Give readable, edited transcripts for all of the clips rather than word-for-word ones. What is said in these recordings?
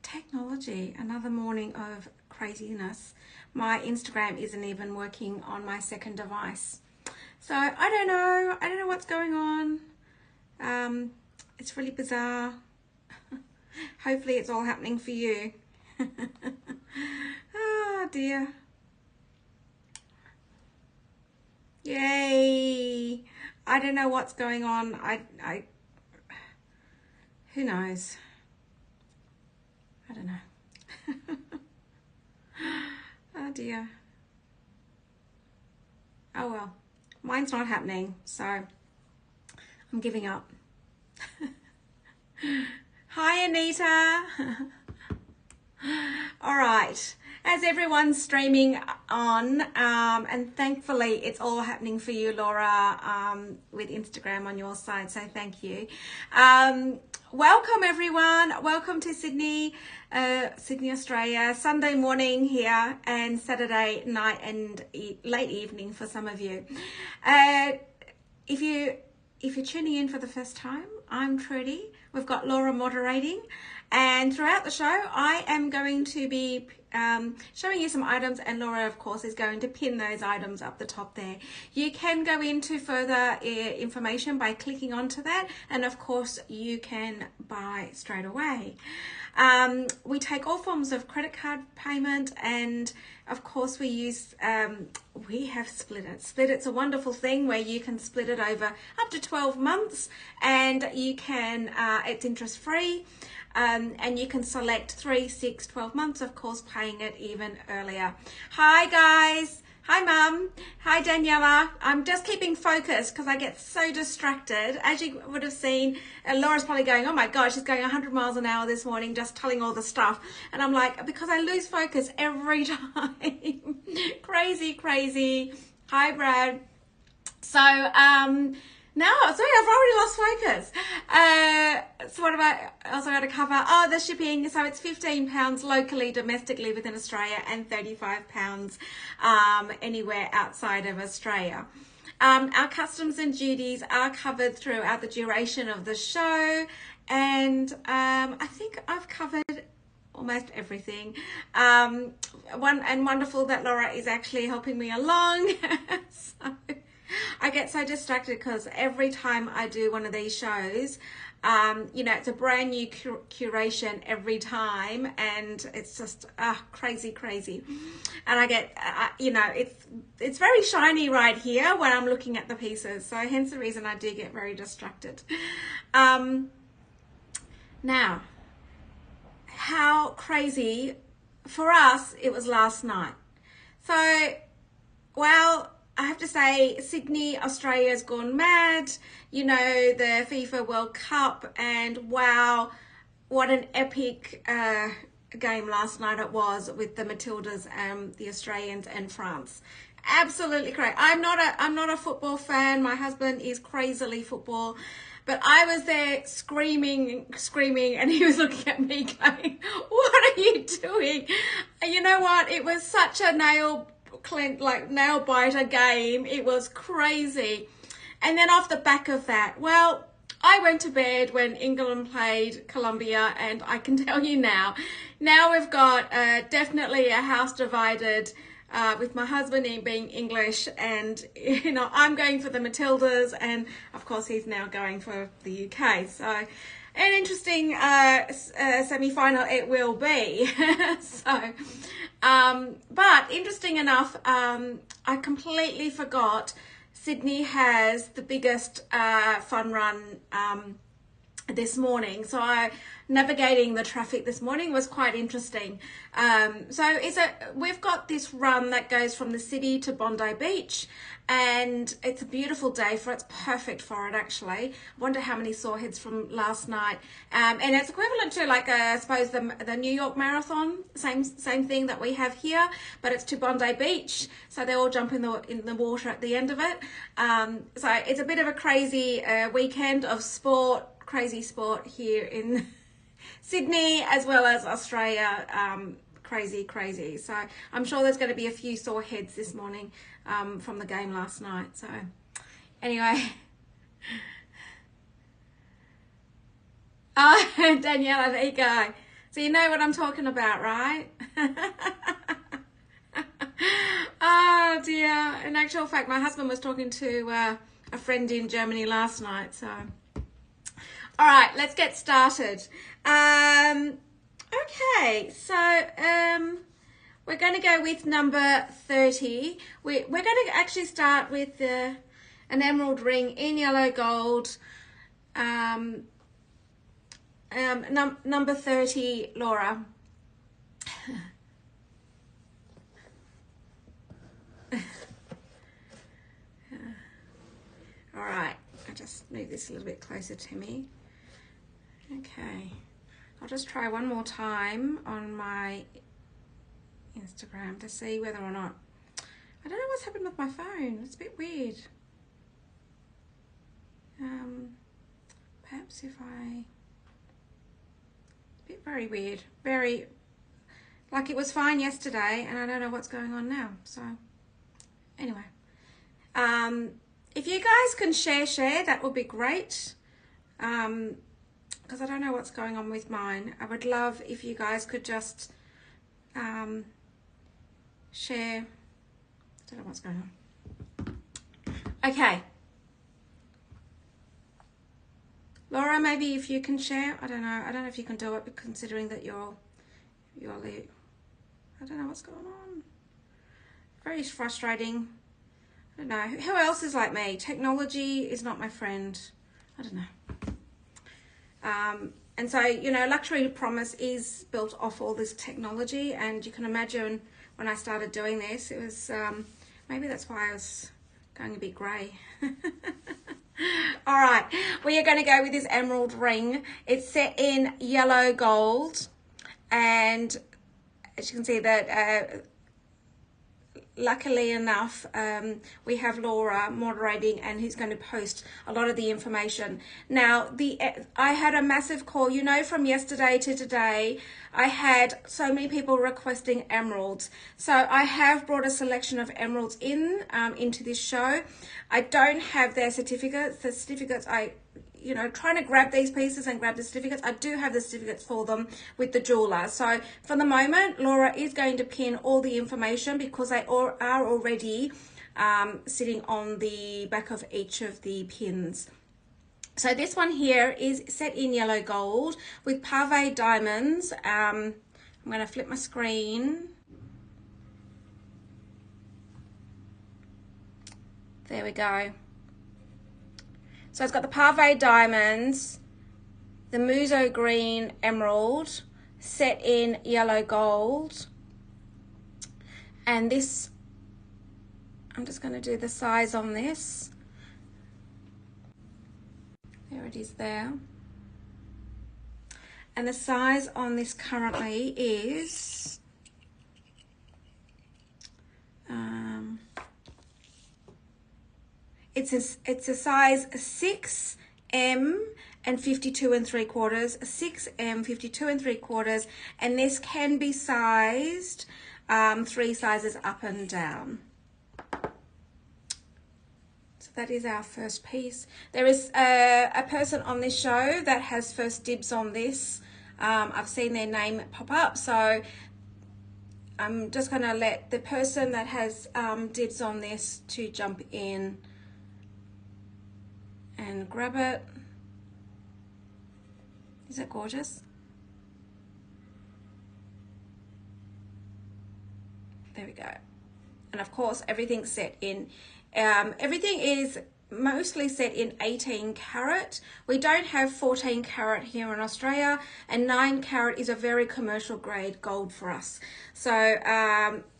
Technology, another morning of craziness. My Instagram isn't even working on my second device. So I don't know what's going on. It's really bizarre. Hopefully it's all happening for you. Oh dear. Yay. I don't know what's going on. Who knows? I don't know. Oh dear. Oh well. Mine's not happening, so I'm giving up. Hi, Anita. All right. As everyone's streaming on, and thankfully it's all happening for you, Laura, with Instagram on your side, so thank you. Welcome, everyone. Welcome to Sydney, Australia. Sunday morning here and Saturday night and late evening for some of you. If you're tuning in for the first time, I'm Trudi. We've got Laura moderating, and throughout the show I am going to be showing you some items, and Laura of course is going to pin those items up the top there. You can go into further information by clicking onto that, and of course you can buy straight away. We take all forms of credit card payment, and of course we use we have Split It. Split It's a wonderful thing where you can split it over up to 12 months, and you can it's interest free. And you can select 3, 6, 12 months, of course, paying it even earlier. Hi, guys. Hi, Mum. Hi, Daniela. I'm just keeping focused because I get so distracted. As you would have seen, Laura's probably going, oh, my gosh, she's going 100 miles an hour this morning just telling all the stuff. And I'm like, because I lose focus every time. Crazy, crazy. Hi, Brad. So, no, sorry, I've already lost focus. So what about, also got to cover, the shipping. So it's £15 locally, domestically within Australia, and £35 anywhere outside of Australia. Our customs and duties are covered throughout the duration of the show. And I think I've covered almost everything. Wonderful that Laura is actually helping me along. So I get so distracted because every time I do one of these shows, it's a brand new curation every time, and it's just crazy. And I get, it's very shiny right here when I'm looking at the pieces. So hence the reason I do get very distracted. Now, how crazy for us it was last night. So, well, I have to say, Sydney, Australia's gone mad, the FIFA World Cup, and wow, what an epic game last night it was with the Matildas, the Australians and France. Absolutely great. I'm not a football fan. My husband is crazily football, but I was there screaming, and he was looking at me going, what are you doing? And you know what? It was such a nail biter game. It was crazy. And then off the back of that, well, I went to bed when England played Colombia, and I can tell you now we've got definitely a house divided with my husband being English, and I'm going for the Matildas, and of course he's now going for the UK. So an interesting semi-final it will be. So but interesting enough, I completely forgot Sydney has the biggest fun run this morning. So navigating the traffic this morning was quite interesting. So we've got this run that goes from the city to Bondi Beach, and it's a beautiful day for it. It's perfect for it, actually. I wonder how many saw heads from last night. And it's equivalent to, like, I suppose the New York Marathon, same thing that we have here, but it's to Bondi Beach. So they all jump in the water at the end of it. So it's a bit of a crazy weekend of sport, crazy sport here in Sydney as well as Australia. Crazy. So I'm sure there's going to be a few sore heads this morning from the game last night. So anyway, Oh, Daniela, there you go. So you know what I'm talking about, right? Oh dear. In actual fact, my husband was talking to a friend in Germany last night. So, all right, let's get started. Okay, so we're going to go with number 30. We're going to actually start with an emerald ring in yellow gold. Number 30, Laura. All right, I'll just move this a little bit closer to me. Okay, I'll just try one more time on my Instagram to see whether or not, I don't know what's happened with my phone. It's a bit weird. Perhaps if I, a bit very weird, very, like it was fine yesterday and I don't know what's going on now. So anyway, if you guys can share, that would be great. Because I don't know what's going on with mine. I would love if you guys could just share. I don't know what's going on. Okay. Laura, maybe if you can share. I don't know. I don't know if you can do it, but considering that you're late. I don't know what's going on. Very frustrating. I don't know. Who else is like me? Technology is not my friend. I don't know. And so, you know, Luxury Promise is built off all this technology, and you can imagine when I started doing this, it was, maybe that's why I was going a bit grey. All right, we are going to go with this emerald ring. It's set in yellow gold, and as you can see that, luckily enough, we have Laura moderating, and who's going to post a lot of the information. Now, I had a massive call, you know, from yesterday to today. I had so many people requesting emeralds. So I have brought a selection of emeralds into this show. I don't have their certificates. The certificates, you know, trying to grab these pieces and grab the certificates. I do have the certificates for them with the jeweler. So for the moment, Laura is going to pin all the information because they are already sitting on the back of each of the pins. So this one here is set in yellow gold with pave diamonds. I'm going to flip my screen. There we go. So it's got the pave diamonds, the Muso green emerald, set in yellow gold. And this, I'm just going to do the size on this. There it is there. And the size on this currently is it's a size 6M and 52 3/4, 6M 52 3/4, and this can be sized 3 sizes up and down. So that is our first piece. There is a person on this show that has first dibs on this. I've seen their name pop up, so I'm just going to let the person that has dibs on this to jump in and grab it. Is it gorgeous? There we go. And of course, everything's set in, everything is mostly set in 18 carat. We don't have 14 carat here in Australia, and 9 carat is a very commercial grade gold for us. So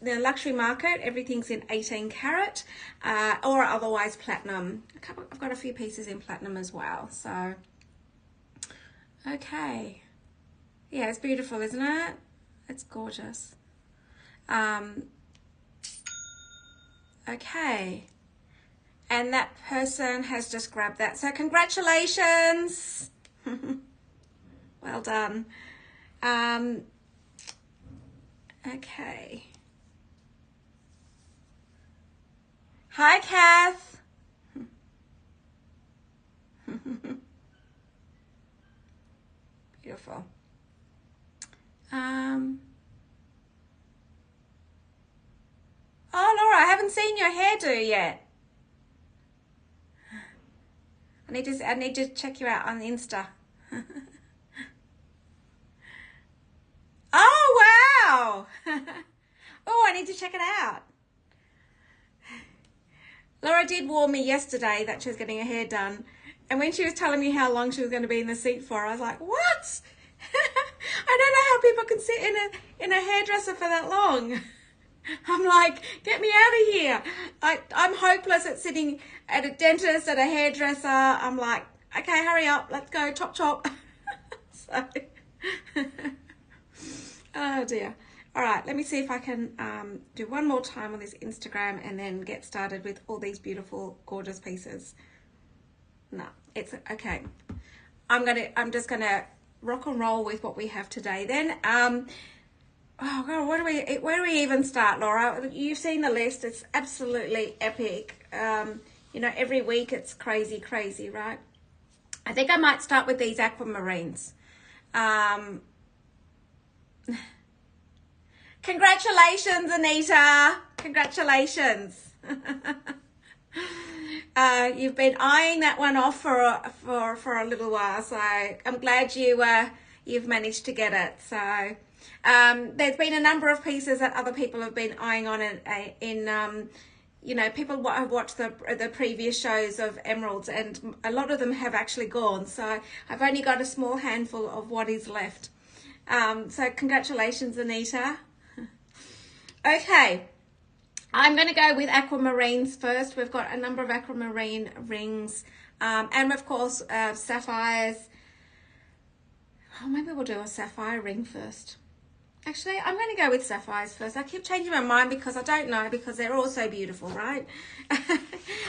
the luxury market, everything's in 18 carat or otherwise platinum. I've got a few pieces in platinum as well. So, okay. Yeah, it's beautiful, isn't it? It's gorgeous. Okay. And that person has just grabbed that. So congratulations. Well done. Okay. Hi, Kath. beautiful. Oh, Laura, I haven't seen your hairdo yet. I need to check you out on Insta. Oh, wow. Oh, I need to check it out. Laura did warn me yesterday that she was getting her hair done. And when she was telling me how long she was going to be in the seat for, I was like, what? I don't know how people can sit in a hairdresser for that long. I'm like, get me out of here. I'm hopeless at sitting at a dentist, at a hairdresser. I'm like, okay, hurry up. Let's go, chop, chop. So, oh dear. All right, let me see if I can do one more time on this Instagram and then get started with all these beautiful, gorgeous pieces. No, it's okay. I'm just gonna rock and roll with what we have today. Then, oh God, where do we even start, Laura? You've seen the list. It's absolutely epic. You know, every week it's crazy, crazy, right? I think I might start with these aquamarines. Congratulations, Anita. Congratulations. You've been eyeing that one off for a little while, so I'm glad you've managed to get it. So there's been a number of pieces that other people have been eyeing on in you know, people have watched the previous shows of emeralds, and a lot of them have actually gone. So I've only got a small handful of what is left. So congratulations, Anita. Okay, I'm going to go with aquamarines first. We've got a number of aquamarine rings, and of course sapphires. Oh, maybe we'll do a sapphire ring first. Actually, I'm going to go with sapphires first. I keep changing my mind because I don't know, because they're all so beautiful, right?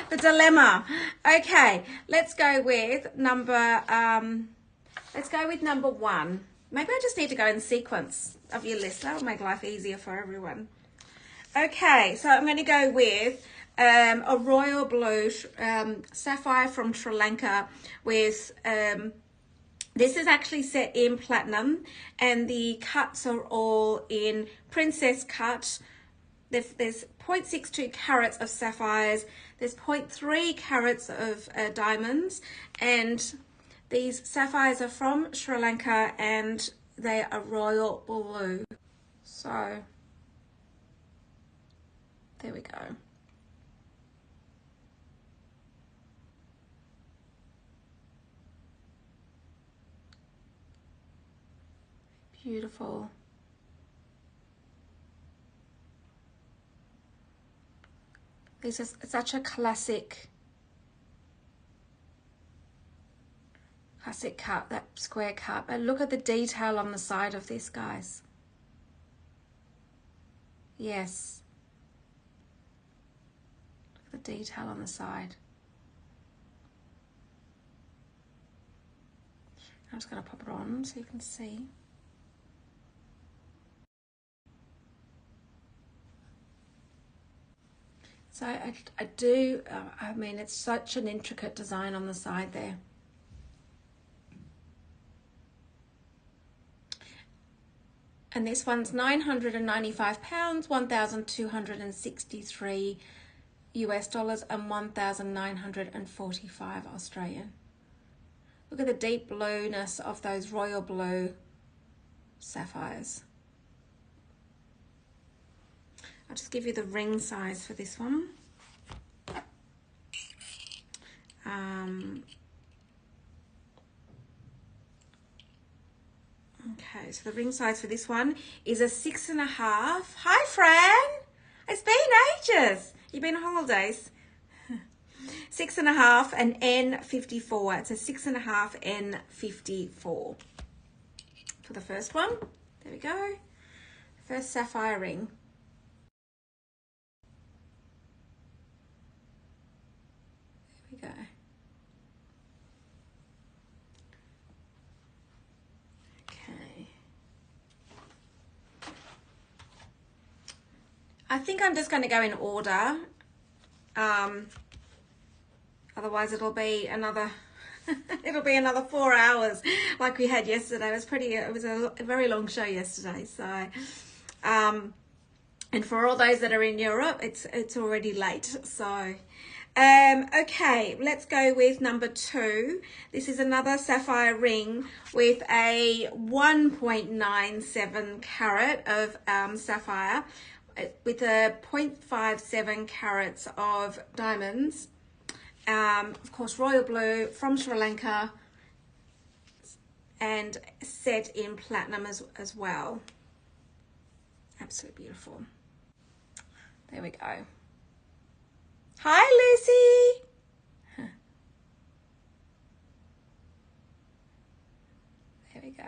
The dilemma. Okay, let's go with number one. Maybe I just need to go in sequence of your list. That'll make life easier for everyone. Okay, so I'm going to go with a royal blue sapphire from Sri Lanka with, this is actually set in platinum, and the cuts are all in princess cut. There's 0.62 carats of sapphires, there's 0.3 carats of diamonds, and these sapphires are from Sri Lanka and they are royal blue. So there we go. Beautiful. This is such a classic cut, that square cut. But look at the detail on the side of this, guys. Yes. Look at the detail on the side. I'm just going to pop it on so you can see. So I do, I mean, it's such an intricate design on the side there. And this one's £995, 1,263 US dollars, and 1,945 Australian. Look at the deep blueness of those royal blue sapphires. I'll just give you the ring size for this one. Okay, so the ring size for this one is a 6.5. Hi, Fran. It's been ages. You've been on holidays. 6.5 and N54. It's a 6.5 N54 for the first one. There we go. First sapphire ring. There we go. Okay. I think I'm just going to go in order. Otherwise it'll be another It'll be another 4 hours like we had yesterday. It was a very long show yesterday. So, and for all those that are in Europe, it's already late. So, okay, let's go with number 2. This is another sapphire ring with a 1.97 carat of sapphire with a 0.57 carats of diamonds. Of course, royal blue from Sri Lanka and set in platinum as well. Absolutely beautiful. There we go. Hi, Lucy. There we go.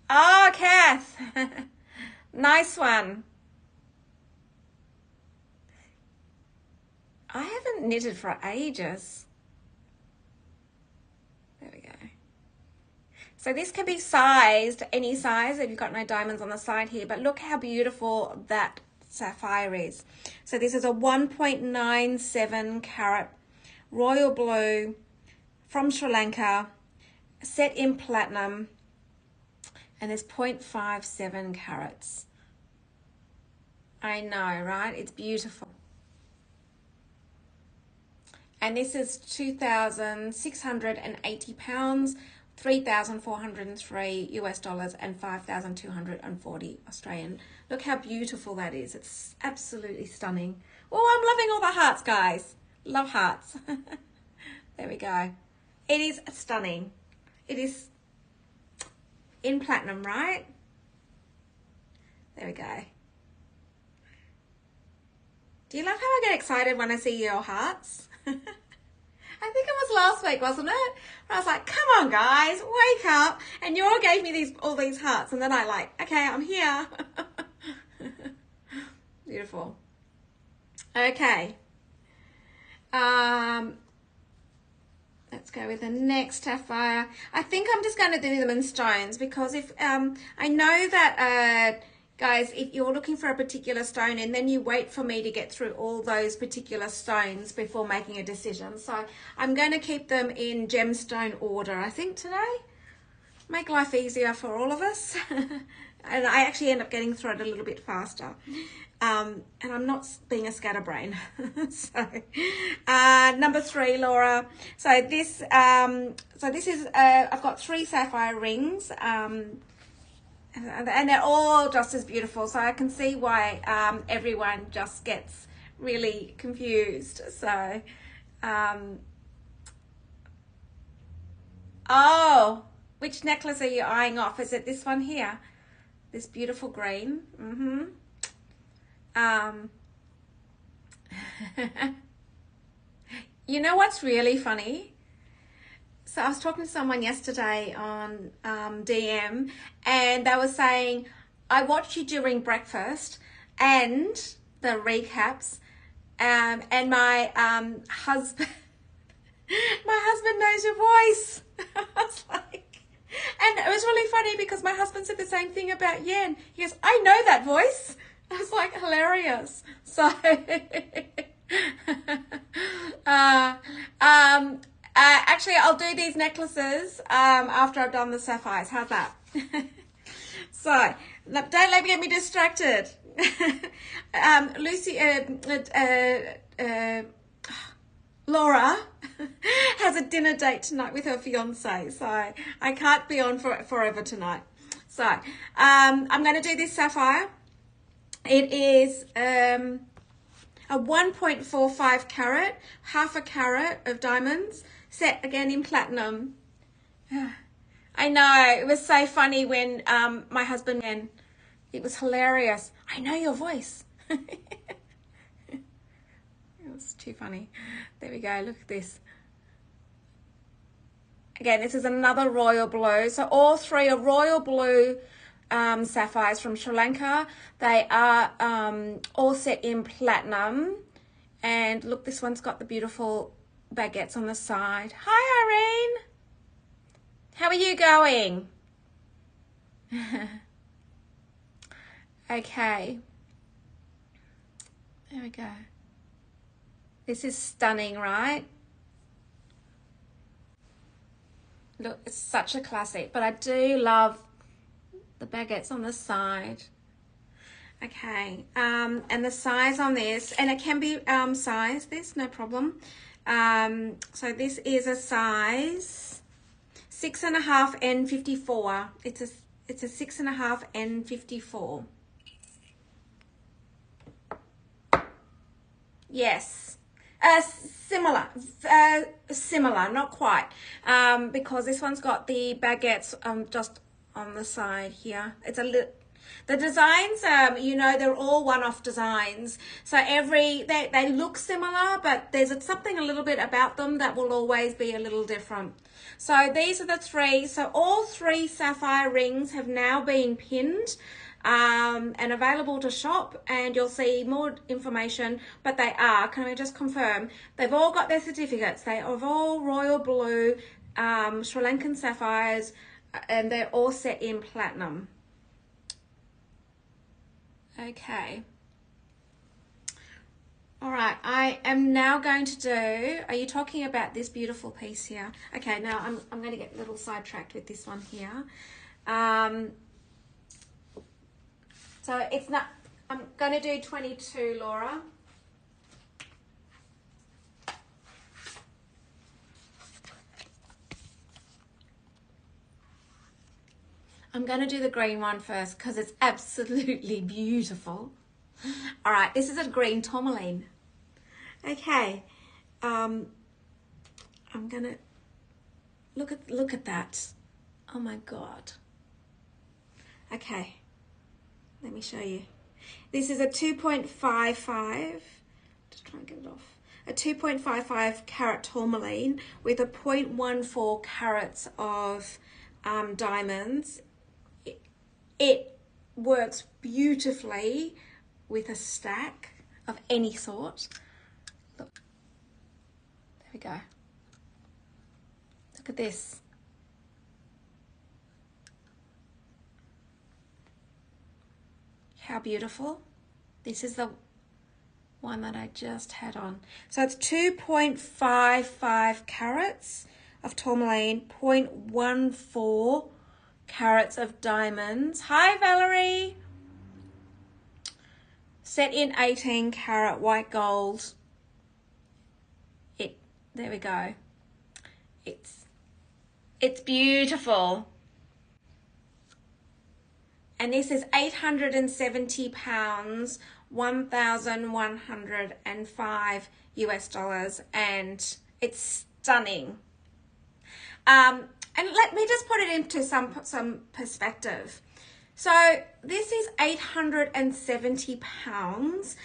Oh, Kath. Nice one. I haven't knitted for ages. There we go. So this can be sized any size if you've got no diamonds on the side here, but look how beautiful that sapphire is. So this is a 1.97 carat royal blue from Sri Lanka, set in platinum, and there's 0.57 carats. I know, right? It's beautiful. And this is 2,680 pounds, 3,403 US dollars, and 5,240 Australian. Look how beautiful that is. It's absolutely stunning. Oh, I'm loving all the hearts, guys. Love hearts. There we go. It is stunning. It is in platinum, right? There we go. Do you love how I get excited when I see your hearts? I think it was last week, wasn't it? I was like, come on, guys, wake up. And you all gave me all these hearts. And then I like, okay, I'm here. Beautiful. Okay. Let's go with the next sapphire. I think I'm just going to do them in stones because if I know that guys, if you're looking for a particular stone and then you wait for me to get through all those particular stones before making a decision. So I'm going to keep them in gemstone order, I think, today. Make life easier for all of us. And I actually end up getting through it a little bit faster. And I'm not being a scatterbrain. So number 3, Laura. So this is I've got 3 sapphire rings. And they're all just as beautiful, so I can see why everyone just gets really confused. So oh, which necklace are you eyeing off? Is it this one here, this beautiful green? You know what's really funny? So I was talking to someone yesterday on DM, and they were saying, I watched you during breakfast and the recaps, and my husband, my husband knows your voice. I was like, and it was really funny because my husband said the same thing about Yen. He goes, I know that voice. I was like, hilarious. So, actually, I'll do these necklaces after I've done the sapphires. How's that? So, don't let me get me distracted. Laura has a dinner date tonight with her fiance, so I can't be on forever tonight. So, I'm going to do this sapphire. It is a 1.45 carat, half a carat of diamonds, set again in platinum. I know, it was so funny when my husband went. It was hilarious. I know your voice. It was too funny. There we go, look at this. Again, this is another royal blue. So all 3 are royal blue sapphires from Sri Lanka. They are all set in platinum. And look, this one's got the beautiful baguettes on the side. Hi, Irene. How are you going? Okay. There we go. This is stunning, right? Look, it's such a classic, but I do love the baguettes on the side. Okay, and the size on this, and it can be sized, this, no problem. So this is a size 6.5 and 54. It's a 6.5 and 54. Yes. Similar, not quite, because this one's got the baguettes just on the side here. It's a little. The designs, you know, they're all one-off designs. So they look similar, but there's something a little bit about them that will always be a little different. So these are the three. So all three sapphire rings have now been pinned and available to shop, and you'll see more information, but they are, can we just confirm, they've all got their certificates. They are all royal blue, Sri Lankan sapphires, and they're all set in platinum. Okay. All right, I am now going to do, are you talking about this beautiful piece here? Okay, now I'm going to get a little sidetracked with this one here. So it's not, I'm going to do 22, Laura. I'm going to do the green one first because it's absolutely beautiful. All right, this is a green tourmaline. Okay, I'm going to look at that. Oh my God. Okay, let me show you. This is a 2.55. Just try and get it off. A 2.55 carat tourmaline with a 0.14 carats of diamonds. It works beautifully with a stack of any sort. Look, there we go. Look at this. How beautiful. This is the one that I just had on. So it's 2.55 carats of tourmaline, 0.14 carats of diamonds. Hi, Valerie. Set in 18 carat white gold. There we go. It's beautiful. And this is 870 pounds, 1,105 US dollars, and it's stunning. And let me just put it into some perspective. So this is 870 pounds.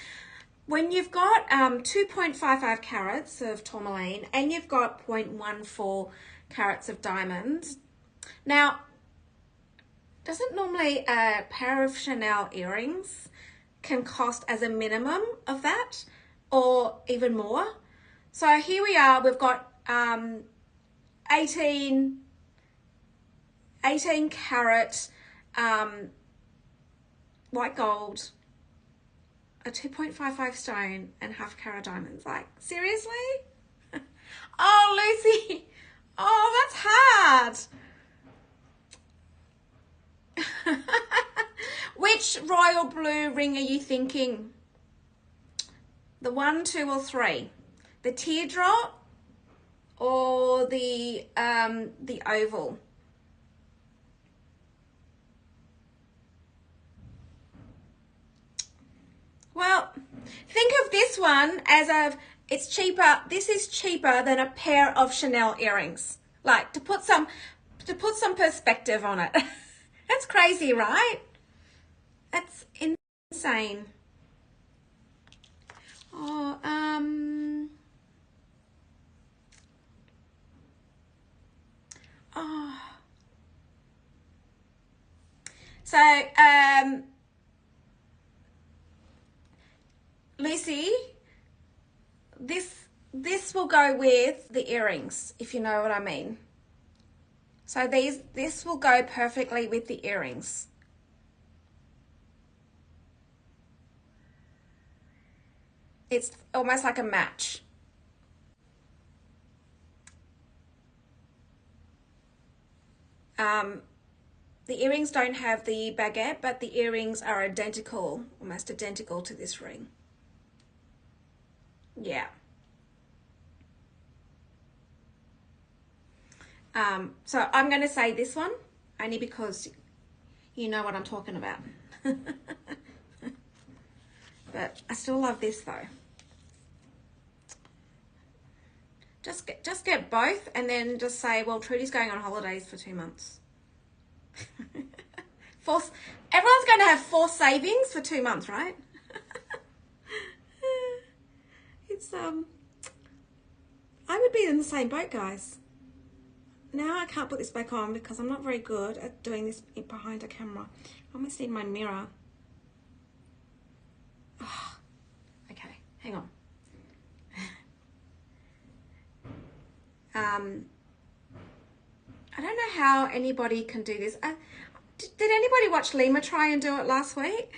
When you've got 2.55 carats of tourmaline and you've got 0.14 carats of diamonds. Now, doesn't normally a pair of Chanel earrings can cost as a minimum of that or even more? So here we are, we've got 18 carat white gold, a 2.55 stone, and half carat diamonds. Like, seriously? Oh, Lucy. Oh, that's hard. Which royal blue ring are you thinking? The 1, 2, or 3? The teardrop or the oval? Well, think of this one as it's cheaper. This is cheaper than a pair of Chanel earrings. Like, to put some perspective on it. That's crazy, right? That's insane. Oh, oh. So, Lucy, this will go with the earrings, if you know what I mean. So this will go perfectly with the earrings. . . . . . . . . . . . . . . . . . . . . . . . . . . . . . . . . . . . . . . . . . . . . . . . . . . . . . . . . . It's almost like a match. The earrings don't have the baguette, but the earrings are identical, almost identical to this ring. Yeah. So I'm going to say this one, only because you know what I'm talking about. But I still love this though. Just get both and then just say, well, Trudy's going on holidays for 2 months. Everyone's going to have 4 savings for 2 months, right? It's I would be in the same boat, guys. Now I can't put this back on because I'm not very good at doing this behind a camera. I almost need my mirror. Oh, okay, hang on. I don't know how anybody can do this. Did anybody watch Lima try and do it last week?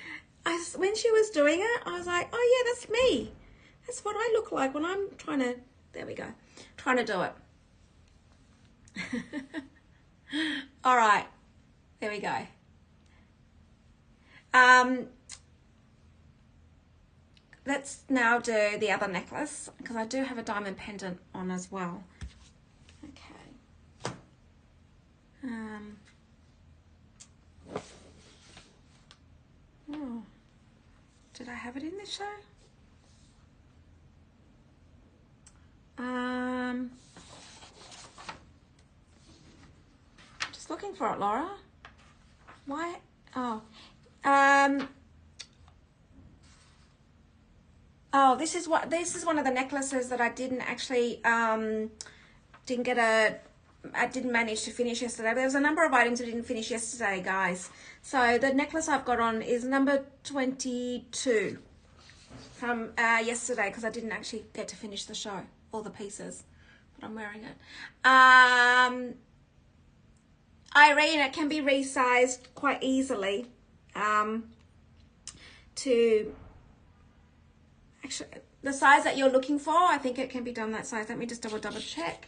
When she was doing it, I was like, oh yeah, that's me. That's what I look like when I'm trying to, there we go, trying to do it. All right, there we go. Let's now do the other necklace because I do have a diamond pendant on as well. Okay. Oh, did I have it in this show? Just looking for it, Laura. Why? Oh, oh, this is one of the necklaces that I didn't actually I didn't manage to finish yesterday. There was a number of items I didn't finish yesterday, guys. So the necklace I've got on is number 22 from yesterday because I didn't actually get to finish the show, all the pieces, but I'm wearing it. Irene, it can be resized quite easily to actually the size that you're looking for. I think it can be done that size. Let me just double check.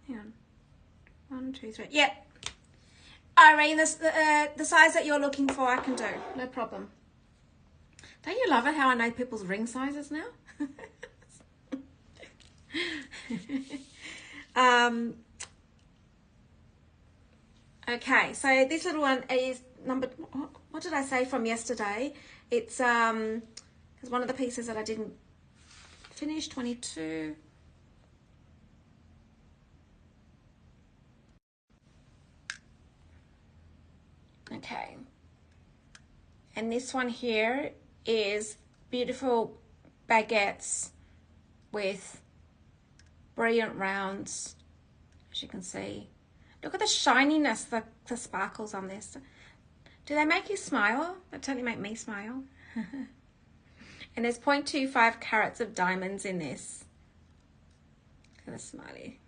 Hang on. 1, 2, 3. Yep. Irene, the size that you're looking for, I can do. No problem. Don't you love it how I know people's ring sizes now? Okay, so this little one is number, what did I say from yesterday? It's one of the pieces that I didn't finish, 22. Okay, and this one here is beautiful baguettes with brilliant rounds, as you can see. Look at the shininess, the sparkles on this. Do they make you smile? They totally make me smile. And there's 0.25 carats of diamonds in this. Look at the smiley.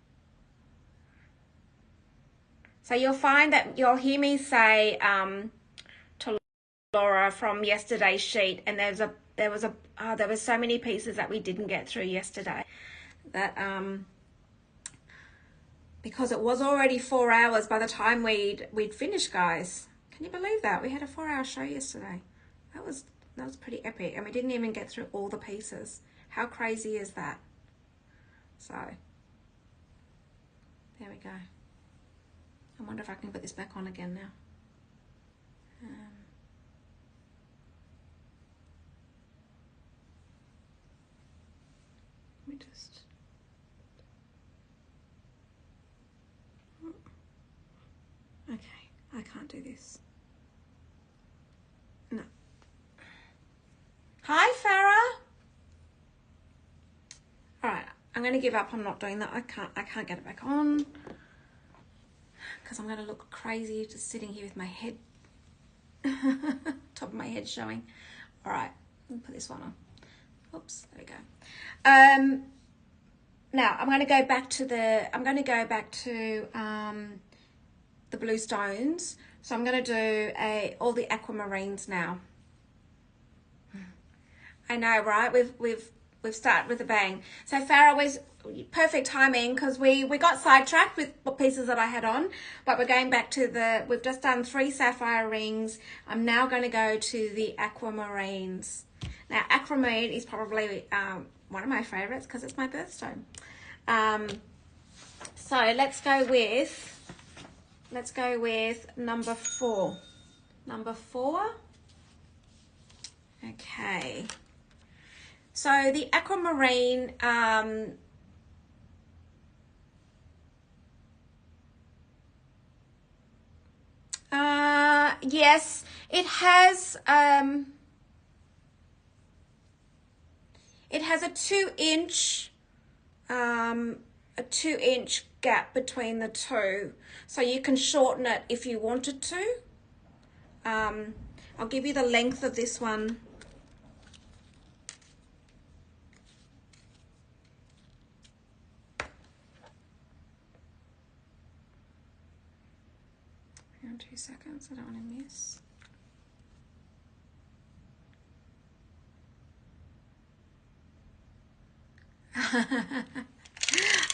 So you'll find that you'll hear me say to Laura from yesterday's sheet, and there was so many pieces that we didn't get through yesterday that because it was already 4 hours by the time we'd finished, guys. Can you believe that? We had a 4-hour show yesterday. That was pretty epic, and we didn't even get through all the pieces. How crazy is that? So there we go. I wonder if I can put this back on again now. Let me just... Okay, I can't do this. No. Hi, Farah. All right, I'm going to give up. I'm not doing that. I can't get it back on because I'm going to look crazy just sitting here with my head, top of my head showing. All right, let me put this one on. Oops, there we go. now I'm going to go back to the blue stones. So I'm going to do all the aquamarines now. I know, right? We've started with a bang. So Farah was perfect timing because we got sidetracked with what pieces that I had on, but we're going back to we've just done 3 sapphire rings. I'm now going to go to the aquamarines. Now aquamarine is probably one of my favorites because it's my birthstone. So let's go with number 4. Number 4. Okay. So the aquamarine, yes, it has a 2-inch gap between the two, so you can shorten it if you wanted to. I'll give you the length of this one. Hang on 2 seconds, I don't want to miss.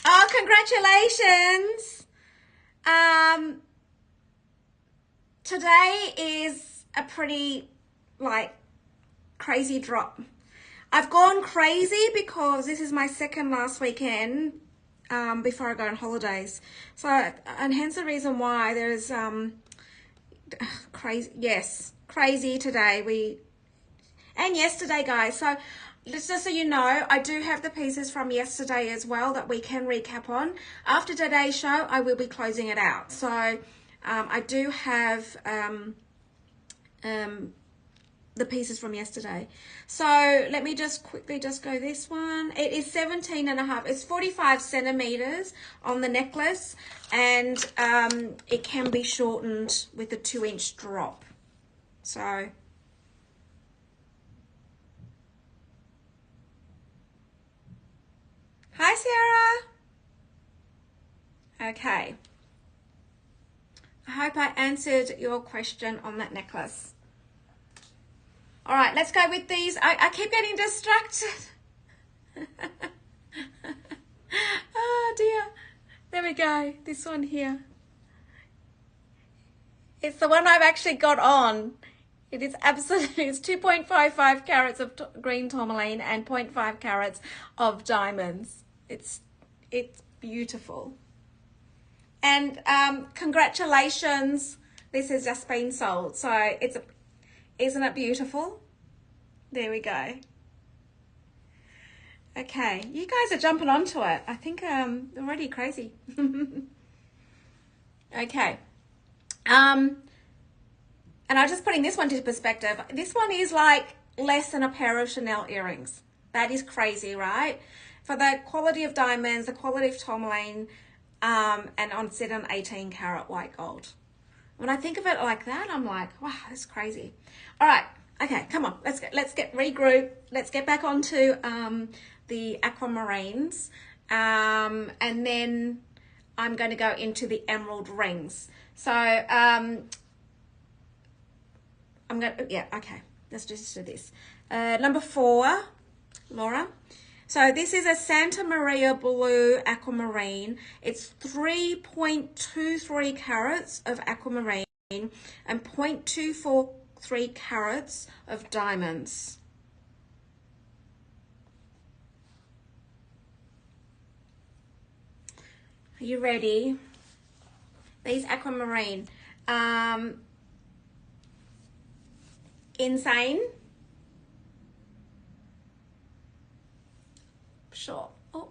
Oh, congratulations! Today is a pretty, crazy drop. I've gone crazy because this is my second last weekend before I go on holidays. So, and hence the reason why there's crazy today. And yesterday, guys. So just so you know, I do have the pieces from yesterday as well that we can recap on. After today's show, I will be closing it out. So I do have the pieces from yesterday. So let me just quickly go this one. It is 17.5. It's 45 centimeters on the necklace, and it can be shortened with a 2-inch drop. So hi, Sarah. Okay. I hope I answered your question on that necklace. All right, let's go with these. I keep getting distracted. Oh, dear. There we go. This one here. It's the one I've actually got on. It is absolutely, it's 2.55 carats of green tourmaline and 0.5 carats of diamonds. It's beautiful. And congratulations, this has just been sold. So isn't it beautiful? There we go. Okay, you guys are jumping onto it. I think already crazy. Okay. And I'm just putting this one into perspective. This one is like less than a pair of Chanel earrings. That is crazy, right? For the quality of diamonds, the quality of tourmaline, and on set on 18 karat white gold. When I think of it like that, I'm like, wow, that's crazy. All right, okay, come on, let's get regroup. Let's get back onto the aquamarines, and then I'm going to go into the emerald rings. So I'm gonna, yeah, okay, let's just do this. Number 4, Laura. So this is a Santa Maria Blue aquamarine. It's 3.23 carats of aquamarine and 0.243 carats of diamonds. Are you ready? These aquamarine. Insane. Sure. Oh,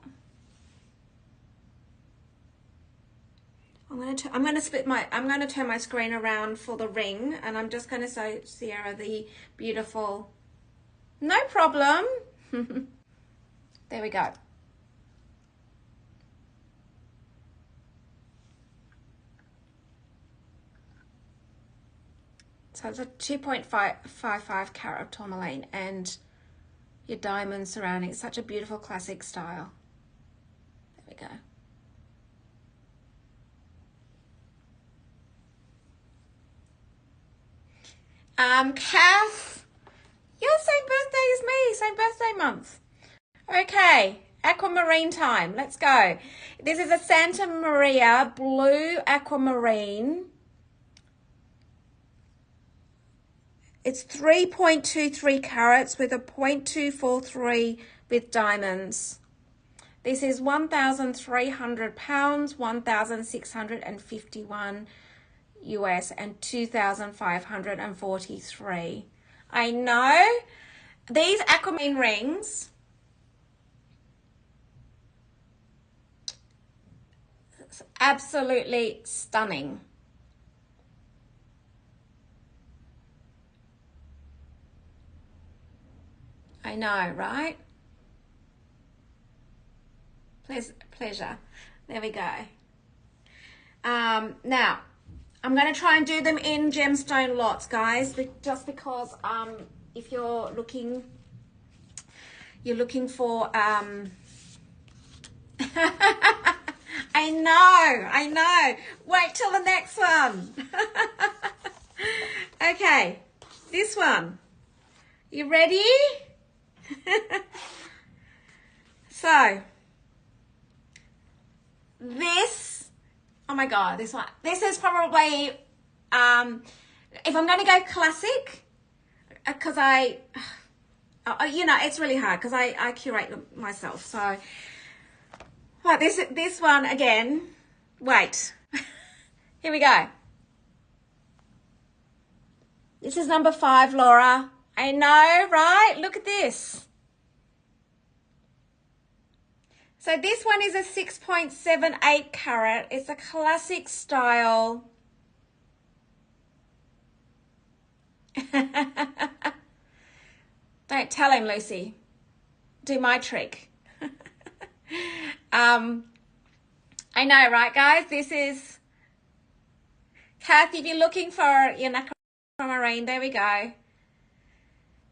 I'm going to turn my screen around for the ring, and I'm just going to show Sierra the beautiful. No problem. There we go. So it's a 2.55 carat of tourmaline and your diamonds surrounding. It's such a beautiful classic style. we go. Kath, your same birthday as me, same birthday month. Okay, aquamarine time. Let's go. This is a Santa Maria blue aquamarine. It's 3.23 carats with a 0.243 with diamonds. This is 1,300 pounds, 1,651 US and 2,543. I know these aquamarine rings, it's absolutely stunning. I know, right? Pleasure. There we go. Now, I'm going to try and do them in gemstone lots, guys, just because if you're looking for I know. Wait till the next one. Okay, this one. You ready? So, this, oh my God, this one. This is probably, if I'm going to go classic, because it's really hard because I curate them myself. So, right, this one again. Wait, here we go. This is number 5, Laura. I know, right? Look at this. So this one is a 6.78 carat. It's a classic style. Don't tell him, Lucy. Do my trick. I know, right, guys? This is... Kath, if you're looking for your aquamarine, there we go.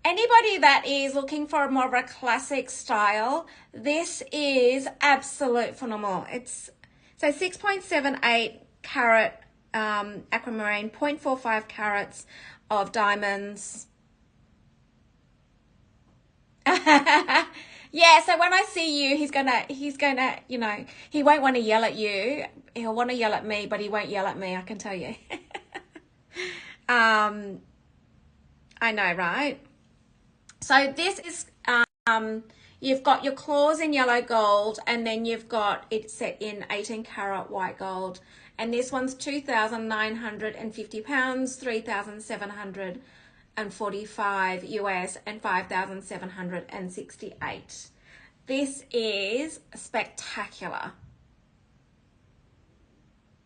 Anybody that is looking for more of a classic style, this is absolute phenomenal. It's so 6.78 carat aquamarine, 0.45 carats of diamonds. Yeah, so when I see you, he's gonna, you know, he won't want to yell at you. He'll want to yell at me, but he won't yell at me, I can tell you. I know, right? So this is, you've got your claws in yellow gold, and then you've got it set in 18 karat white gold. And this one's 2,950 pounds, 3,745 US and 5,768. This is spectacular.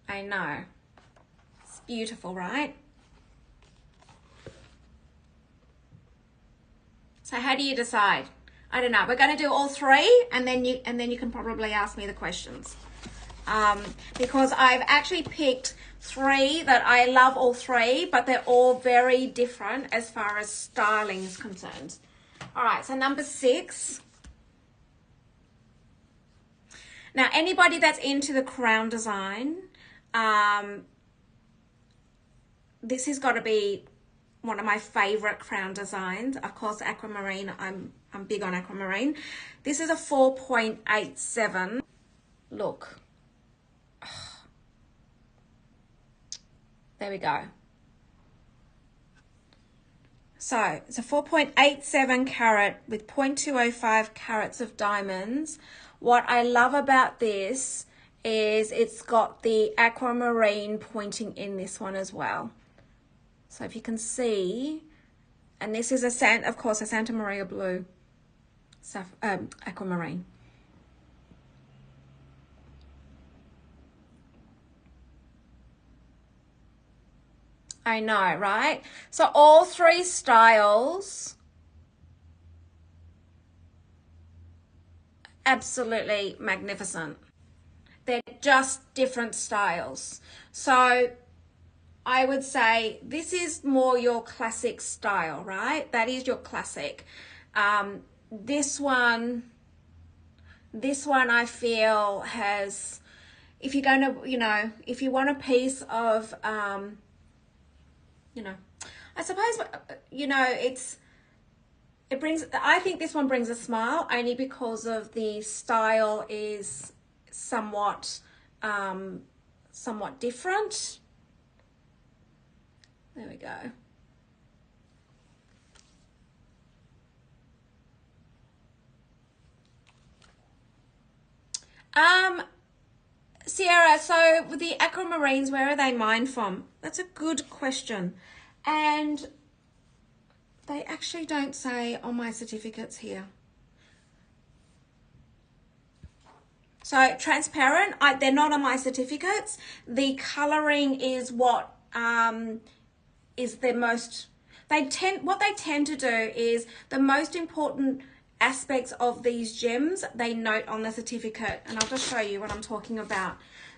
I know. It's beautiful, right? So how do you decide? I don't know. We're going to do all 3, and then you can probably ask me the questions. Because I've actually picked 3 that I love, all 3, but they're all very different as far as styling is concerned. All right, so number 6. Now, anybody that's into the crown design, this has got to be one of my favorite crown designs. Of course, aquamarine. I'm big on aquamarine. This is a 4.87. Look. There we go. So it's a 4.87 carat with 0.205 carats of diamonds. What I love about this is it's got the aquamarine pointing in this one as well. So if you can see, and this is a Santa Maria blue aquamarine. I know, right? So all 3 styles, absolutely magnificent. They're just different styles. So I would say this is more your classic style, right? That is your classic. This one, This one I feel has, if you're going to, you know, if you want a piece of, you know, I suppose, you know, it brings, I think this one brings a smile only because of the style is somewhat, somewhat different. There we go. Sierra, so with the aquamarines, where are they mined from? That's a good question. And they actually don't say on my certificates here. So transparent, they're not on my certificates. The colouring is what is the most, what they tend to do is the most important aspects of these gems they note on the certificate, and I'll just show you what I'm talking about.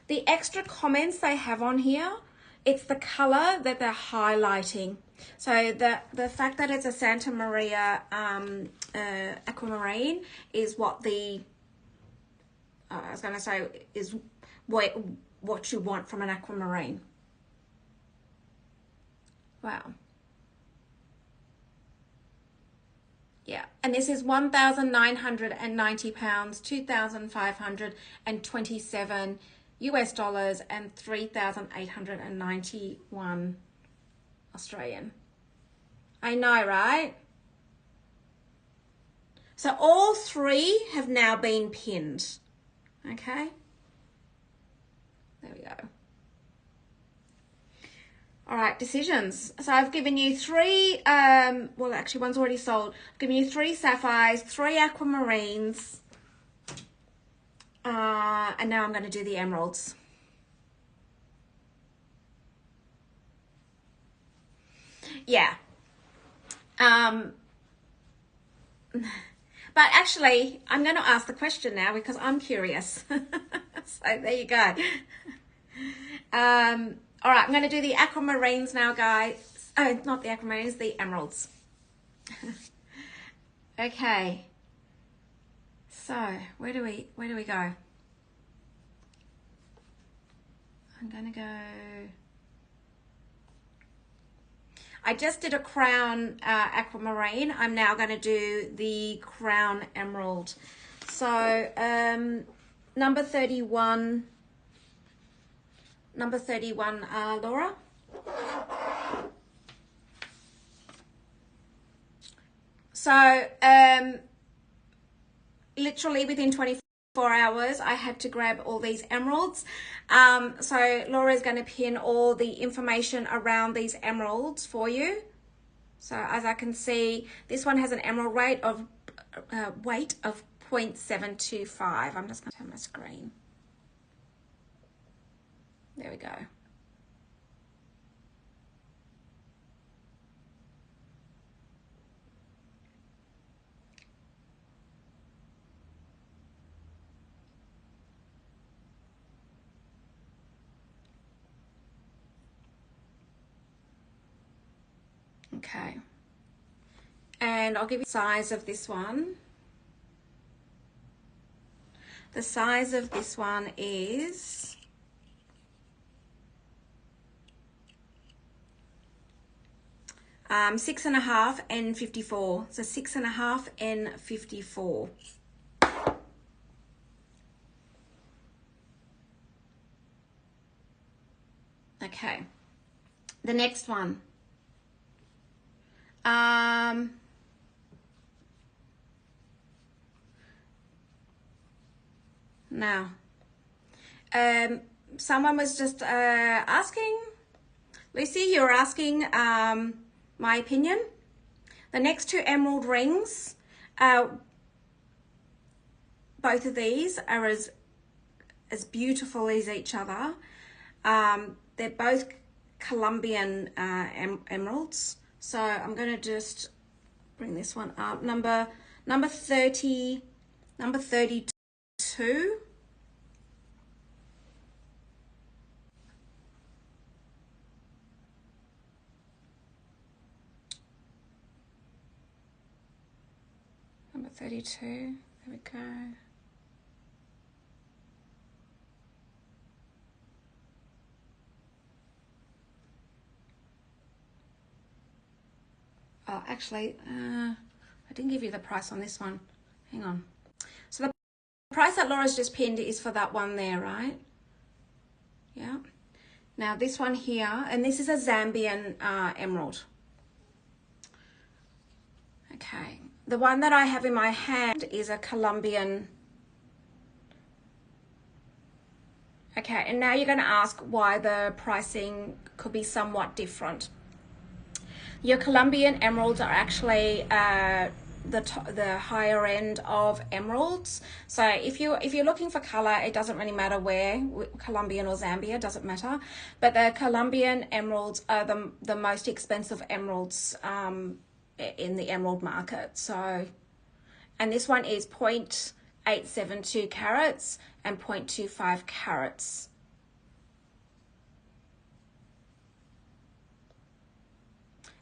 The extra comments they have on here, it's the color that they're highlighting. So the fact that it's a Santa Maria aquamarine is what the I was going to say is what you want from an aquamarine. Wow. Yeah, and this is £1,990, 2,527 US dollars, and 3,891 Australian. I know, right? So all three have now been pinned. Okay. There we go. All right, decisions. So I've given you three, well, actually one's already sold. I've given you 3 sapphires, 3 aquamarines, and now I'm going to do the emeralds. Yeah. But actually, I'm going to ask the question now because I'm curious. So there you go. All right, I'm going to do the aquamarines now, guys. Oh, not the aquamarines, the emeralds. Okay. So, where do we go? I'm going to go... I just did a crown aquamarine. I'm now going to do the crown emerald. So, number 31, Laura. So, literally within 24 hours, I had to grab all these emeralds. So Laura's going to pin all the information around these emeralds for you. So as I can see, this one has an emerald weight of 0.725. I'm just going to turn my screen. There we go. Okay. And I'll give you the size of this one. The size of this one is 6.5 and 54. So 6.5 and 54. Okay. The next one. Now, someone was just asking, Lucy, you're asking my opinion. The next 2 emerald rings, both of these are as beautiful as each other. They're both Colombian emeralds. So I'm going to just bring this one up. Number 30, number 32. Number 32. There we go. Oh, actually, I didn't give you the price on this one. Hang on. So the price that Laura's just pinned is for that one there, right? Yeah. Now this one here, and this is a Zambian emerald. Okay. The one that I have in my hand is a Colombian. Okay, and now you're going to ask why the pricing could be somewhat different. Your Colombian emeralds are actually the higher end of emeralds. So if you're looking for color, it doesn't really matter where, Colombian or Zambia, doesn't matter. But the Colombian emeralds are the most expensive emeralds in the emerald market. So, and this one is 0.872 carats and 0.25 carats.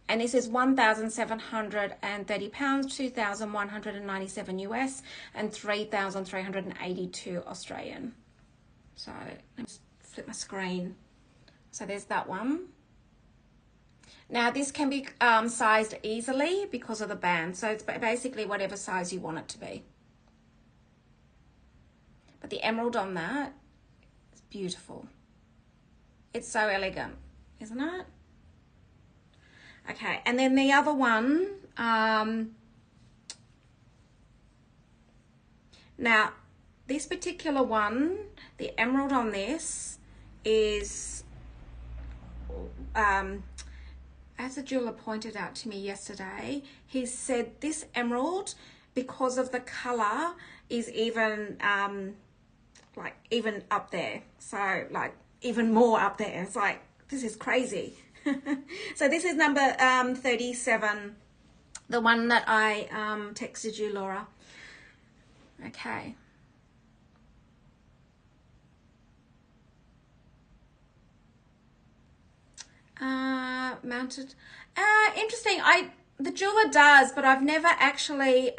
And this is 1,730 pounds, 2,197 US, and 3,382 Australian. So let me just flip my screen. So there's that one. Now this can be sized easily because of the band. So it's basically whatever size you want it to be. But the emerald on that is beautiful. It's so elegant, isn't it? Okay, and then the other one, now this particular one, the emerald on this is, as the jeweler pointed out to me yesterday, he said this emerald, because of the color, is even like even up there. So like even more up there. It's like, this is crazy. So this is number 37, the one that I texted you, Laura. Okay. Mounted. Interesting. The jeweler does, but I've never actually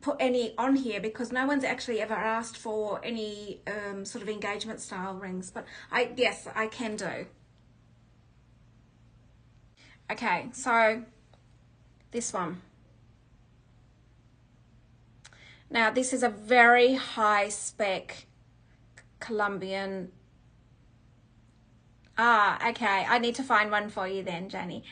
put any on here because no one's actually ever asked for any sort of engagement style rings, but yes, I can do. Okay, so this one. Now this is a very high spec Colombian. Okay, I need to find one for you then, Jenny.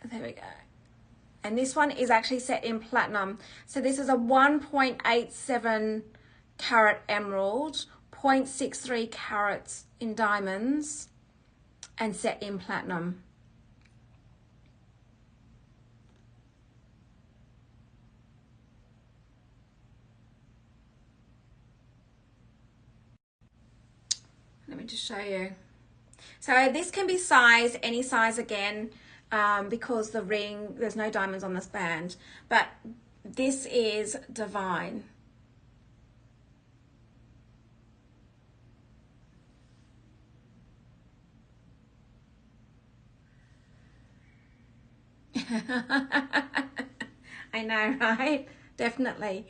There we go. And this one is actually set in platinum. So this is a 1.87 carat emerald, 0.63 carats in diamonds, and set in platinum. Let me just show you. So this can be sized any size again, because the ring, there's no diamonds on this band, but this is divine. I know, right? Definitely.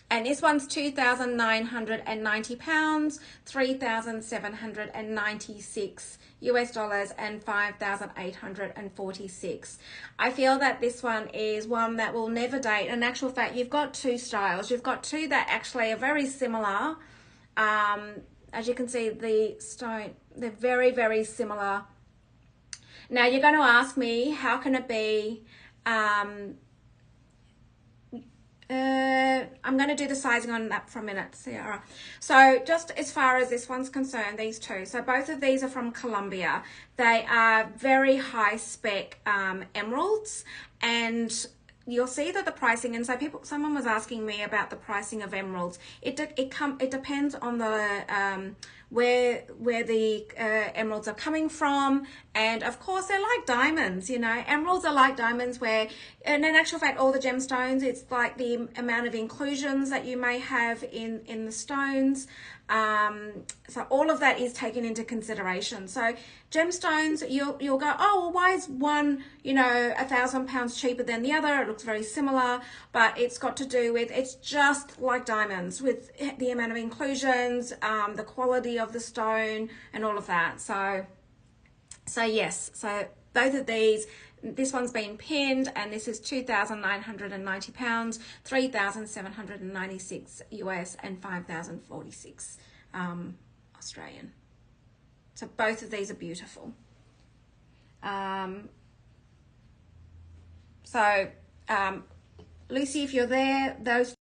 And this one's 2,990 pounds, 3,796 US dollars, and 5,846. I feel that this one is one that will never date. In actual fact, you've got two styles. You've got two that actually are very similar. As you can see, the stone, they're very, very similar. Now you're going to ask me, how can it be? I'm going to do the sizing on that for a minute, Sarah. So just as far as this one's concerned, these two, so both of these are from Colombia. They are very high spec emeralds, and you'll see that the pricing, and so someone was asking me about the pricing of emeralds. It depends on the where the emeralds are coming from. And of course they're like diamonds, you know, emeralds are like diamonds, where in actual fact all the gemstones, it's like the amount of inclusions that you may have in the stones. So all of that is taken into consideration. So gemstones, you'll go, oh well, why is one, you know, £1,000 cheaper than the other? It looks very similar, but it's got to do with, it's just like diamonds, with the amount of inclusions, the quality of the stone and all of that. So yes, so both of these, this one's been pinned, and this is £2,990, 3,796 US, and 5,046 Australian. So both of these are beautiful. Lucy, if you're there, those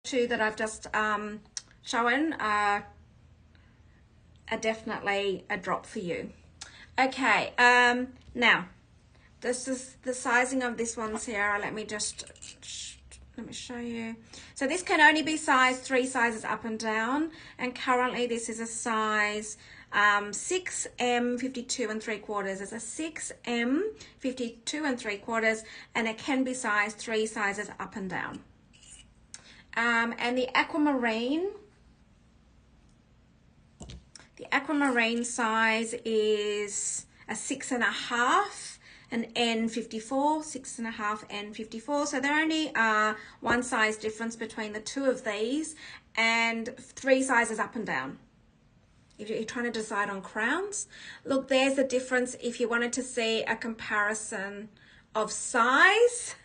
two that I've just shown are definitely a drop for you. Okay, now this is the sizing of this one, Sarah. Let me show you. So this can only be sized 3 sizes up and down, and currently this is a size 6M 52 3/4. It's a 6M 52 3/4, and it can be sized 3 sizes up and down. And the aquamarine size is a 6.5, an N54, 6.5 N54. So there only are 1 size difference between the two of these, and 3 sizes up and down. If you're trying to decide on crowns, look, there's the difference if you wanted to see a comparison of size.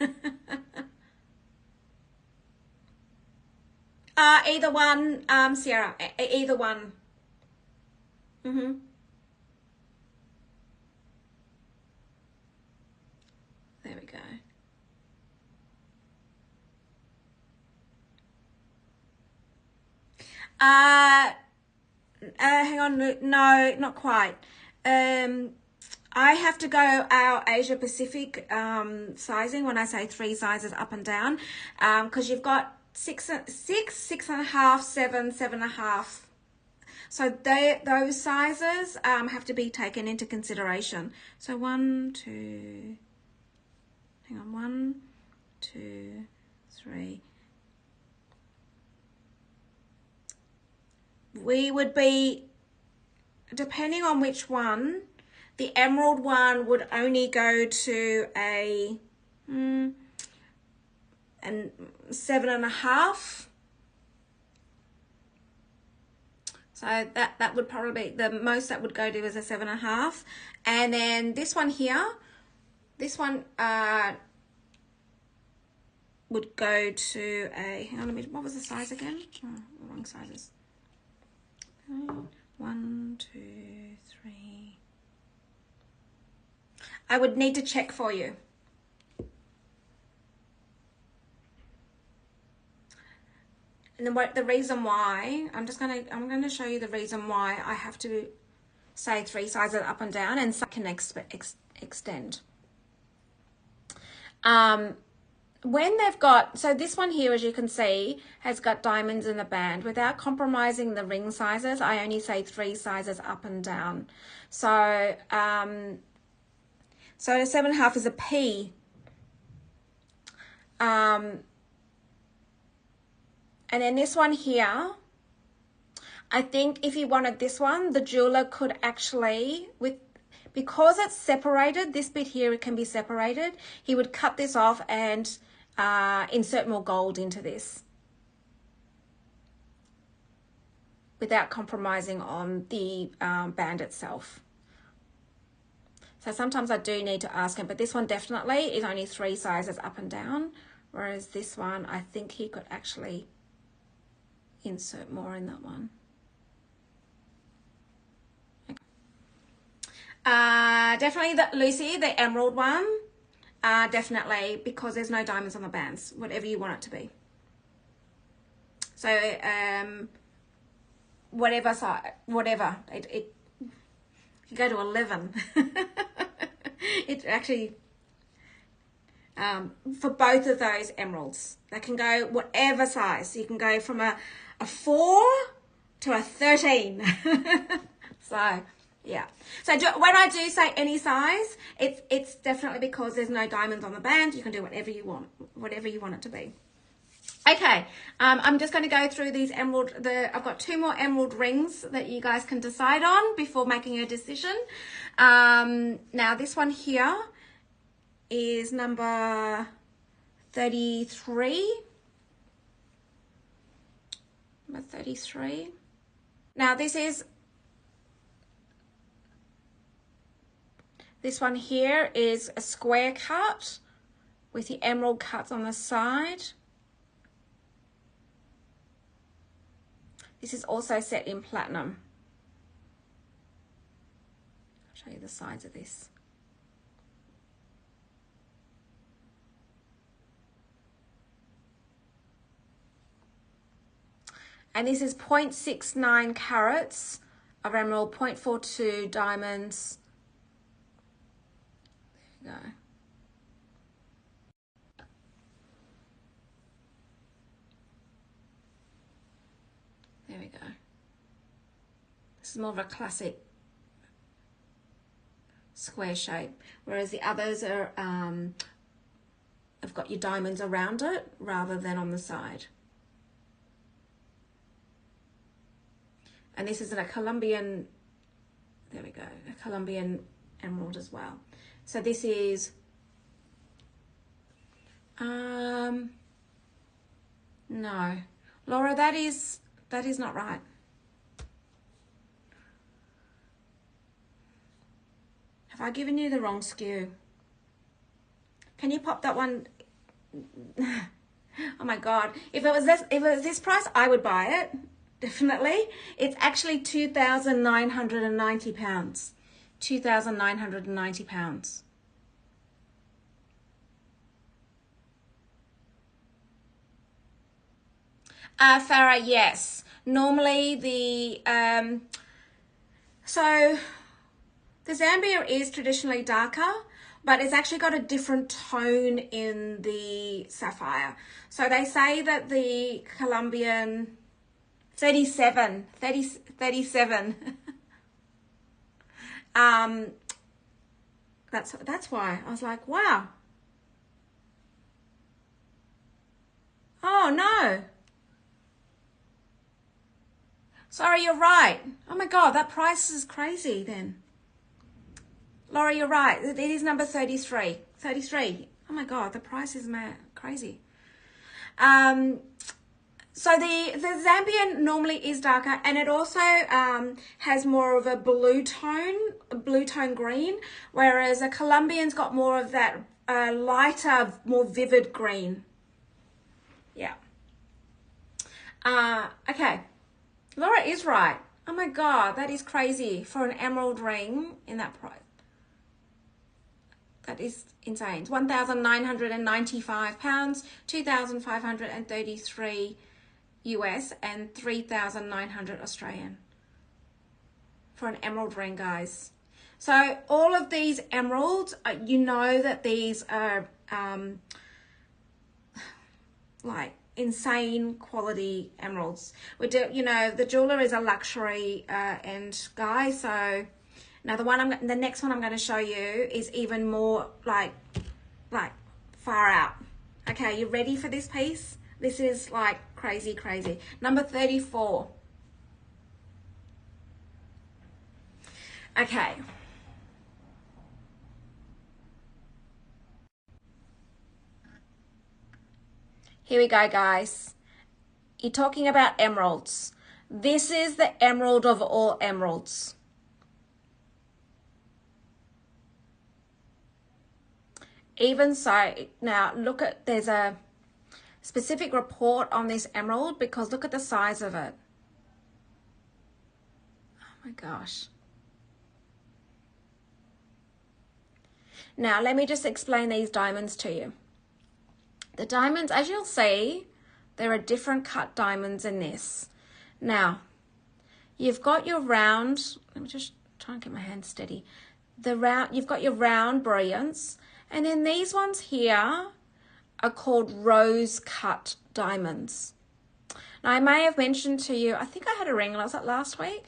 Either one, Sierra, either one. There we go. Hang on, no, not quite. I have to go our Asia Pacific sizing when I say 3 sizes up and down, because you've got 6, 6.5, 7, 7.5. So those sizes have to be taken into consideration. So 1, 2, hang on, 1, 2, 3. We would be, depending on which one, the emerald one would only go to a 7.5. So that would probably be the most that would go to is a 7.5. And then this one here, this one would go to a, hang on, what was the size again? Oh, wrong sizes. 1, 2, 3. I would need to check for you. And the reason why, I'm going to show you the reason why I have to say 3 sizes up and down, and some can extend. When they've got, so this one here, as you can see, has got diamonds in the band. Without compromising the ring sizes, I only say 3 sizes up and down. So, so a 7.5 is a P. And then this one here, I think if you wanted this one, the jeweler could actually, because it's separated, this bit here, it can be separated, he would cut this off and insert more gold into this without compromising on the band itself. So sometimes I do need to ask him, but this one definitely is only 3 sizes up and down, whereas this one, I think he could actually insert more in that one. Okay. Definitely Lucy, the emerald one, definitely, because there's no diamonds on the bands, whatever you want it to be. So whatever size, whatever, it you go to 11. It actually, for both of those emeralds, they can go whatever size. You can go from a 4 to a 13. So, yeah. So when I do say any size, it's definitely because there's no diamonds on the band. You can do whatever you want it to be. Okay, I'm just going to go through these I've got 2 more emerald rings that you guys can decide on before making a decision. Now this one here is number 33. Number 33. Now this one here is a square cut with the emerald cuts on the side. This is also set in platinum. I'll show you the sides of this. And this is 0.69 carats of emerald, 0.42 diamonds. There you go. There we go. This is more of a classic square shape, whereas the others are have got your diamonds around it rather than on the side. And this is a Colombian, there we go, a Colombian emerald as well. So this is no, Laura, that is not right. Have I given you the wrong skew? Can you pop that one? Oh my God. If it was this price, I would buy it. Definitely. It's actually £2,990. £2,990. Farah, yes. Normally the so the Zambia is traditionally darker, but it's actually got a different tone in the sapphire. So they say that the Colombian 37 that's why I was like, wow. Oh no. Sorry, you're right. Oh my God, that price is crazy then. Laura, you're right. It is number 33. 33. Oh my God, the price is crazy. So the Zambian normally is darker, and it also has more of a blue tone green, whereas a Colombian's got more of that lighter, more vivid green. Yeah. Okay. Laura is right. Oh my God, that is crazy for an emerald ring in that price. That is insane. It's £1,995, 2,533 US, and 3,900 Australian for an emerald ring, guys. So all of these emeralds, you know that these are like insane quality emeralds. We do, you know, the jeweler is a luxury end guy. So now the next one I'm going to show you is even more like far out. Okay, you ready for this piece? This is like crazy. Number 34. Okay. Here we go, guys. You're talking about emeralds. This is the emerald of all emeralds. Even so, now look at, there's a specific report on this emerald because look at the size of it. Oh my gosh. Now, let me just explain these diamonds to you. The diamonds, as you'll see, there are different cut diamonds in this. Now, you've got your round, let me just try and get my hand steady. You've got your round brilliants, and then these ones here are called rose cut diamonds. Now, I may have mentioned to you, I think I had a ring, was it last week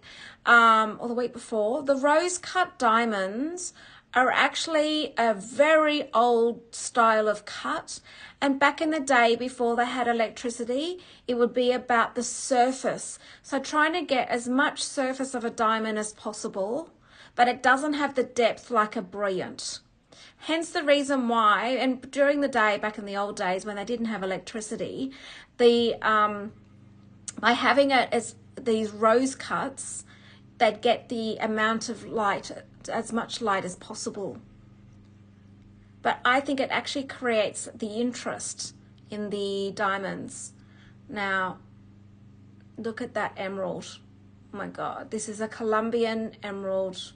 or the week before? The rose cut diamonds are actually a very old style of cut. And back in the day, before they had electricity, it would be about the surface. So trying to get as much surface of a diamond as possible, but it doesn't have the depth like a brilliant. Hence the reason why, and during the day, back in the old days when they didn't have electricity, the by having it as these rose cuts, they'd get the amount of light, as much light as possible. But I think it actually creates the interest in the diamonds. Now, look at that emerald. Oh my God, this is a Colombian emerald.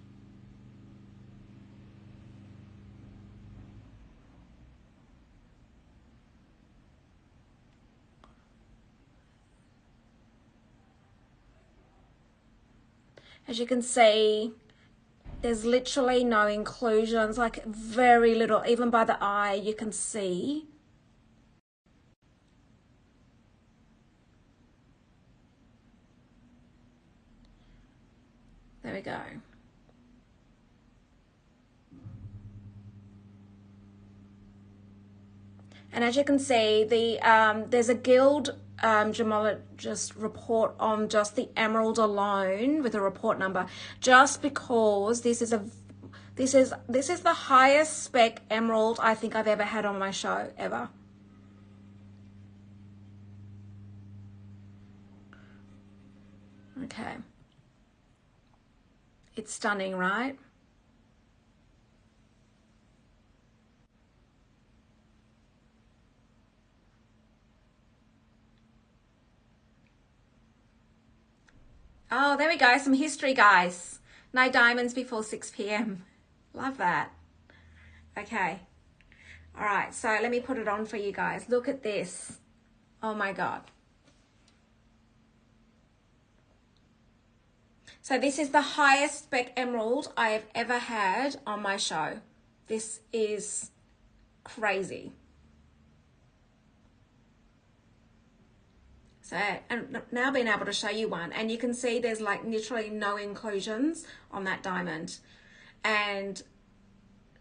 As you can see, there's literally no inclusions, like very little, even by the eye you can see. There we go. And as you can see, there's a guild gemologist report on just the emerald alone with a report number, just because this is the highest spec emerald I think I've ever had on my show ever. Okay. It's stunning, right? Oh, there we go. Some history, guys. No diamonds before 6 p.m. Love that. Okay. All right. So let me put it on for you guys. Look at this. Oh my God. So this is the highest spec emerald I have ever had on my show. This is crazy. So, and now being able to show you one, and you can see there's like literally no inclusions on that diamond. And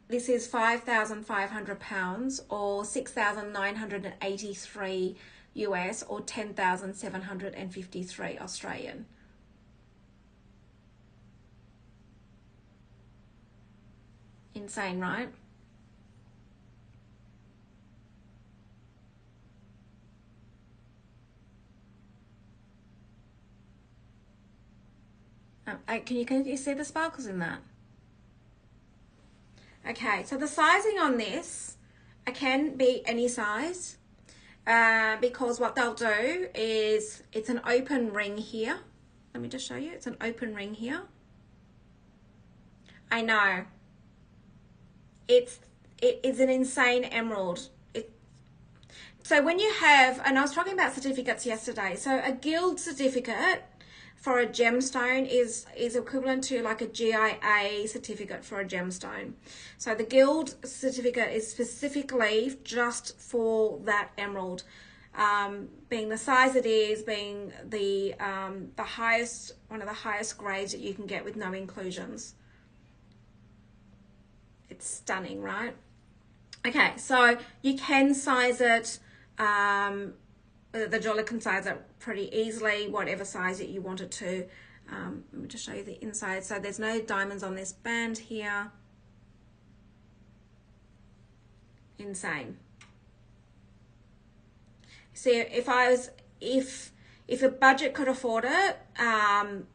this is 5,500 pounds or 6,983 US or 10,753 Australian. Insane, right? Can you see the sparkles in that? Okay, so the sizing on this, it can be any size because what they'll do is it's an open ring here. Let me just show you. It's an open ring here. I know. It is an insane emerald. So when you have, and I was talking about certificates yesterday, so a guild certificate for a gemstone is equivalent to like a GIA certificate for a gemstone. So the guild certificate is specifically just for that emerald, being the size it is, being the highest, one of the highest grades that you can get with no inclusions. It's stunning, right? Okay, so you can size it. The jeweler can size it pretty easily, whatever size that you want it to. Let me just show you the inside. So there's no diamonds on this band here. Insane. See, if a budget could afford it, out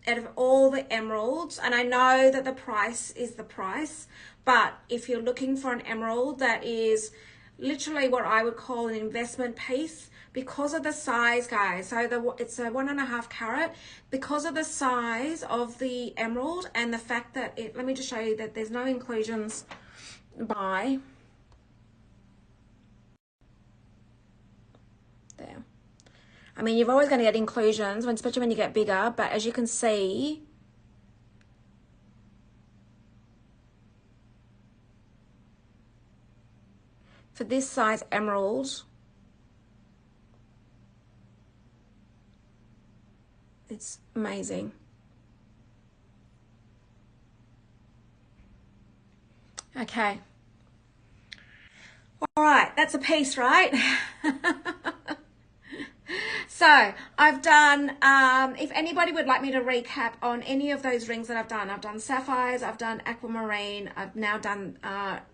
of all the emeralds, and I know that the price is the price, but if you're looking for an emerald that is literally what I would call an investment piece, because of the size, guys, so it's a 1.5 carat, because of the size of the emerald and the fact that let me just show you that there's no inclusions by there. I mean, you're always going to get inclusions, especially when you get bigger, but as you can see, for this size emerald, It's amazing. Okay. All right, that's a piece, right? So I've done, if anybody would like me to recap on any of those rings that I've done sapphires, I've done aquamarine, I've now done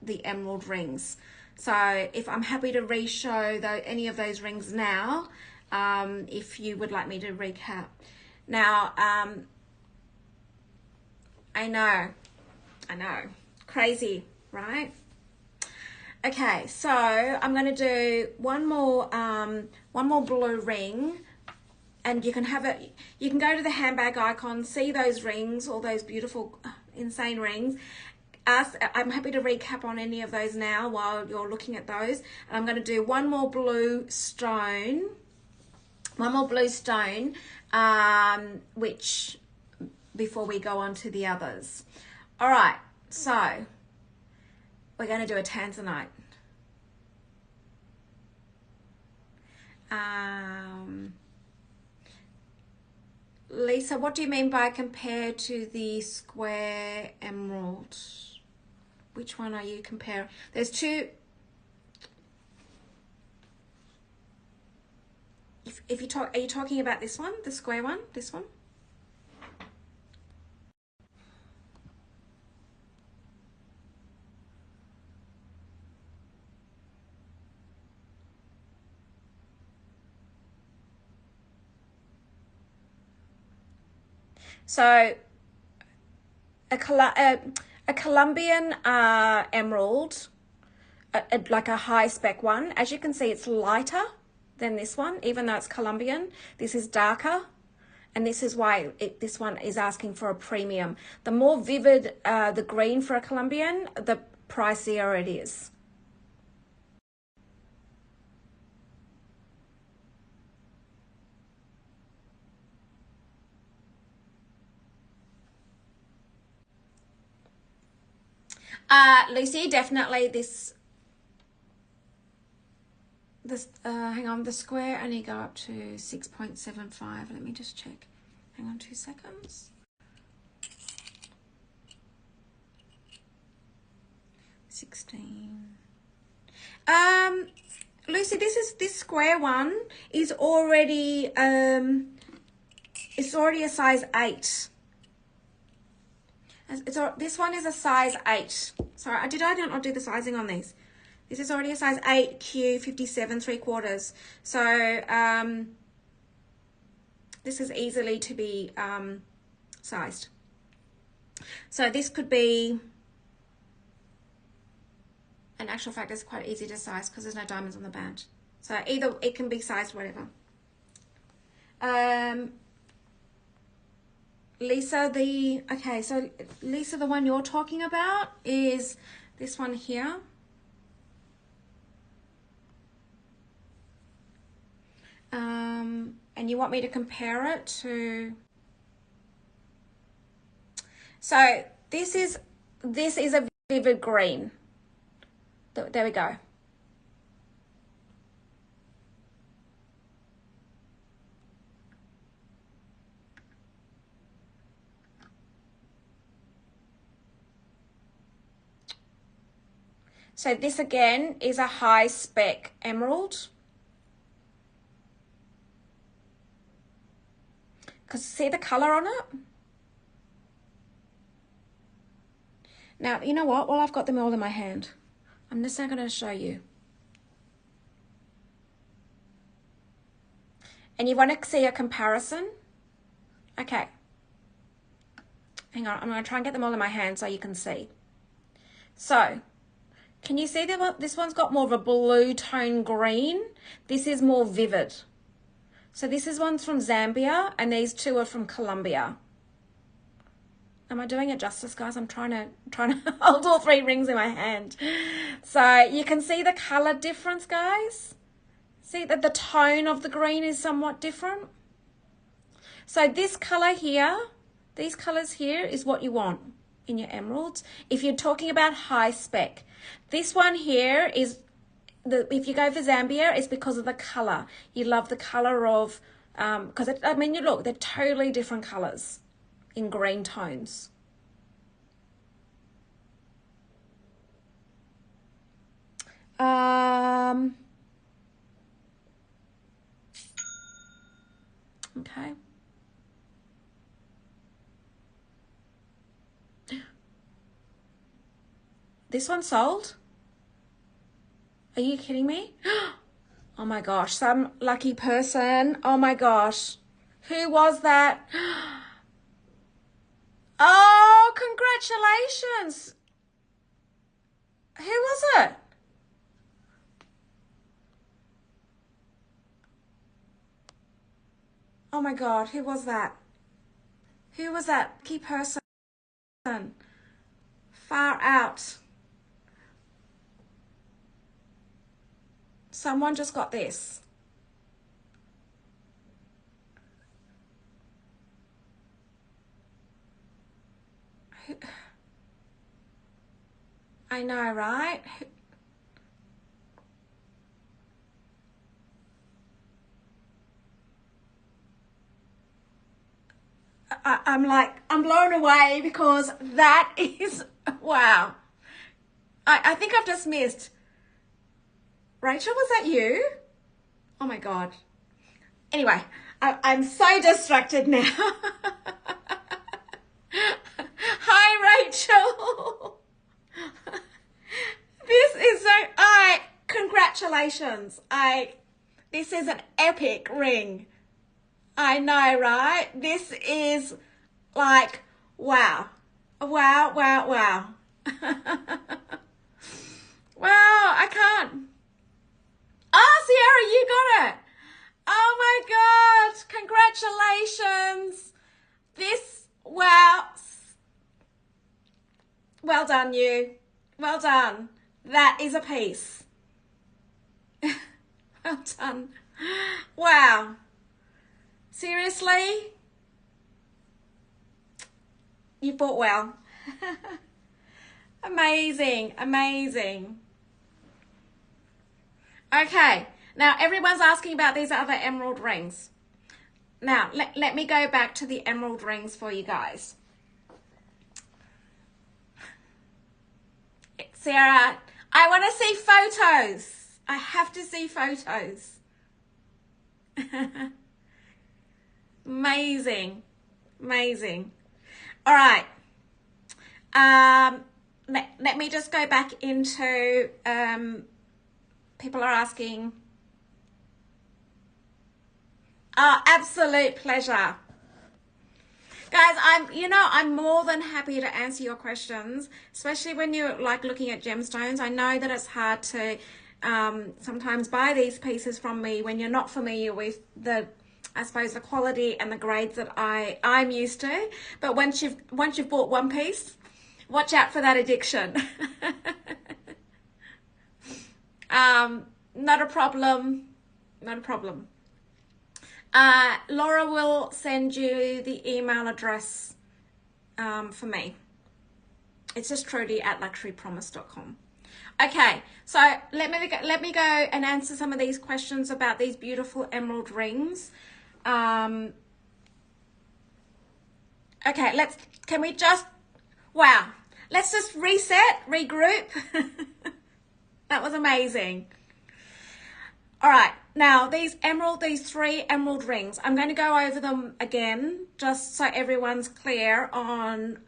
the emerald rings. So if I'm happy to re-show any of those rings now, if you would like me to recap. Now, I know, crazy, right? Okay, so I'm going to do one more blue ring, and you can have it. You can go to the handbag icon, see those rings, all those beautiful, insane rings. I'm happy to recap on any of those now while you're looking at those. And I'm going to do one more blue stone, which before we go on to the others. All right, so we're going to do a tanzanite. Lisa, what do you mean by compared to the square emerald? Which one are you comparing? There's two. If you talk, are you talking about this one, the square one, this one? So a Colombian emerald, like a high spec one, as you can see, it's lighter than this one, even though it's Colombian. This is darker, and this is why this one is asking for a premium. The more vivid the green for a Colombian, the pricier it is. Lucy, definitely this hang on, the square only go up to 6.75. Let me just check. Hang on 2 seconds. 16. Lucy, this square one is already it's already a size 8. This one is a size 8. Sorry, did I not do the sizing on these? This is already a size 8 Q 57 3/4. So this is easily to be sized. So this could be, in actual fact, it's quite easy to size because there's no diamonds on the band. So either it can be sized whatever. Lisa, Lisa, the one you're talking about is this one here. And you want me to compare it to, so this is a vivid green. There we go. So this again is a high spec emerald. Because see the color on it? Now, you know what? Well, I've got them all in my hand. I'm just not going to show you. And you want to see a comparison? Okay. Hang on, I'm going to try and get them all in my hand so you can see. So, can you see that this one's got more of a blue tone green? This is more vivid. So this is one's from Zambia and these two are from Colombia. Am I doing it justice, guys? I'm trying to hold all 3 rings in my hand. So you can see the color difference, guys. See that the tone of the green is somewhat different. So this color here, these colors here is what you want in your emeralds. If you're talking about high spec, this one here is if you go for Zambia, it's because of the color. You love the color of because I mean, you look, they're totally different colors in green tones. Okay. This one sold? Are you kidding me? Oh my gosh, some lucky person. Oh my gosh. Who was that? Oh, congratulations. Who was it? Oh my God, who was that? Who was that lucky person? Far out. Someone just got this. I know, right? I'm like, I'm blown away because that is, wow. I think I've just missed. Rachel, was that you? Oh my God. Anyway, I'm so distracted now. Hi, Rachel. This is so, congratulations. This is an epic ring. I know, right? This is like, wow. Wow, wow, wow. Wow, I can't. Oh, Sierra, you got it. Oh my God, congratulations. This, wow. Well done, you. Well done. That is a piece. Well done. Wow. Seriously? You bought well. Amazing, amazing. Okay, now everyone's asking about these other emerald rings. Now, let me go back to the emerald rings for you guys. Sarah, I want to see photos. I have to see photos. Amazing, amazing. All right. Let me just go back into, people are asking. Absolute pleasure. Guys, I'm more than happy to answer your questions, especially when you're like looking at gemstones. I know that it's hard to sometimes buy these pieces from me when you're not familiar with I suppose the quality and the grades that I'm used to. But once you've bought one piece, watch out for that addiction. Not a problem. Not a problem. Laura will send you the email address for me. It's just Trudi@luxurypromise.com. Okay, so let me go and answer some of these questions about these beautiful emerald rings. Okay, let's just regroup. That was amazing. All right, now these three emerald rings, I'm going to go over them again just so everyone's clear on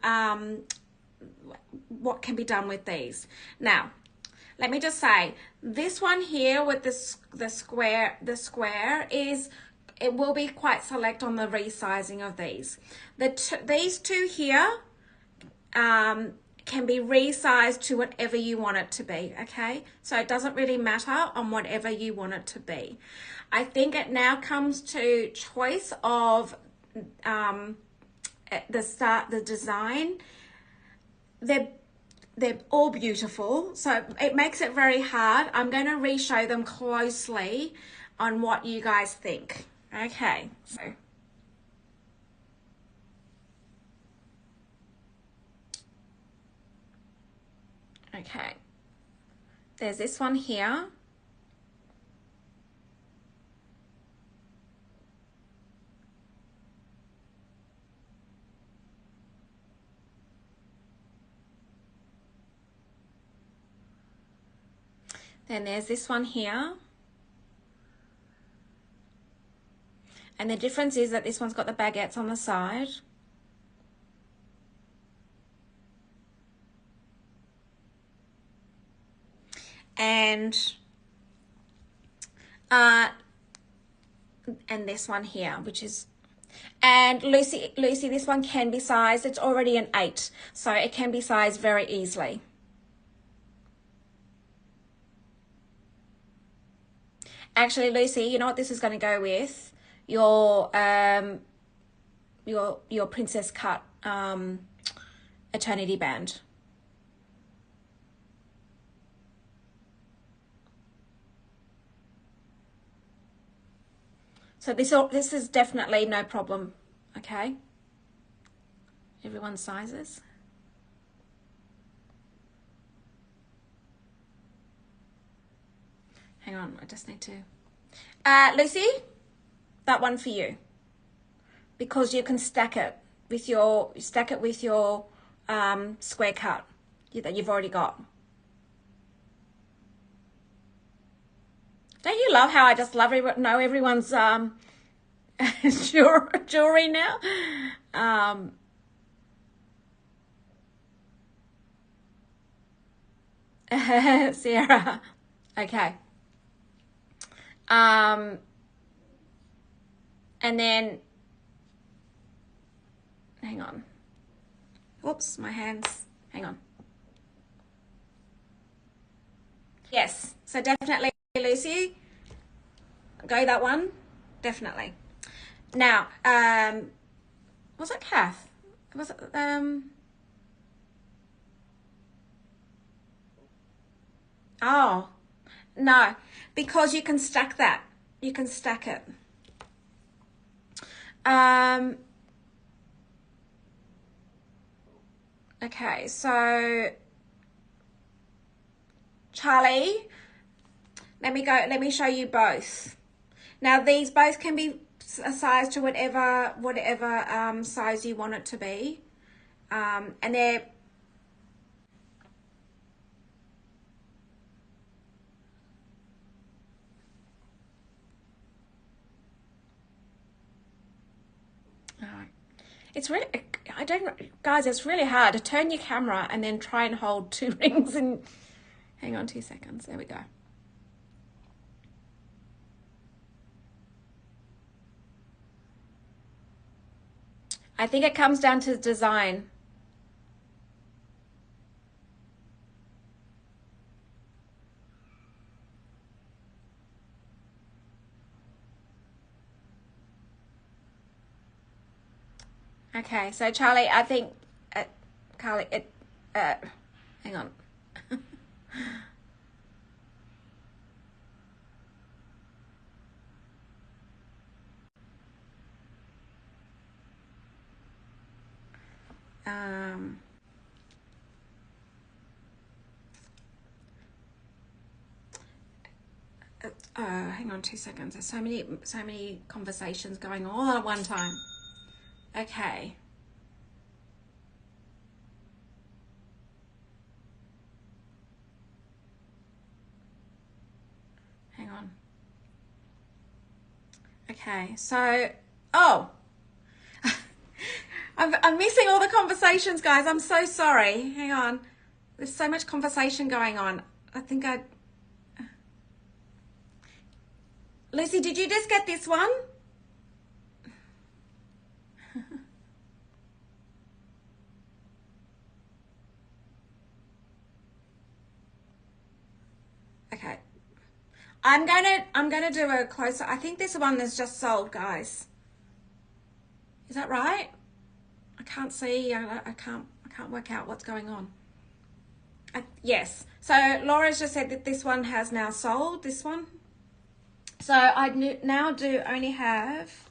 what can be done with these. Now, let me just say, this one here with the square it will be quite select on the resizing of these. These two here can be resized to whatever you want it to be, okay? So it doesn't really matter on whatever you want it to be. I think it now comes to choice of the design. They're all beautiful, so it makes it very hard. I'm going to re-show them closely on what you guys think. Okay, so okay, there's this one here. Then there's this one here. And the difference is that this one's got the baguettes on the side. And this one here, which is, and Lucy, this one can be sized. It's already an 8, so it can be sized very easily. Actually, Lucy, you know what this is going to go with? Your princess cut eternity band. So this is definitely no problem, okay? Everyone's sizes. Hang on, I just need to. Lucy, that one for you, because you can stack it with your square cut that you've already got. Don't you love how I just know everyone's jewelry now? Sarah. Okay. And then, hang on. Whoops, my hands. Hang on. Yes, so definitely, Lucy, go that one, definitely. Now, was it Kath? Was it, oh, no, because you can stack that. You can stack it. Okay, so Charlie, let me show you both. Now these both can be sized to whatever size you want it to be. And they're it's really, guys, it's really hard to turn your camera and then try and hold 2 rings and hang on 2 seconds. There we go. I think it comes down to design. Okay, so Charlie, I think, Carly, hang on. Hang on 2 seconds. There's so many conversations going on all at one time. Okay. Hang on. Okay, so, oh. I'm missing all the conversations, guys. I'm so sorry. Hang on. There's so much conversation going on. I think Lucy, did you just get this one? Okay. I'm gonna do a closer. I think this one is just sold, guys. Is that right? I can't see. I can't work out what's going on. Yes. So Laura's just said that this one has now sold. This one. So I now do only have.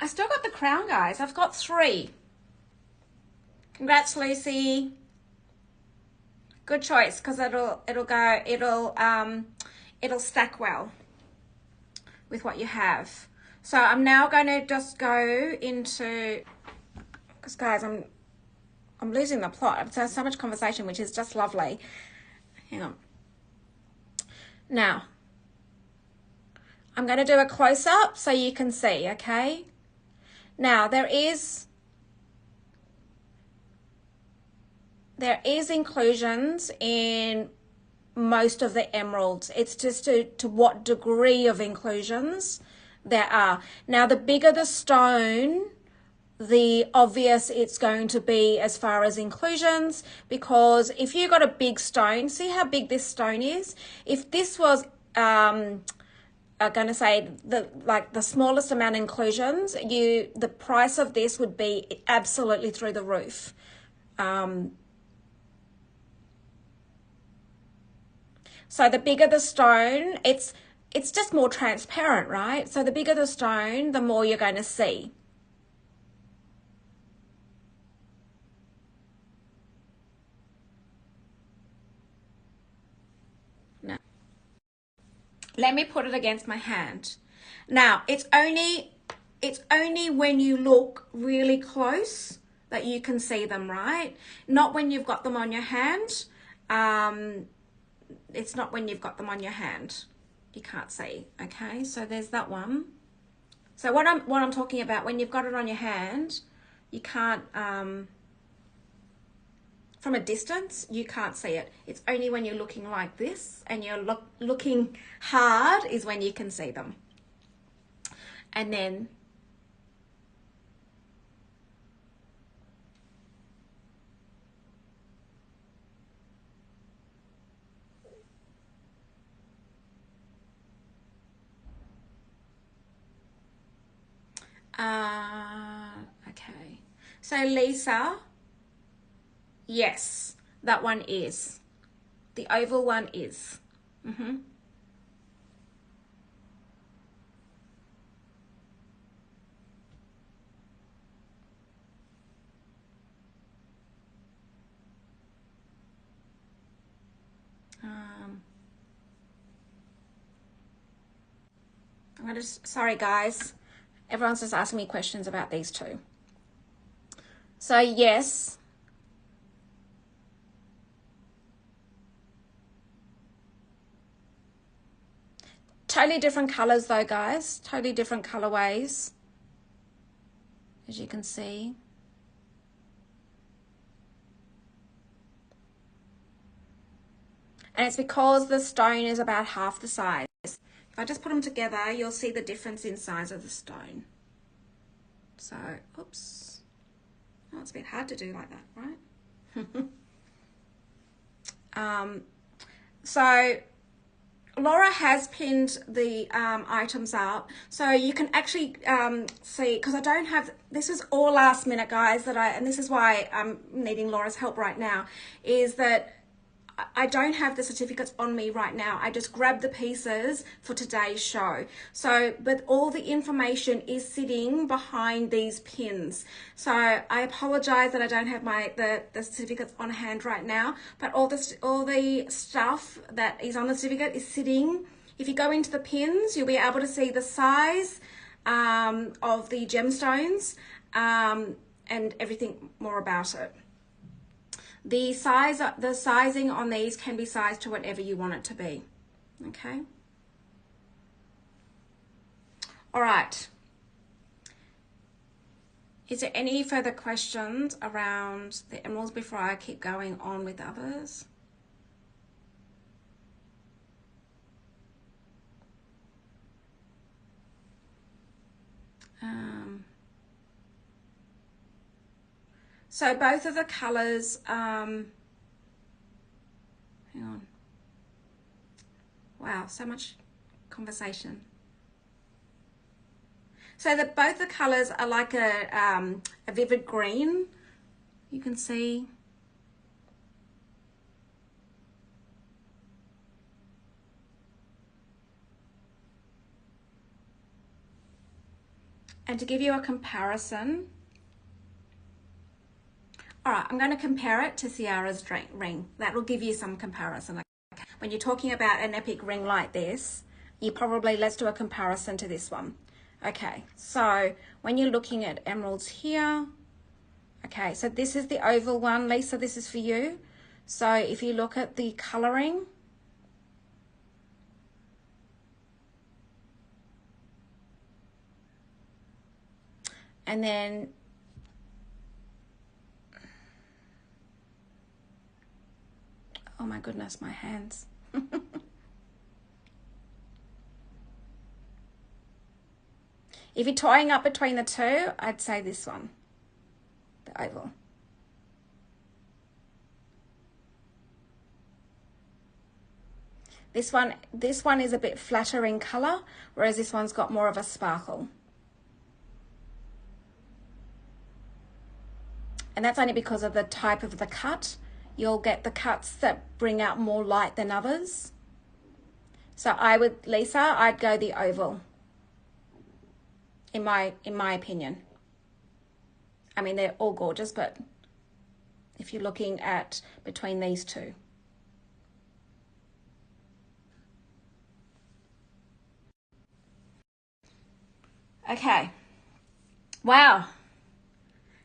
I still got the crown, guys. I've got 3. Congrats, Lucy. Good choice, because it'll stack well with what you have. So I'm now going to just go into, because guys, I'm I'm losing the plot. There's so much conversation, which is just lovely. Hang on. Now, I'm going to do a close-up so you can see, okay? Now, there is inclusions in most of the emeralds. It's just to what degree of inclusions there are. Now, the bigger the stone, the obvious it's going to be as far as inclusions, because if you got a big stone, see how big this stone is? If this was I'm going to say the smallest amount of inclusions, the price of this would be absolutely through the roof. So the bigger the stone, it's just more transparent, right? So the bigger the stone, the more you're going to see. Now, let me put it against my hand. Now, it's only when you look really close that you can see them, right? Not when you've got them on your hand. It's not when you've got them on your hand. You can't see, okay? So there's that one. So what I'm talking about, when you've got it on your hand, you can't, from a distance, you can't see it. It's only when you're looking like this and you're looking hard is when you can see them. And then okay. So Lisa, yes, that one is. The oval one is. Sorry guys, everyone's just asking me questions about these two. So yes, totally different colors though, guys, totally different colorways, as you can see. And it's because the stone is about half the size. If I just put them together, you'll see the difference in size of the stone. So, oops. Oh, it's a bit hard to do like that, right? So Laura has pinned the items up, so you can actually see, because I don't have, this is all last minute, guys, and this is why I'm needing Laura's help right now, is that I don't have the certificates on me right now. I just grabbed the pieces for today's show. So, but all the information is sitting behind these pins. So I apologize that I don't have the certificates on hand right now, but all the stuff that is on the certificate is sitting. If you go into the pins, you'll be able to see the size of the gemstones and everything more about it. The sizing on these can be sized to whatever you want it to be, okay? All right. Is there any further questions around the emeralds before I keep going on with others? So both of the colors, hang on. Wow, so much conversation. So that both the colors are like a vivid green, you can see. And to give you a comparison, all right, I'm going to compare it to Ciara's ring. That will give you some comparison. When you're talking about an epic ring like this, let's do a comparison to this one. Okay, so when you're looking at emeralds here, Okay, so this is the oval one, Lisa, this is for you. So if you look at the colouring, and then oh my goodness, my hands. If you're toying up between the two, I'd say this one, the oval. This one is a bit flatter in colour, whereas this one's got more of a sparkle. And that's only because of the type of the cut. You'll get the cuts that bring out more light than others. So Lisa, I'd go the oval. In my opinion. I mean, they're all gorgeous, but if you're looking at between these two. Okay. Wow.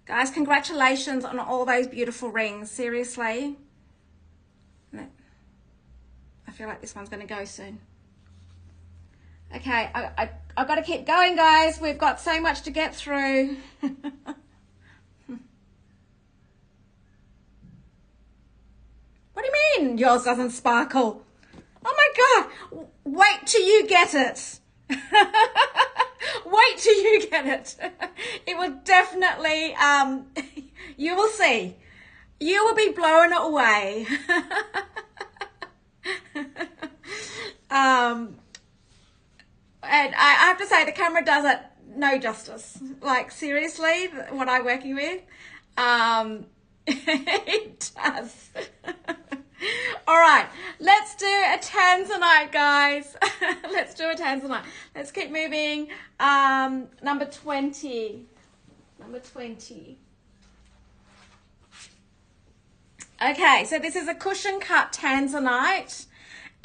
Guys, congratulations on all those beautiful rings. Seriously. I feel like this one's going to go soon. Okay, I've got to keep going, guys. We've got so much to get through. What do you mean yours doesn't sparkle? Oh my God. Wait till you get it. Wait till you get it. It will definitely, you will see. You will be blown away. And I have to say, the camera does it no justice. Like, seriously, what I'm working with, it does. All right, let's do a tanzanite, guys. Let's do a tanzanite. Let's keep moving. Number 20. Number 20. Okay, so this is a cushion cut tanzanite.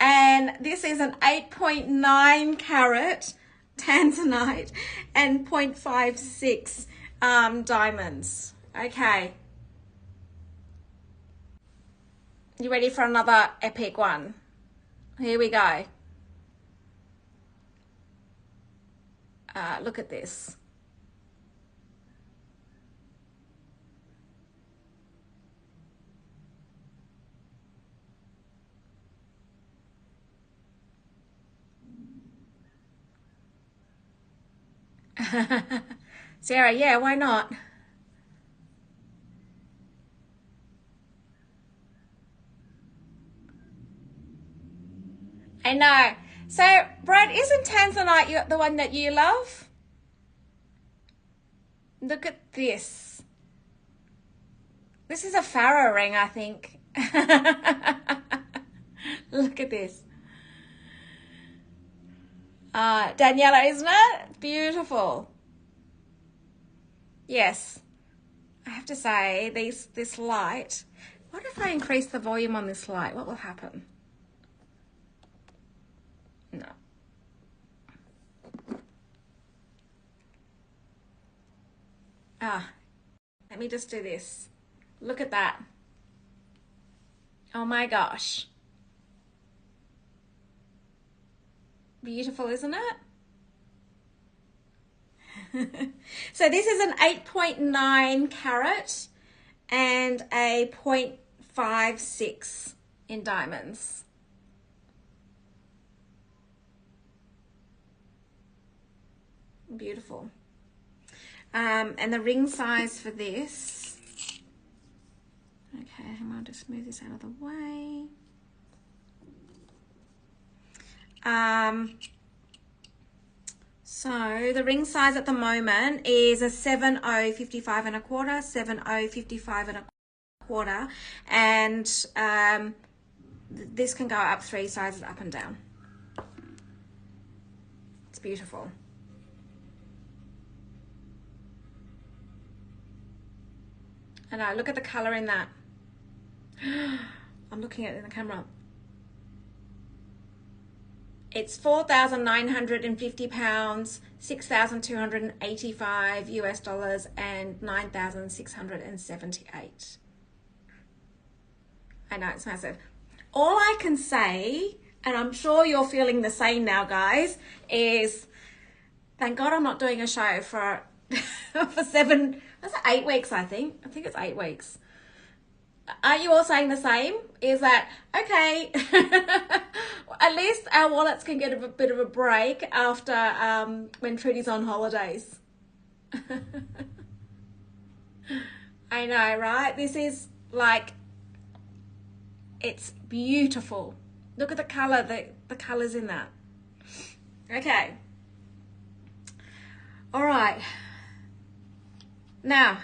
And this is an 8.9 carat tanzanite and 0.56 diamonds. Okay. You ready for another epic one? Here we go. Look at this. Sarah, yeah, why not? I know. So, Brad, isn't tanzanite the one that you love? Look at this. This is a Pharaoh ring, I think. Look at this. Daniela, isn't it? Beautiful. Yes. I have to say, this light. What if I increase the volume on this light? What will happen? No. Let me just do this. Look at that. Oh my gosh. Beautiful, isn't it? So this is an 8.9 carat and a 0.56 in diamonds. Beautiful. And the ring size for this, okay, I'm going to just move this out of the way. So the ring size at the moment is a 7055 and a quarter, 7055 and a quarter, and this can go up 3 sizes up and down. It's beautiful. I know, look at the color in that. I'm looking at it in the camera. It's 4,950 pounds, 6,285 US dollars, and 9,678. I know it's massive. All I can say, and I'm sure you're feeling the same now, guys, is thank God I'm not doing a show for for 8 weeks, I think. I think it's 8 weeks. Are you all saying the same? Is that, okay, at least our wallets can get a bit of a break after when Trudi's on holidays. I know, right? This is like, it's beautiful. Look at the colour, the colours in that. Okay. All right. Now,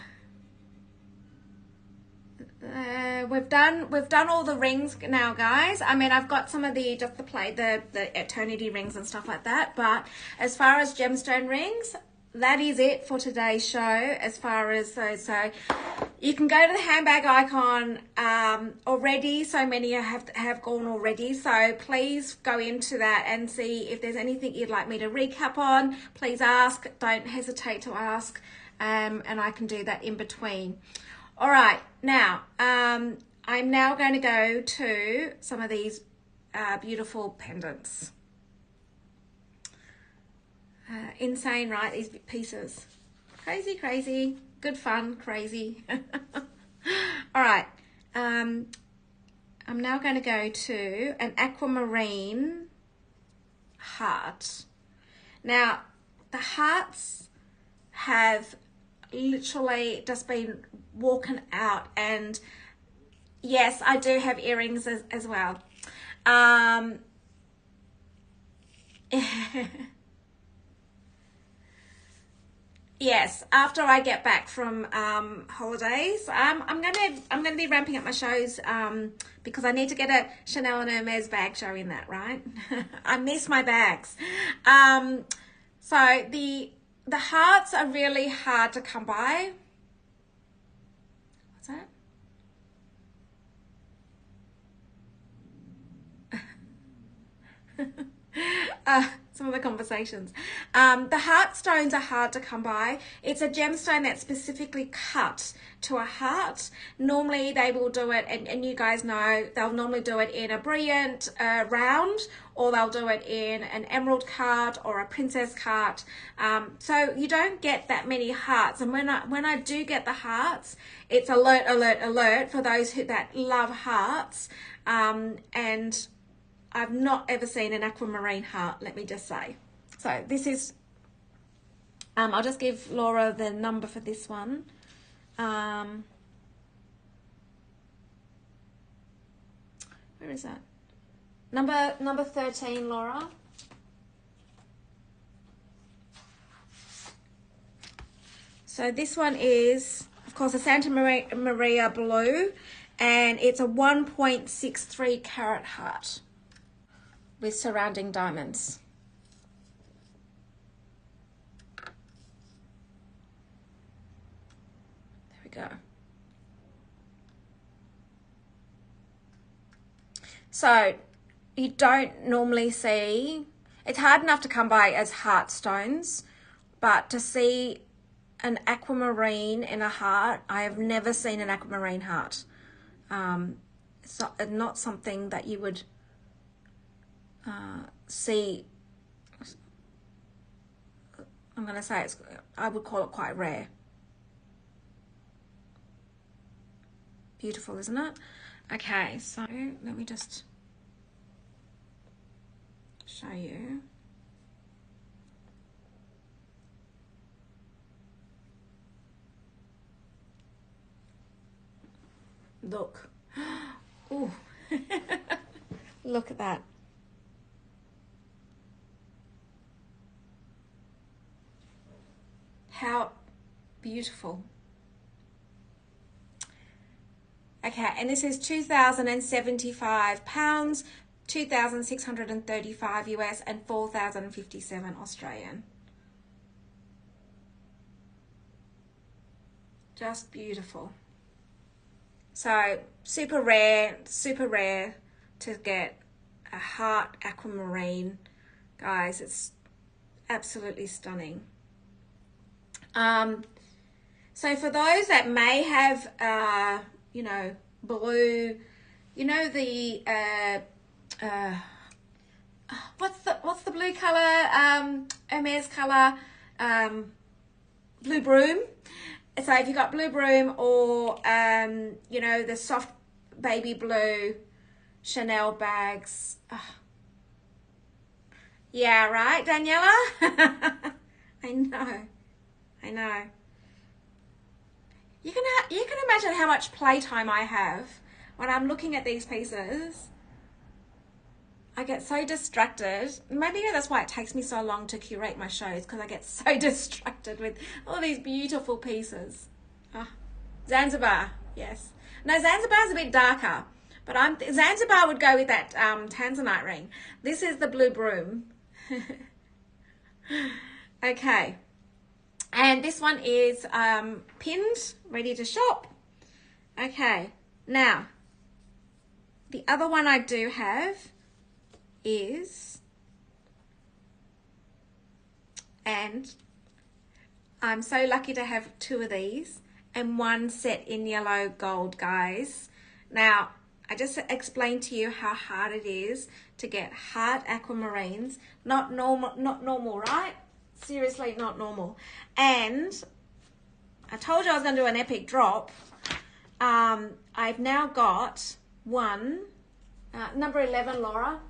we've done all the rings now, guys. I mean, I've got some of the eternity rings and stuff like that, but as far as gemstone rings, that is it for today's show. As far as those, so you can go to the handbag icon already. So many have gone already, so please go into that and see if there's anything you'd like me to recap on. Please ask, don't hesitate to ask, and I can do that in between. All right, now, I'm now going to go to some of these beautiful pendants. Insane, right? These pieces. Crazy, crazy. Good fun, crazy. All right. I'm now going to go to an aquamarine heart. Now, the hearts have literally just been walking out, and yes, I do have earrings as well. Yes, after I get back from holidays, I'm gonna be ramping up my shows because I need to get a Chanel and Hermes bag show in that, right? I miss my bags. So the hearts are really hard to come by. What's that? Some of the conversations. The heart stones are hard to come by. It's a gemstone that's specifically cut to a heart. Normally they will do it, and you guys know, they'll normally do it in a brilliant round, or they'll do it in an emerald cut or a princess cut. So you don't get that many hearts. And when I do get the hearts, it's alert, alert, alert for those that love hearts. And I've not ever seen an aquamarine heart, let me just say. So this is, I'll just give Laura the number for this one. Where is that? Number 13, Laura. So this one is, of course, a Santa Maria blue, and it's a 1.63 carat heart with surrounding diamonds. There we go. So you don't normally see, it's hard enough to come by as heart stones, but to see an aquamarine in a heart, I have never seen an aquamarine heart. It's not something that you would see. I'm going to say I would call it quite rare. Beautiful, isn't it? Okay, so let me just show you. Look. Ooh. Look at that. How beautiful. Okay, and this is 2,075 pounds, 2,635 US, and 4,057 Australian. Just beautiful. So super rare to get a heart aquamarine Guys, it's absolutely stunning. So for those that may have, you know, blue, you know, the, what's the blue color, Hermes color, blue broom. So if you've got blue broom or, you know, the soft baby blue Chanel bags. Oh. Yeah, right, Daniela? I know. You can imagine how much playtime I have when I'm looking at these pieces. I get so distracted. Maybe that's why it takes me so long to curate my shows, because I get so distracted with all these beautiful pieces. Oh, Zanzibar, yes. No, Zanzibar's a bit darker, but Zanzibar would go with that tanzanite ring. This is the blue broom. Okay. And this one is pinned, ready to shop. Okay, now, the other one I do have is, and I'm so lucky to have two of these, and one set in yellow gold, guys. Now, I just explained to you how hard it is to get heart aquamarines. Not normal, right? Seriously, not normal. And I told you I was going to do an epic drop. I've now got one, number 11, Laura.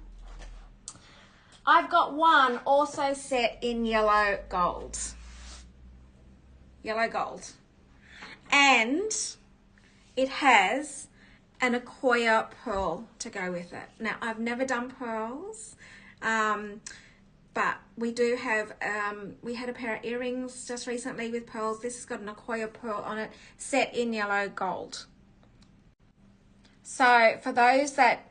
I've got one also set in yellow gold. Yellow gold. And it has an Acquoia pearl to go with it. Now, I've never done pearls. But we do have, we had a pair of earrings just recently with pearls. This has got an Acquoia pearl on it, set in yellow gold. So for those that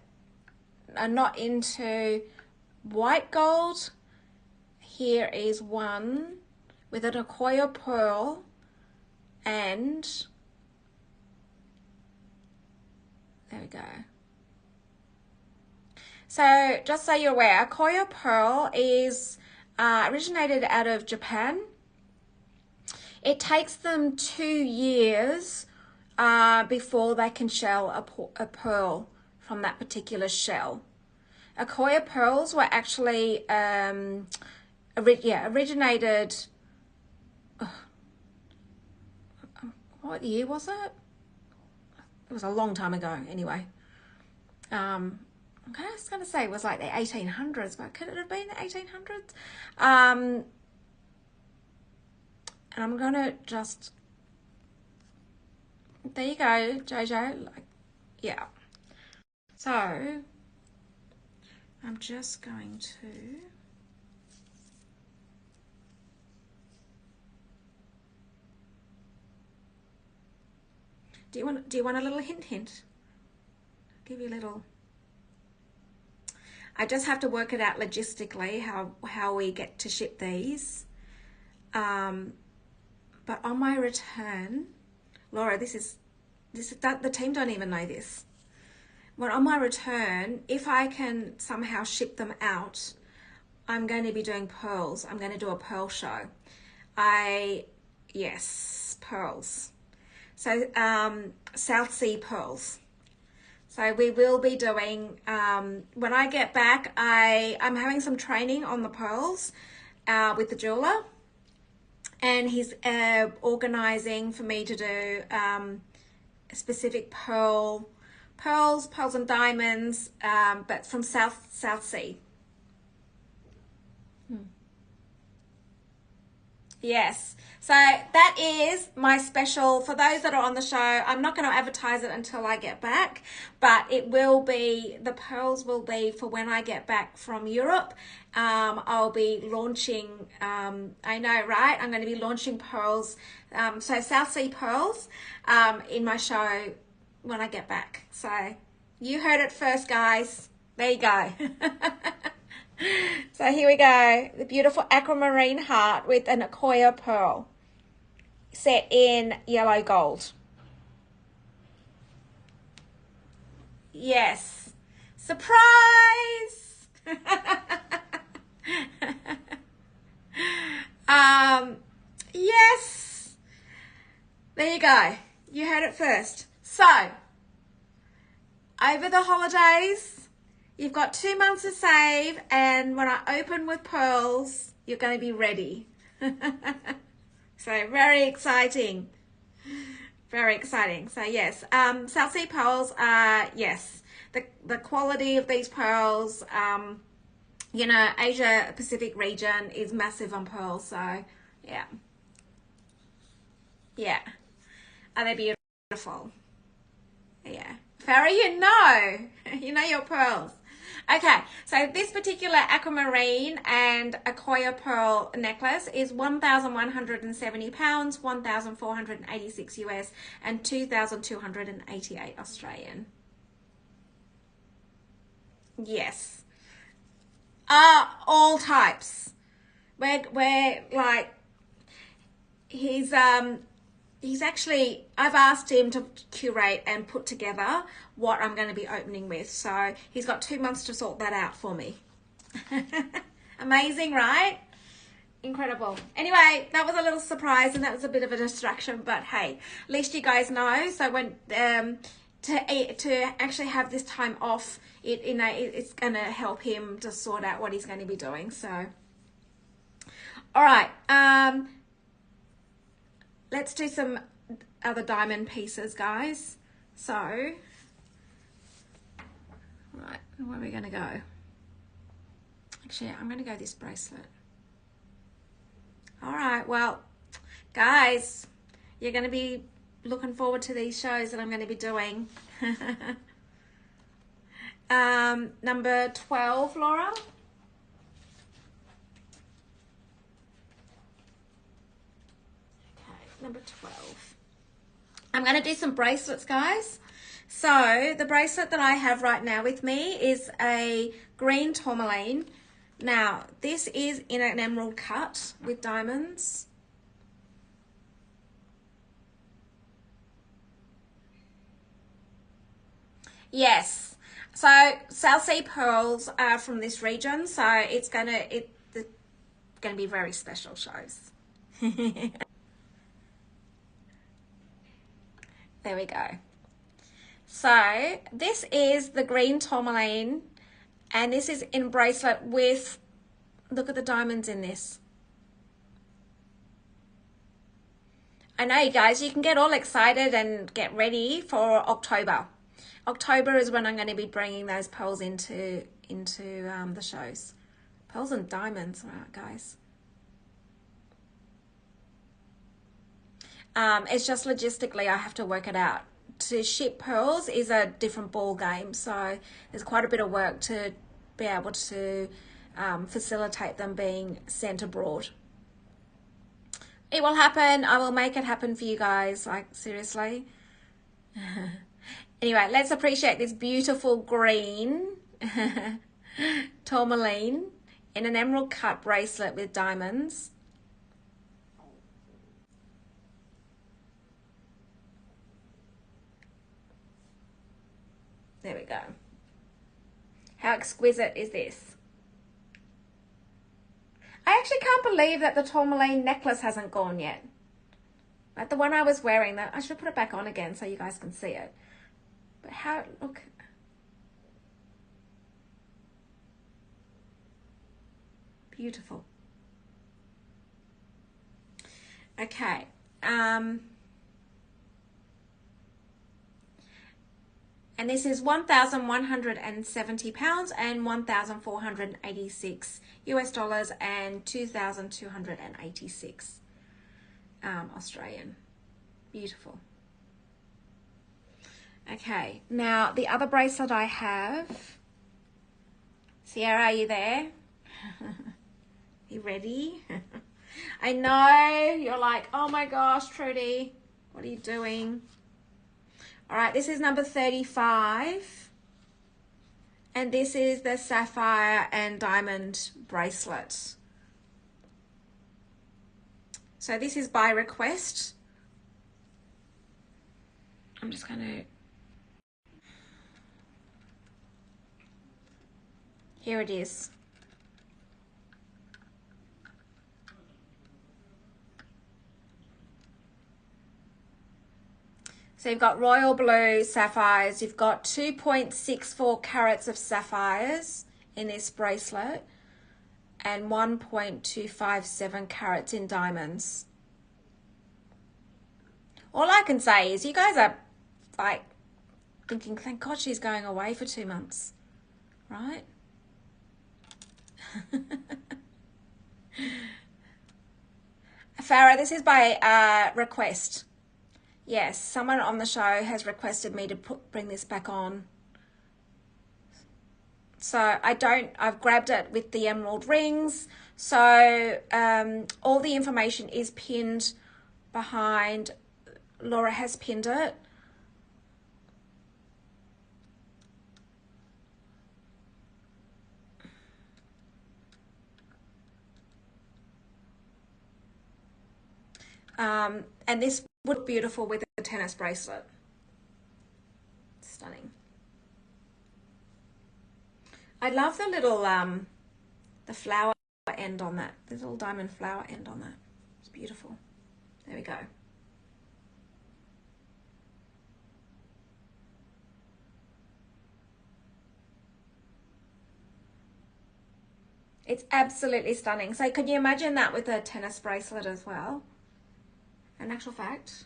are not into white gold, here is one with an Acquoia pearl, and there we go. So just so you're aware, Acquoia pearl is originated out of Japan. It takes them 2 years before they can shell a pearl from that particular shell. Acquoia pearls were actually originated, what year was it? It was a long time ago anyway. I was going to say it was like the 1800s, but could it have been the 1800s? And I'm going to just, there you go, Jojo. Like, yeah. So, I'm just going to, do you want a little hint? I'll give you a little. I just have to work it out logistically how we get to ship these. But on my return, Laura, the team don't even know this. Well, on my return, if I can somehow ship them out, I'm going to be doing pearls. I'm going to do a pearl show. Yes, pearls. So South Sea pearls. So we will be doing, when I get back, I'm having some training on the pearls with the jeweler, and he's organising for me to do a specific pearls and diamonds, but from South Sea. Yes, so that is my special for those that are on the show. I'm not going to advertise it until I get back, but it will be, the pearls will be for when I get back from Europe. I'll be launching, I know, right? I'm going to be launching pearls, so South Sea pearls, in my show when I get back. So you heard it first, guys. There you go. So here we go, the beautiful aquamarine heart with an Acquoia pearl set in yellow gold. Yes, surprise! Yes, there you go. You heard it first. So, over the holidays, you've got 2 months to save, and when I open with pearls, you're going to be ready. So, very exciting. Very exciting. So, yes, South Sea pearls are, yes, the quality of these pearls, you know, Asia Pacific region is massive on pearls. So, yeah. Yeah. Are they beautiful? Yeah. Farah, you know. You know your pearls. Okay, so this particular aquamarine and Akoya pearl necklace is 1,170 pounds, 1,486 US, and 2,288 Australian. Yes. All types. We're like, he's actually, I've asked him to curate and put together what I'm going to be opening with. So he's got 2 months to sort that out for me. Amazing, right? Incredible. Anyway, that was a little surprise and that was a bit of a distraction, but hey, at least you guys know. So when to actually have this time off, it's going to help him to sort out what he's going to be doing. So, all right. Let's do some other diamond pieces, guys. So, right, where are we going to go? Actually, I'm going to go this bracelet. All right, well, guys, you're going to be looking forward to these shows that I'm going to be doing. Number 12, Laura. Number 12. I'm going to do some bracelets, guys. So the bracelet that I have right now with me is a green tourmaline. Now, this is in an emerald cut with diamonds. Yes. So South Sea pearls are from this region, so it's gonna be very special shows. There we go. So this is the green tourmaline, and this is in bracelet with, look at the diamonds in this. I know, you guys, you can get all excited and get ready for October. October is when I'm going to be bringing those pearls into the shows. Pearls and diamonds, right, guys? It's just logistically I have to work it out. To ship pearls is a different ball game, so there's quite a bit of work to be able to facilitate them being sent abroad. It will happen. I will make it happen for you guys, like seriously. Anyway, let's appreciate this beautiful green tourmaline in an emerald cut bracelet with diamonds. There we go. How exquisite is this? I actually can't believe that the tourmaline necklace hasn't gone yet. Like the one I was wearing, that I should put it back on again so you guys can see it. But how, look. Beautiful. Okay. And this is 1,170 pounds and 1,486 US dollars and 2,286 Australian. Beautiful. Okay, now the other bracelet I have. Sierra, are you there? You ready? I know you're like, oh my gosh, Trudi, what are you doing? All right, this is number 35. And this is the sapphire and diamond bracelet. So this is by request. I'm just going to... Here it is. So you've got royal blue sapphires. You've got 2.64 carats of sapphires in this bracelet and 1.257 carats in diamonds. All I can say is you guys are like thinking, thank God she's going away for 2 months, right? Farah, this is by request. Yes, someone on the show has requested me to bring this back on. So I've grabbed it with the emerald rings. So all the information is pinned behind. Laura has pinned it. And this would look beautiful with a tennis bracelet. Stunning. I love the little the flower end on that. The little diamond flower end on that. It's beautiful. There we go. It's absolutely stunning. So can you imagine that with a tennis bracelet as well? In actual fact,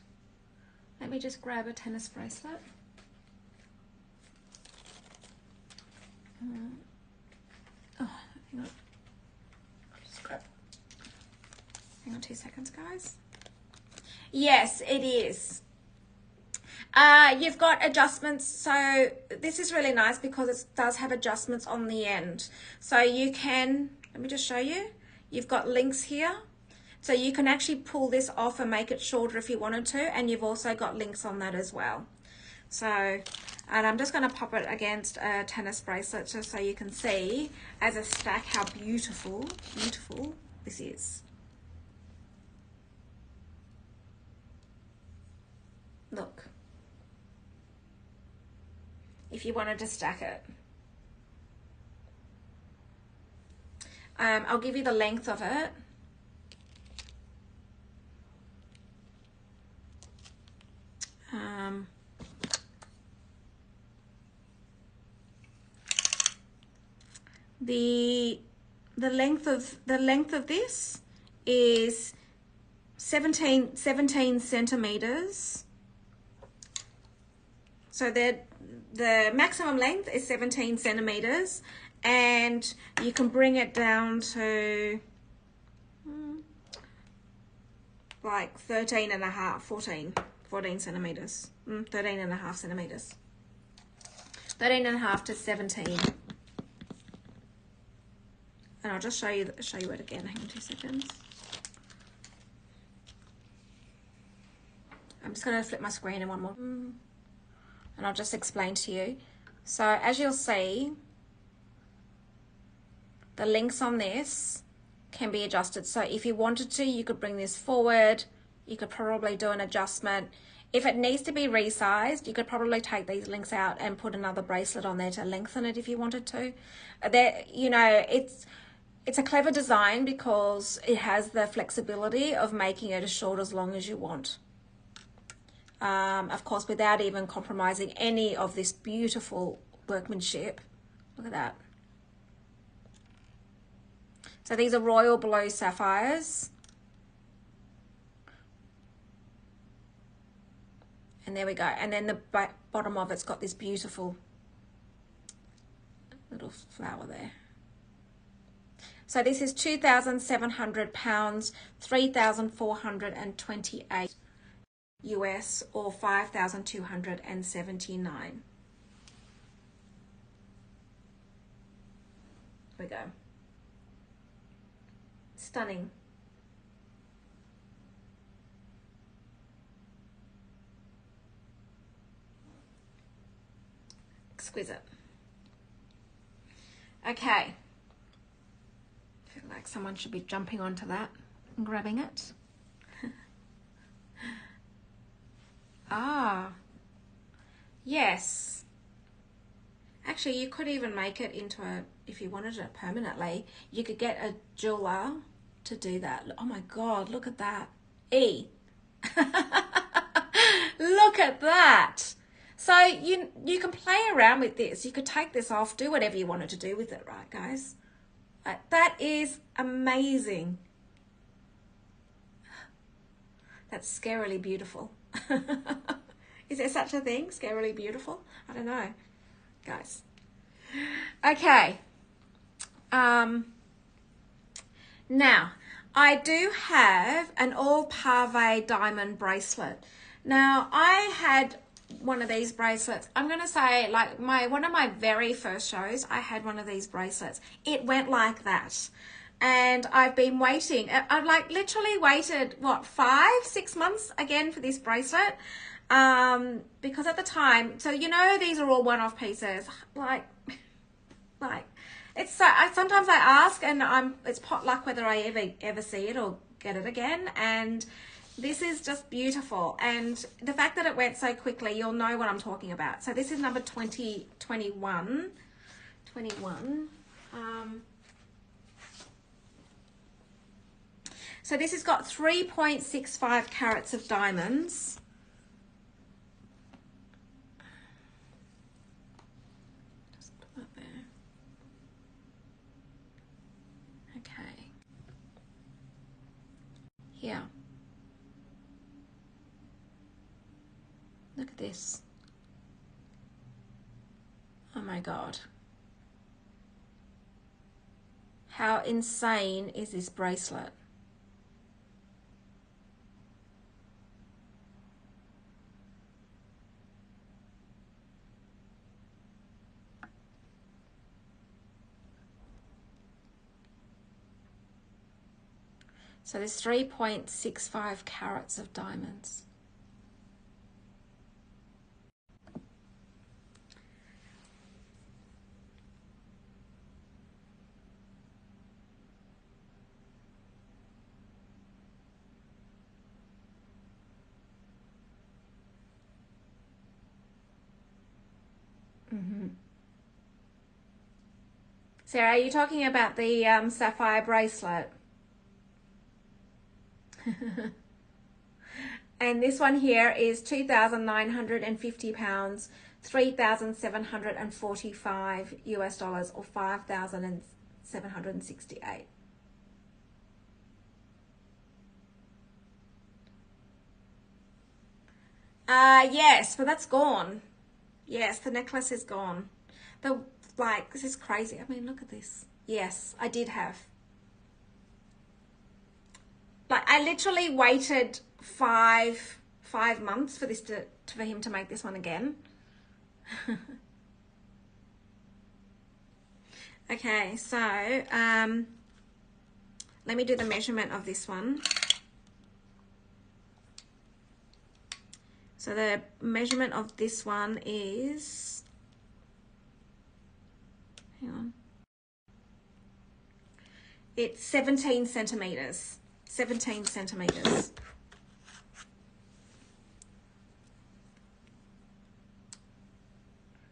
let me just grab a tennis bracelet. Oh, hang on. Just grab. Hang on 2 seconds, guys. Yes, it is. You've got adjustments. So this is really nice because it does have adjustments on the end. So you can, let me just show you. You've got links here. So you can actually pull this off and make it shorter if you wanted to. And you've also got links on that as well. So, and I'm just going to pop it against a tennis bracelet just so you can see as a stack how beautiful, beautiful this is. Look. If you wanted to stack it. I'll give you the length of it. The length of this is 17 centimeters. So the maximum length is 17 centimeters, and you can bring it down to like 13 and a half, 14 centimeters, 13 and a half centimeters, 13 and a half to 17. And I'll just show you it again. Hang on 2 seconds. I'm just going to flip my screen in one more. And I'll just explain to you. So as you'll see, the links on this can be adjusted. So if you wanted to, you could bring this forward. You could probably do an adjustment. If it needs to be resized, you could probably take these links out and put another bracelet on there to lengthen it if you wanted to. There, you know, it's a clever design because it has the flexibility of making it as short as long as you want. Of course, without even compromising any of this beautiful workmanship. Look at that. So these are royal blue sapphires. And there we go. And then the bottom of it's got this beautiful little flower there. So this is 2,700 pounds, 3,428 US, or 5,279. There we go. Stunning. Exquisite. Okay. I feel like someone should be jumping onto that and grabbing it. Ah, yes. Actually, you could even make it into a, if you wanted it permanently, you could get a jeweler to do that. Oh my God, look at that. E. Look Look at that. So you can play around with this. You could take this off, do whatever you wanted to do with it, right, guys? That is amazing. That's scarily beautiful. Is there such a thing? Scarily beautiful? I don't know, guys. Okay. Now, I do have an all pave diamond bracelet. Now, I had one of these bracelets. I'm going to say, like, one of my very first shows, I had one of these bracelets. It went like that. And I've been waiting. I've like literally waited, what, 5-6 months again for this bracelet. Because at the time, so you know, these are all one-off pieces. Like it's so, sometimes I ask and it's pot luck whether I ever see it or get it again. And this is just beautiful. And the fact that it went so quickly, you'll know what I'm talking about. So this is number 21. So this has got 3.65 carats of diamonds. Just put that there. Okay. Here. Look at this. Oh my God. How insane is this bracelet? So there's 3.65 carats of diamonds. Sarah, are you talking about the sapphire bracelet? And this one here is 2,950 pounds, 3,745 US dollars, or 5,768. Yes, but that's gone. Yes, the necklace is gone. This is crazy. I mean, look at this. Yes, I did have. Like, I literally waited five months for this for him to make this one again. Okay, so let me do the measurement of this one. So the measurement of this one is, hang on, it's 17 centimeters. 17 centimeters.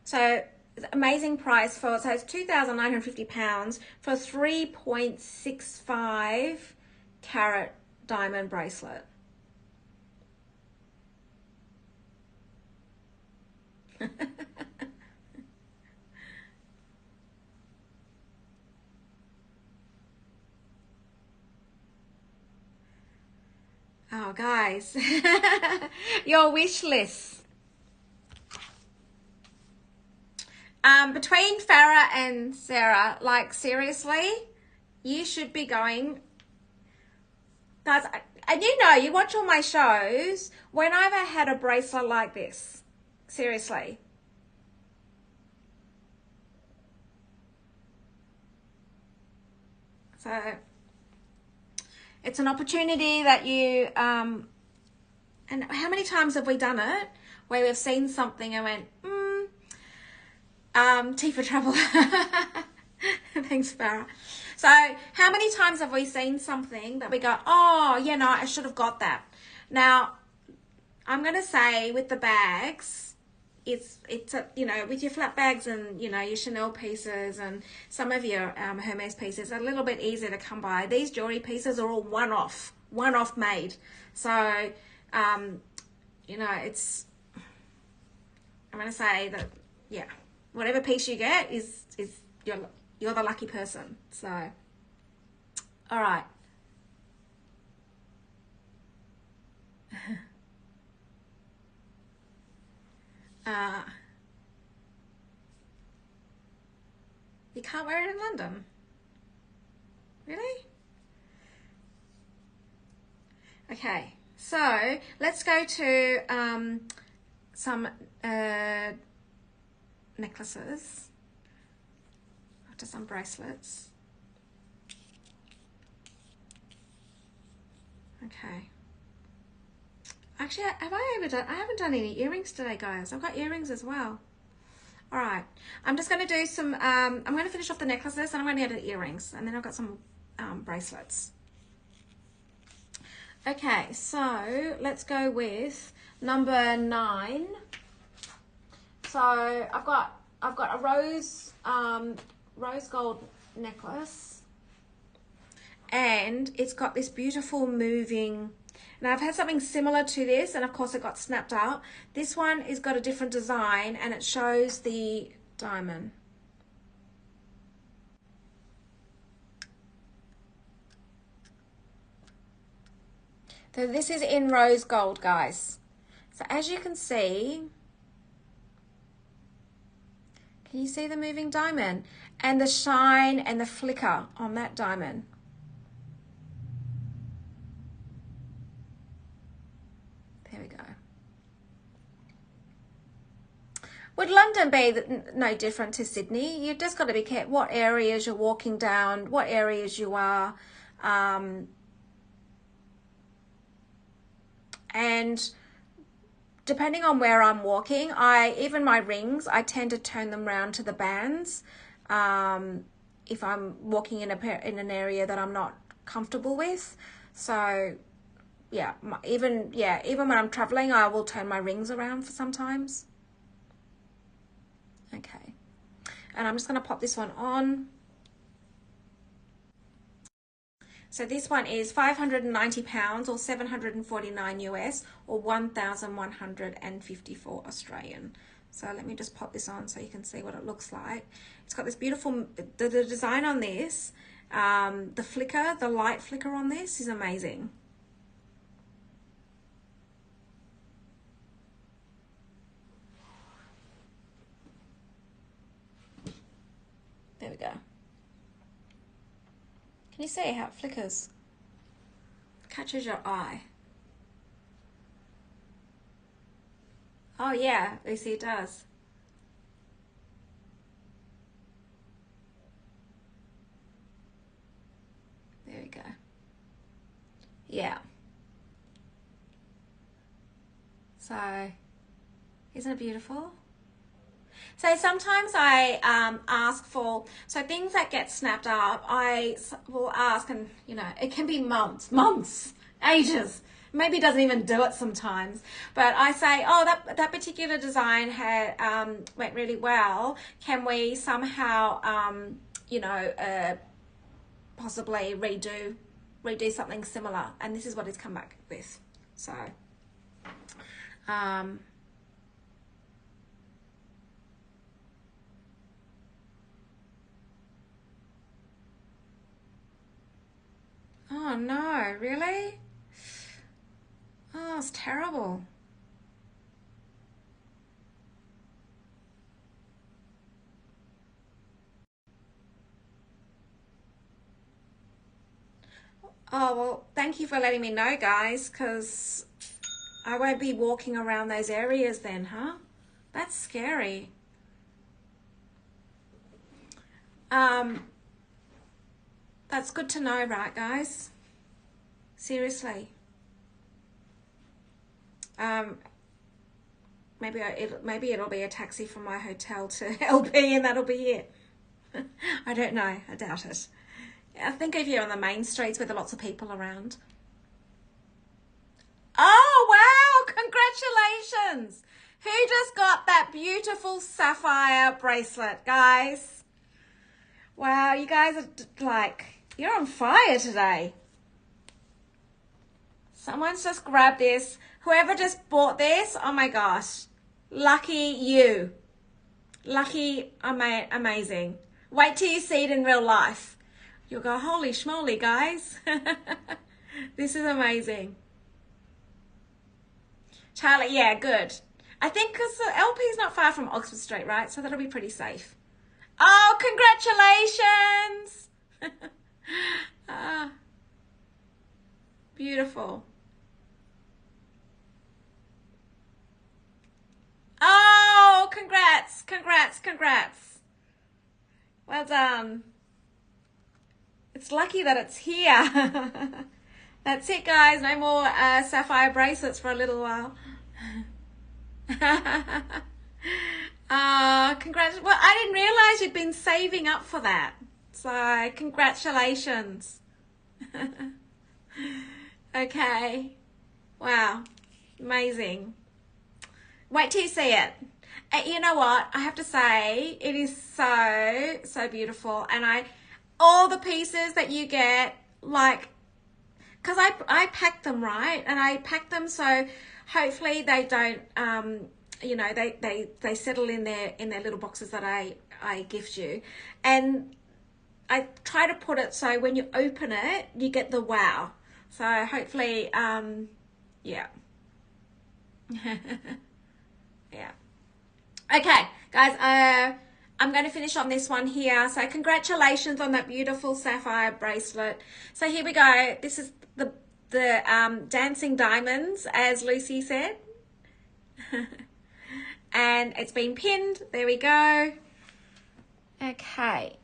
So amazing price so it's 2,950 pounds for 3.65 carat diamond bracelet. Oh, guys, your wish list. Between Farah and Sarah, like, seriously, you should be going, guys. And you know, you watch all my shows. When I've had a bracelet like this, seriously. So it's an opportunity that you, and how many times have we done it where we've seen something and went, tea for trouble. Thanks, Farah. So how many times have we seen something that we go, oh, yeah, no, I should have got that. Now, I'm going to say with the bags, it's you know, with your flat bags and, you know, your Chanel pieces and some of your Hermes pieces, a little bit easier to come by. These jewelry pieces are all one-off made. So, you know, it's I'm going to say that, yeah, whatever piece you get is you're the lucky person. So, all right. You can't wear it in London. Really? Okay, so let's go to some necklaces, to some bracelets. Okay. Actually, I haven't done any earrings today, guys. I've got earrings as well. All right, I'm just going to do some, I'm going to finish off the necklaces and I'm going to get the earrings, and then I've got some bracelets. Okay, so let's go with number 9. So I've got a rose gold necklace, and it's got this beautiful moving. Now I've had something similar to this, and of course it got snapped up. This one has got a different design, and it shows the diamond. So this is in rose gold, guys. So as you can see, can you see the moving diamond and the shine and the flicker on that diamond? There we go. Would London be no different to Sydney? You've just got to be careful what areas you're walking down, what areas you are. And depending on where I'm walking, even my rings, I tend to turn them round to the bands if I'm walking in an area that I'm not comfortable with. So yeah, even when I'm traveling, I will turn my rings around for sometimes. Okay, and I'm just going to pop this one on. So this one is £590 or 749 US or 1,154 Australian. So let me just pop this on so you can see what it looks like. It's got this beautiful, the design on this, the flicker, the light flicker on this is amazing. There we go. Can you see how it flickers? Catches your eye. Oh yeah, Lucy, it does. There we go. Yeah. So, isn't it beautiful? So sometimes I ask for, so things that get snapped up, I will ask, and you know, it can be months, ages. Maybe it doesn't even do it sometimes, but I say, oh, that particular design had went really well. Can we somehow, possibly redo something similar? And this is what it's come back with. So, oh no, really? Oh, it's terrible. Oh, well, thank you for letting me know, guys, because I won't be walking around those areas then, huh? That's scary. That's good to know, right, guys? Seriously. Maybe it'll be a taxi from my hotel to LP and that'll be it. I don't know. I doubt it. I think if you're on the main streets where there are lots of people around. Oh, wow. Congratulations. Who just got that beautiful sapphire bracelet, guys? Wow, you guys are like, you're on fire today. Someone's just grabbed this. Whoever just bought this, oh my gosh. Lucky you. Lucky, amazing. Wait till you see it in real life. You'll go, holy schmoly, guys. This is amazing. Charlie, yeah, good. I think because the LP is not far from Oxford Street, right? So that'll be pretty safe. Oh, congratulations. Ah, beautiful. Oh, congrats, congrats, congrats. Well done. It's lucky that it's here. That's it, guys. No more sapphire bracelets for a little while. Congrats. Well, I didn't realize you'd been saving up for that. So, congratulations. Okay. Wow. Amazing. Wait till you see it. You know what? I have to say, it is so beautiful. And all the pieces that you get, like, because I pack them, right? And I pack them so hopefully they don't, you know, they settle in their little boxes that I gift you. And I try to put it so when you open it, you get the wow. So hopefully, yeah. Yeah. Okay, guys, I'm going to finish on this one here. So congratulations on that beautiful sapphire bracelet. So here we go. This is the dancing diamonds, as Lucy said. And it's been pinned. There we go. Okay.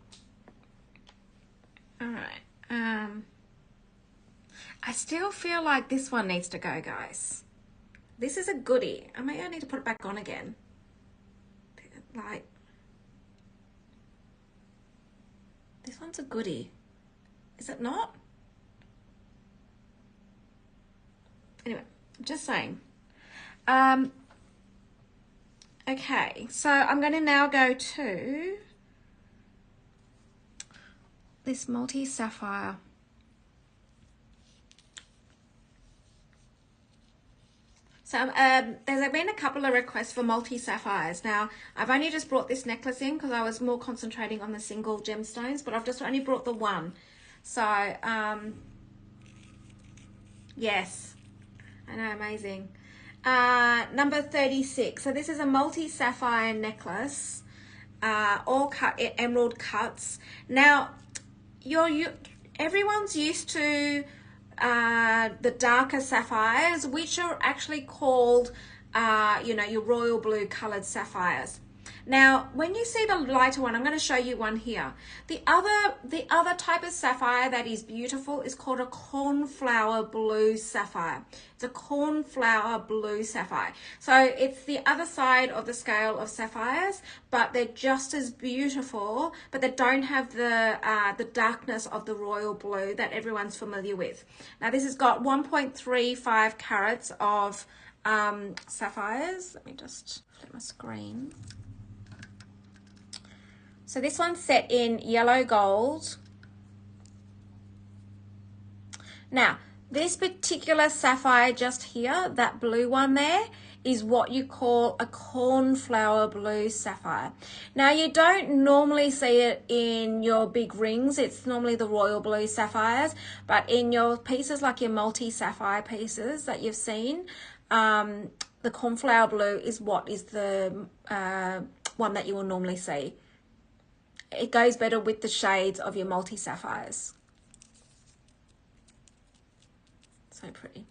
All right. I still feel like this one needs to go, guys. This is a goodie. I may need to put it back on again. Like, this one's a goodie. Is it not? Anyway, just saying. Okay, so I'm going to now go to this multi-sapphire. So there's been a couple of requests for multi-sapphires. Now, I've only just brought this necklace in because I was more concentrating on the single gemstones, but I've just only brought the one. So, yes, I know, amazing. Number 36. So this is a multi-sapphire necklace, all cut emerald cuts. Now, everyone's used to the darker sapphires, which are actually called, you know, your royal blue colored sapphires. Now, when you see the lighter one, I'm going to show you one here. The other type of sapphire that is beautiful is called a cornflower blue sapphire. It's a cornflower blue sapphire. So it's the other side of the scale of sapphires, but they're just as beautiful, but they don't have the darkness of the royal blue that everyone's familiar with. Now, this has got 1.35 carats of sapphires. Let me just flip my screen. So this one's set in yellow gold. Now, this particular sapphire just here, that blue one there, is what you call a cornflower blue sapphire. Now, you don't normally see it in your big rings. It's normally the royal blue sapphires, but in your pieces like your multi-sapphire pieces that you've seen, the cornflower blue is what is the one that you will normally see. It goes better with the shades of your multi-sapphires. So pretty.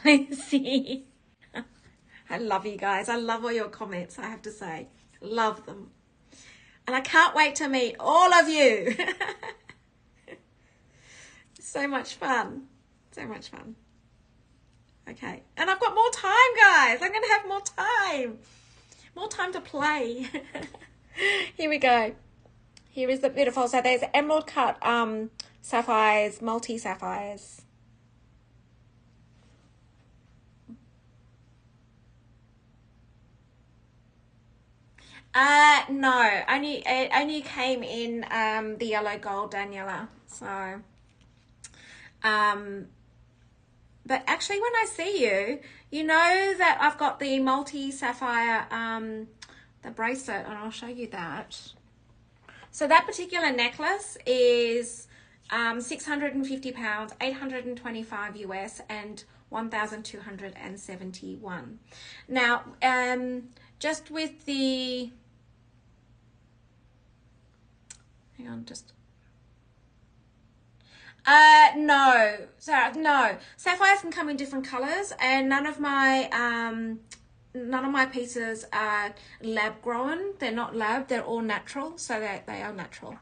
Lucy. I love you guys. I love all your comments, I have to say. Love them. And I can't wait to meet all of you. So much fun. So much fun. Okay, and I've got more time, guys. I'm going to have more time. More time to play. Here we go. Here is the beautiful. So there's emerald cut sapphires, multi-sapphires. No, it only came in the yellow gold, Daniela. So But actually, when I see you, you know that I've got the multi-sapphire, the bracelet, and I'll show you that. So that particular necklace is £650, 825 US, and 1,271. Now, just with the, hang on, just, no, so no, sapphires can come in different colors, and none of my pieces are lab grown. They're not lab, they're all natural, so they are natural.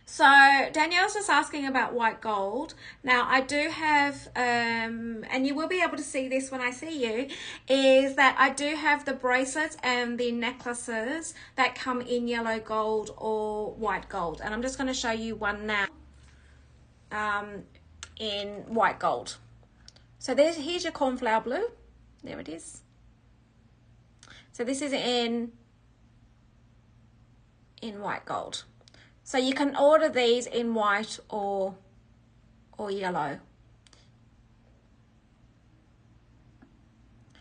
So Danielle's just asking about white gold. Now I do have, and you will be able to see this when I see you, is that I do have the bracelets and the necklaces that come in yellow gold or white gold. And I'm just going to show you one now in white gold. So here's your cornflower blue. There it is. So this is in white gold. So you can order these in white or yellow.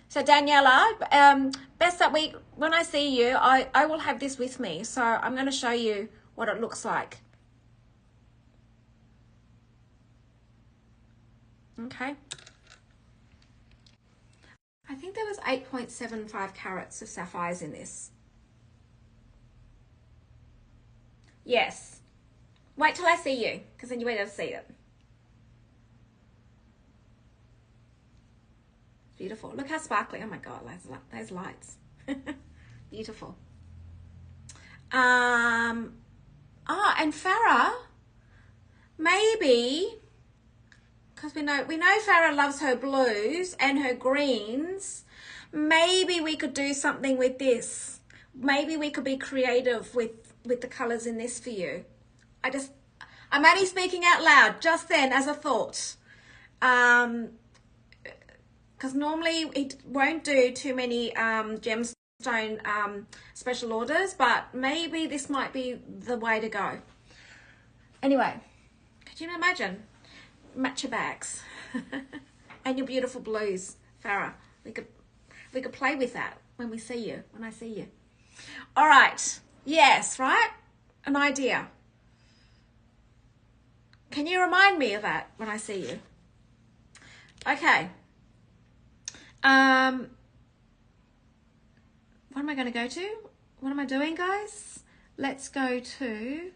So Daniela, best that week, when I see you, I will have this with me. So I'm going to show you what it looks like. Okay. I think there was 8.75 carats of sapphires in this. Yes. Wait till I see you, because then you won't be able to see it. Beautiful. Look how sparkly. Oh my God, those lights. Beautiful. And Farah, maybe, because we know Farah loves her blues and her greens, maybe we could do something with this. Maybe we could be creative with the colors in this for you. I'm only speaking out loud just then as a thought. Because normally it won't do too many gemstone special orders, but maybe this might be the way to go. Anyway, could you imagine? Match your bags and your beautiful blues, Farah. We could play with that when I see you. All right. Yes, right? An idea. Can you remind me of that when I see you? Okay. What am I going to go to? What am I doing, guys? Let's go to...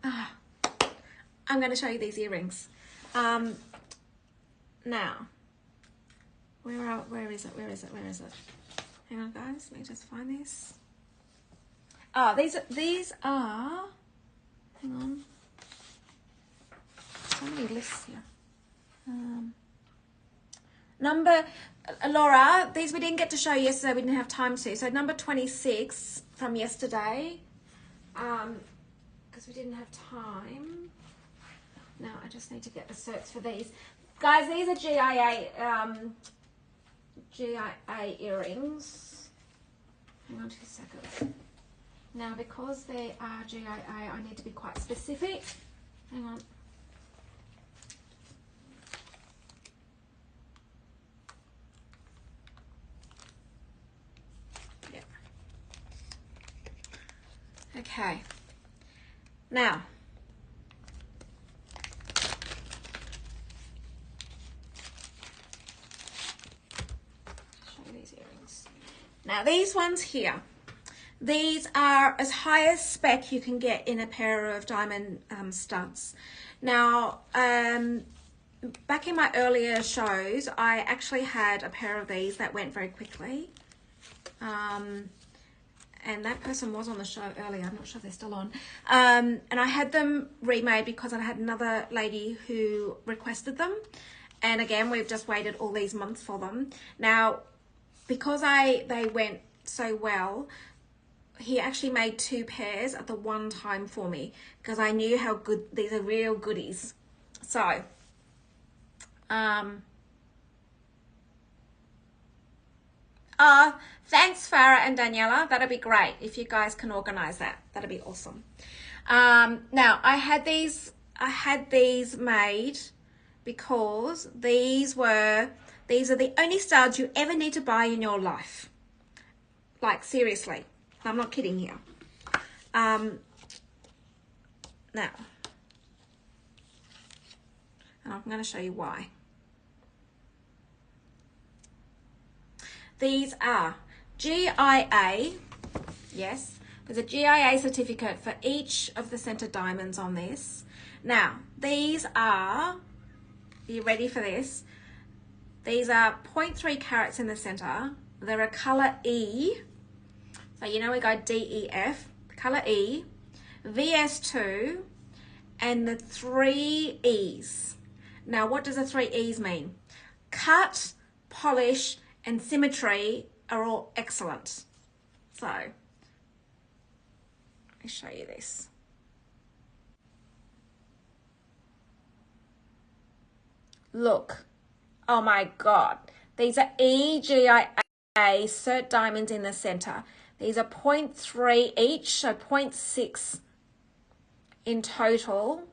I'm going to show you these earrings. Now, where is it? Hang on, guys. Let me just find this. Oh, these are. Hang on. So many lists here. Number, Laura, these we didn't get to show yesterday. We didn't have time to. So number 26 from yesterday, because we didn't have time. Now I just need to get the certs for these. Guys, these are GIA earrings. Hang on 2 seconds. Now, because they are GIA, I need to be quite specific. Hang on. Yeah. Okay. Now, show you these earrings. Now, these ones here. These are as high as spec you can get in a pair of diamond studs. Now, back in my earlier shows, I actually had a pair of these that went very quickly. And that person was on the show earlier. I'm not sure if they're still on. And I had them remade because I had another lady who requested them. And again, we've just waited all these months for them. Now, because they went so well, he actually made 2 pairs at the one time for me because I knew how good these are, real goodies. So thanks Farah and Daniela, that'll be great if you guys can organize that. That'll be awesome. Now I had these made because these are the only studs you ever need to buy in your life. Like, seriously, I'm not kidding here. Now, and I'm going to show you why. These are GIA, yes, there's a GIA certificate for each of the center diamonds on this. Now, these are, you ready for this? These are 0.3 carats in the center. They're a color E. So you know we go DEF, color E, VS2, and the 3 E's. Now, what does the 3 E's mean? Cut, polish, and symmetry are all excellent. So, let me show you this. Look. Oh my God. These are EGIA cert diamonds in the center. These are 0.3 each, so 0.6 in total.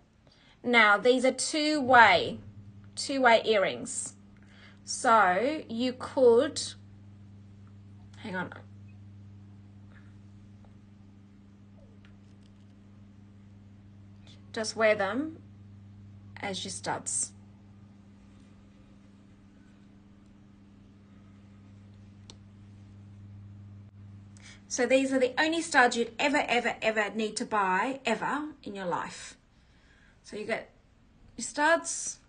Now, these are two-way earrings. So you could, hang on. Just wear them as your studs. So these are the only studs you'd ever need to buy, ever, in your life. So you get your studs,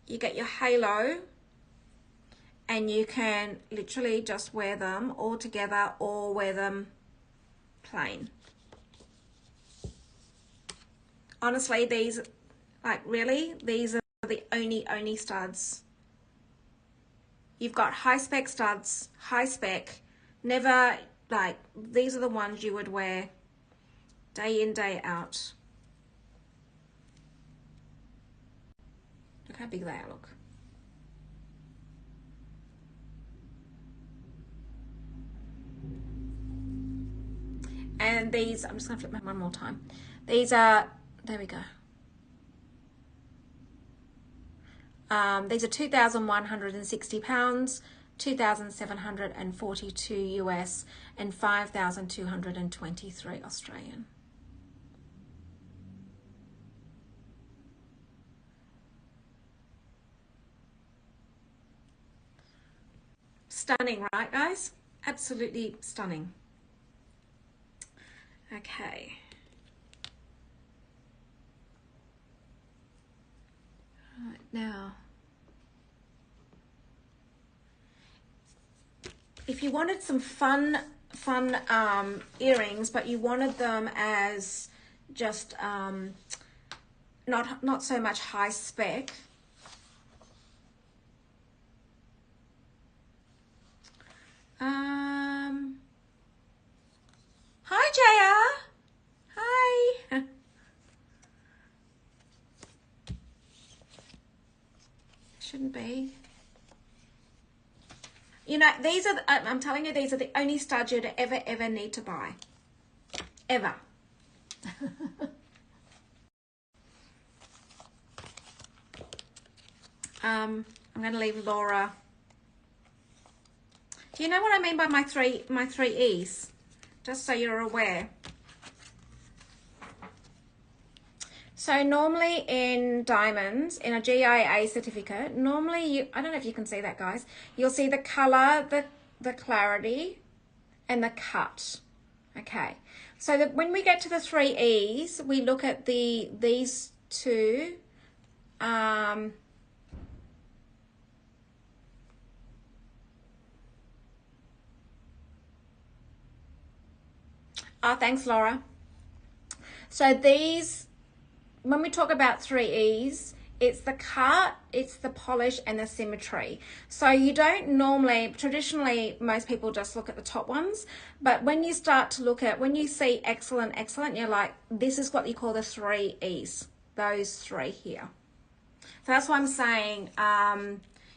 you get your halo, and you can literally just wear them all together or wear them plain. Honestly, these, like, really, these are the only studs. You've got high spec studs, high spec, never, like, these are the ones you would wear day in, day out. Look how big they are, look. And these, I'm just going to flip my one more time. These are, there we go. These are 2,160 pounds, 2,742 US, and 5,223 Australian. Stunning, right, guys? Absolutely stunning. Okay. Right, now, if you wanted some fun earrings, but you wanted them as just not so much high spec, hi Jaya, hi. Shouldn't be. You know, these are, I'm telling you, these are the only studs you'd ever need to buy. Ever. I'm going to leave Laura. Do you know what I mean by my three E's? Just so you're aware. So normally in diamonds, in a GIA certificate, normally I don't know if you can see that, guys. You'll see the color, the clarity, and the cut. Okay. So that when we get to the 3 E's, we look at these two. Oh, thanks, Laura. So these, when we talk about 3 E's, it's the cut, it's the polish, and the symmetry. So you don't normally, traditionally, most people just look at the top ones. But when you start to look at, when you see excellent, you're like, this is what you call the 3 E's, those 3 here. So that's why I'm saying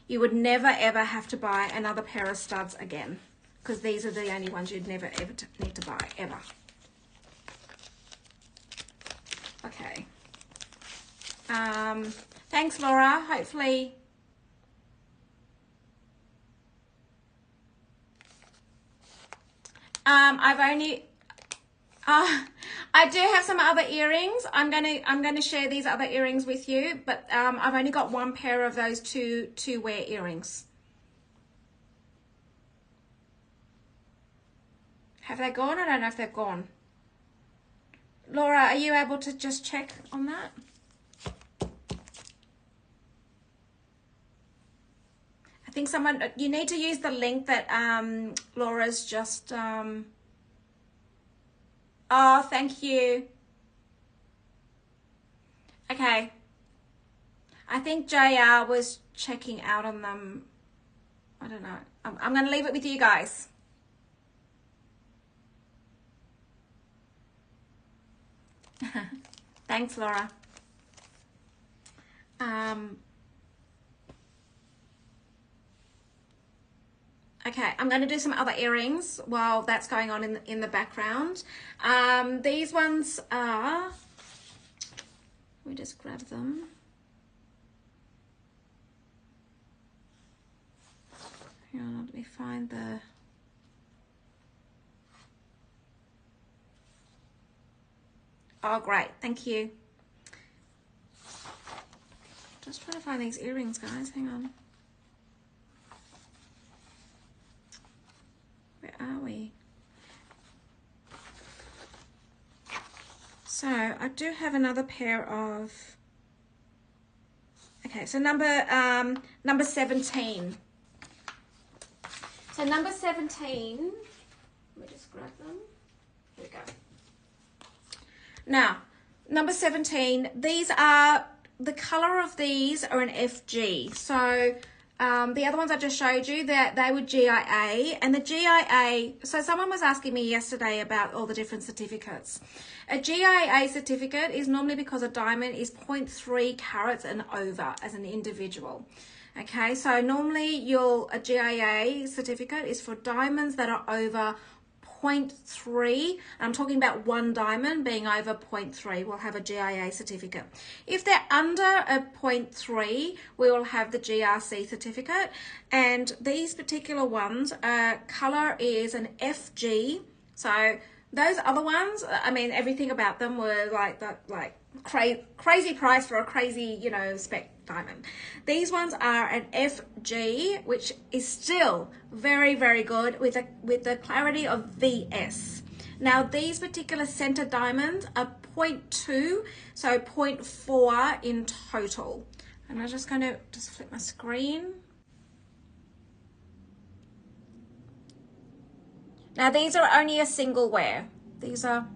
you would never, ever have to buy another pair of studs again, because these are the only ones you'd never, ever need to buy, ever. Okay. Thanks, Laura. Hopefully. I've only. I do have some other earrings. I'm gonna share these other earrings with you, but I've only got one pair of those two wear earrings. Have they gone? I don't know if they've gone. Laura, are you able to just check on that? I think someone, you need to use the link that Laura's just oh, thank you. Okay. I think JR was checking out on them. I don't know. I'm going to leave it with you guys. Thanks, Laura. Okay, I'm going to do some other earrings while that's going on in the background. These ones are, let me just grab them. Hang on, let me find the, oh great, thank you. Just trying to find these earrings, guys, hang on. Where are we? So I do have another pair of, okay, so number 17. So number 17, let me just grab them. Here we go. Now, number 17, these are, the color of these are an FG. So the other ones I just showed you, that they were GIA, and the GIA, so someone was asking me yesterday about all the different certificates. A GIA certificate is normally because a diamond is 0.3 carats and over as an individual. Okay, so normally a GIA certificate is for diamonds that are over 0.3. I'm talking about one diamond being over 0.3. We'll have a GIA certificate. If they're under a 0.3, we will have the GRC certificate. And these particular ones, color is an FG. So those other ones, I mean, everything about them were like that, like crazy price for a crazy, you know, spec diamond. These ones are an FG, which is still very, very good with the clarity of VS. Now these particular center diamonds are 0.2, so 0.4 in total. And I'm just going to just flip my screen. Now these are only a single wear. These are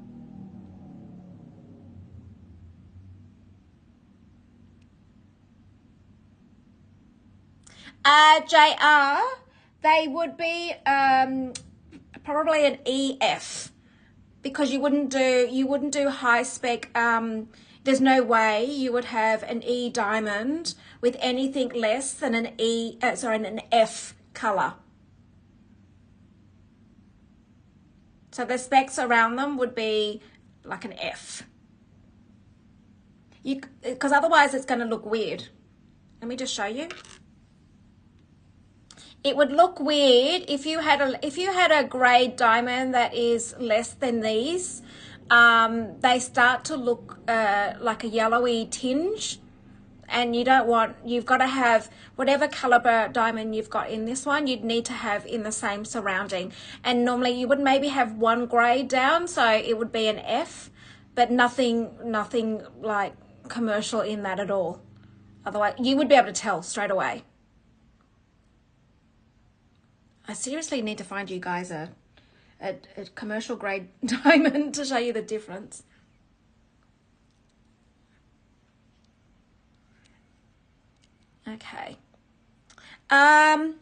JR, they would be probably an EF, because you wouldn't do high spec. There's no way you would have an E diamond with anything less than an an F color. So the specs around them would be like an F. Because otherwise it's going to look weird. Let me just show you. It would look weird if you had a grade diamond that is less than these. They start to look like a yellowy tinge, and you've got to have whatever caliber diamond you've got in this one, you'd need to have in the same surrounding. And normally you would maybe have one grade down, so it would be an F, but nothing like commercial in that at all. Otherwise you would be able to tell straight away. I seriously need to find you guys a commercial grade diamond to show you the difference. Okay. The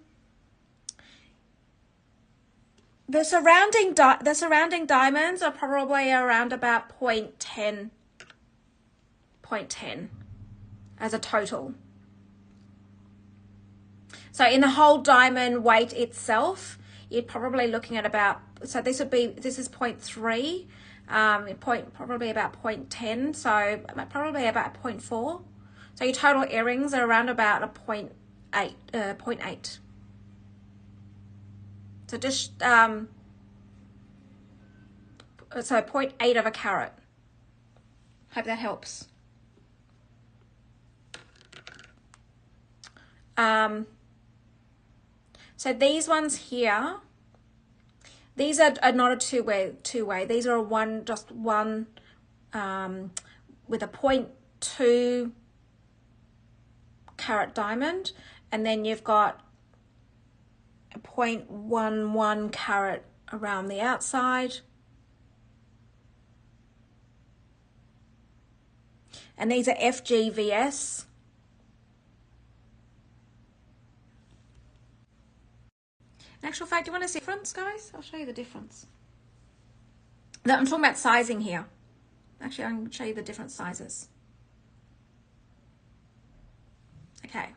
surrounding diamonds are probably around about 0.10 as a total. So in the whole diamond weight itself, you're probably looking at about, so this is 0.3. probably about 0.10, so probably about 0.4. So your total earrings are around about a 0.8, 0.8. So just so 0.8 of a carat. Hope that helps. So these ones here, these are not a two-way. These are just one with a 0.2 carat diamond, and then you've got a 0.11 carat around the outside. And these are FGVS. In actual fact, do you want to see the difference, guys? I'll show you the difference. I'm talking about sizing here. Actually, I'm going to show you the different sizes. Okay.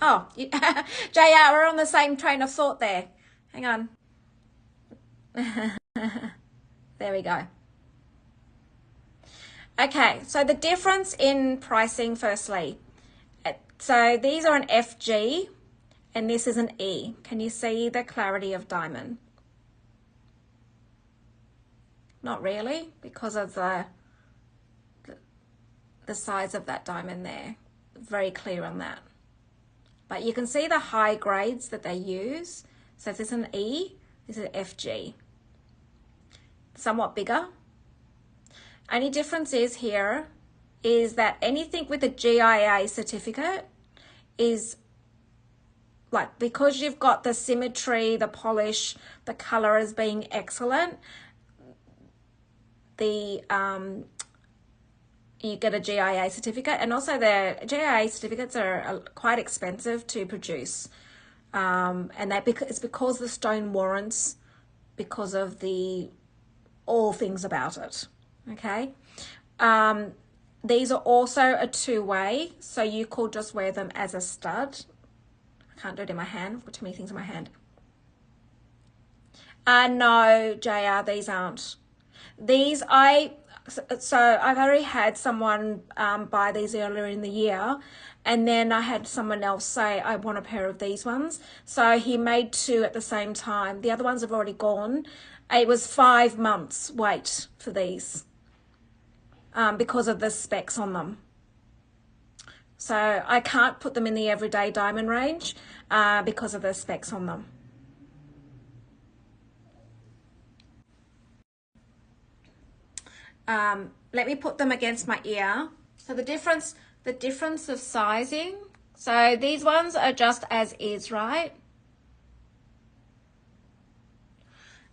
Oh, JR, we're on the same train of thought there. Hang on. There we go. Okay, so the difference in pricing, firstly. So these are an FG and this is an E. Can you see the clarity of diamond? Not really, because of the size of that diamond there. Very clear on that. But you can see the high grades that they use. So this is an E, this is an FG. Somewhat bigger. Only difference is here is that anything with a GIA certificate is like, because you've got the symmetry, the polish, the color as being excellent, the you get a GIA certificate, and also the GIA certificates are quite expensive to produce, and it's because the stone warrants, because of all things about it. Okay, these are also a two-way, so you could just wear them as a stud. I can't do it in my hand, I've got too many things in my hand. No, JR, these aren't. These so I've already had someone buy these earlier in the year, and then I had someone else say, I want a pair of these ones. So he made two at the same time. The other ones have already gone. It was 5 months wait for these because of the specs on them. So I can't put them in the everyday diamond range because of the specs on them. Let me put them against my ear. So the difference of sizing. So these ones are just as is, right?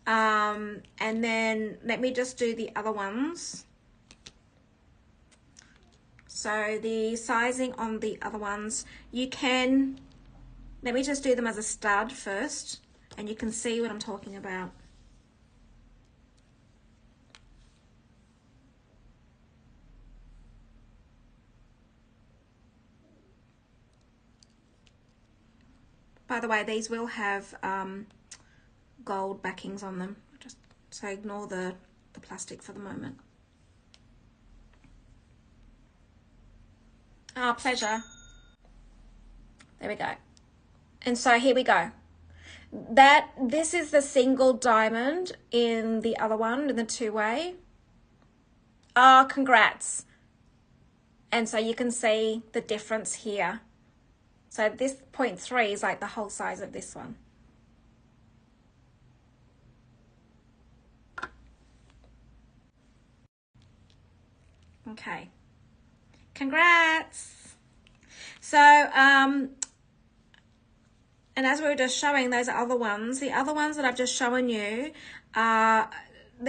And then let me just do the other ones. So the sizing on the other ones, let me just do them as a stud first, and you can see what I'm talking about. By the way, these will have gold backings on them, so ignore the plastic for the moment. Oh, pleasure. There we go. And so here we go. This is the single diamond in the other one, in the two-way. Oh, congrats. And so you can see the difference here. So this 0.3 is like the whole size of this one. Okay. Congrats. So, and as we were just showing those other ones, the other ones that I've just shown you, they're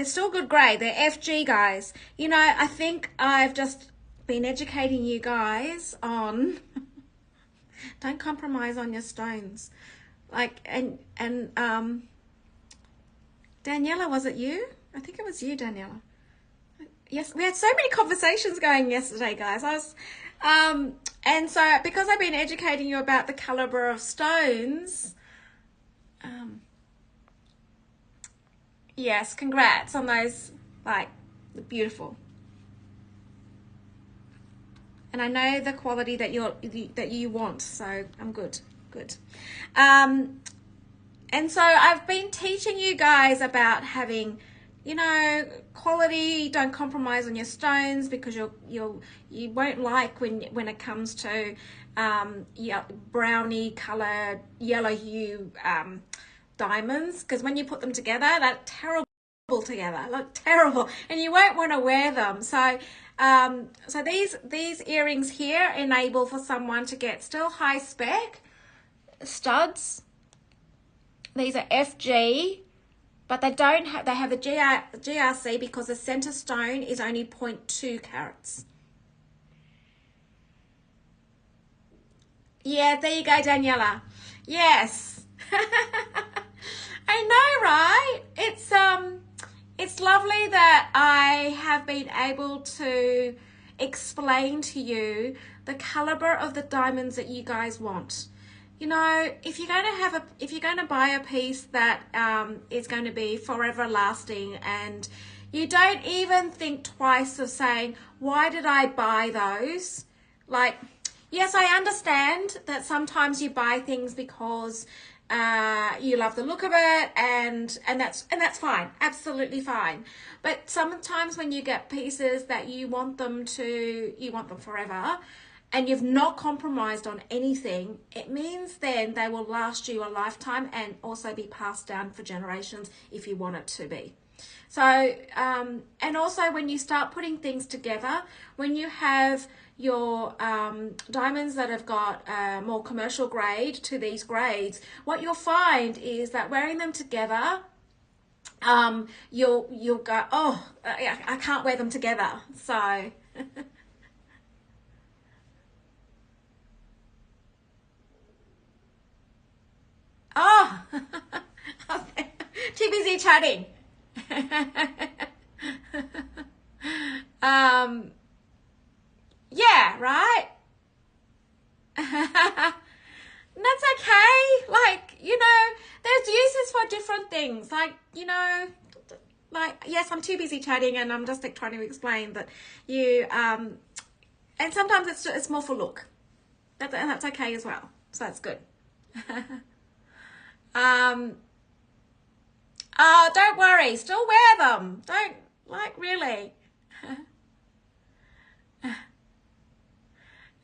still good grade. They're FG, guys. You know, I think I've just been educating you guys on don't compromise on your stones. Like, and Daniela, was it you? I think it was you, Daniela. Yes, we had so many conversations going yesterday, guys. And so because I've been educating you about the caliber of stones, Yes, congrats on those, like, beautiful. And I know the quality that you want, so I'm good. Good. And so I've been teaching you guys about having, you know, quality. Don't compromise on your stones, because you won't like when it comes to brownie colored yellow hue diamonds, because when you put them together, they're terrible together, look terrible, and you won't want to wear them. So so these earrings here enable for someone to get still high spec studs. These are FG, but they don't have, they have a GRC because the center stone is only 0.2 carats. Yeah, there you go, Daniela. Yes. I know, right? It's lovely that I have been able to explain to you the caliber of the diamonds that you guys want. You know, if you're going to if you're going to buy a piece that is going to be forever lasting, and you don't even think twice of saying, why did I buy those? Like, yes, I understand that sometimes you buy things because you love the look of it, and that's fine, absolutely fine. But sometimes when you get pieces that you want them forever, and you've not compromised on anything, it means then they will last you a lifetime and also be passed down for generations if you want it to be. So, and also when you start putting things together, when you have your diamonds that have got more commercial grade to these grades, what you'll find is that wearing them together, you'll go, oh, I can't wear them together. So. Oh, too busy chatting. um, yeah, right? That's okay. Like, you know, there's uses for different things. Like, you know, like, yes, I'm too busy chatting, and I'm just like trying to explain that you, and sometimes it's more for look. And that's okay as well. So that's good. um, Oh, don't worry. Still wear them. Don't, like, really.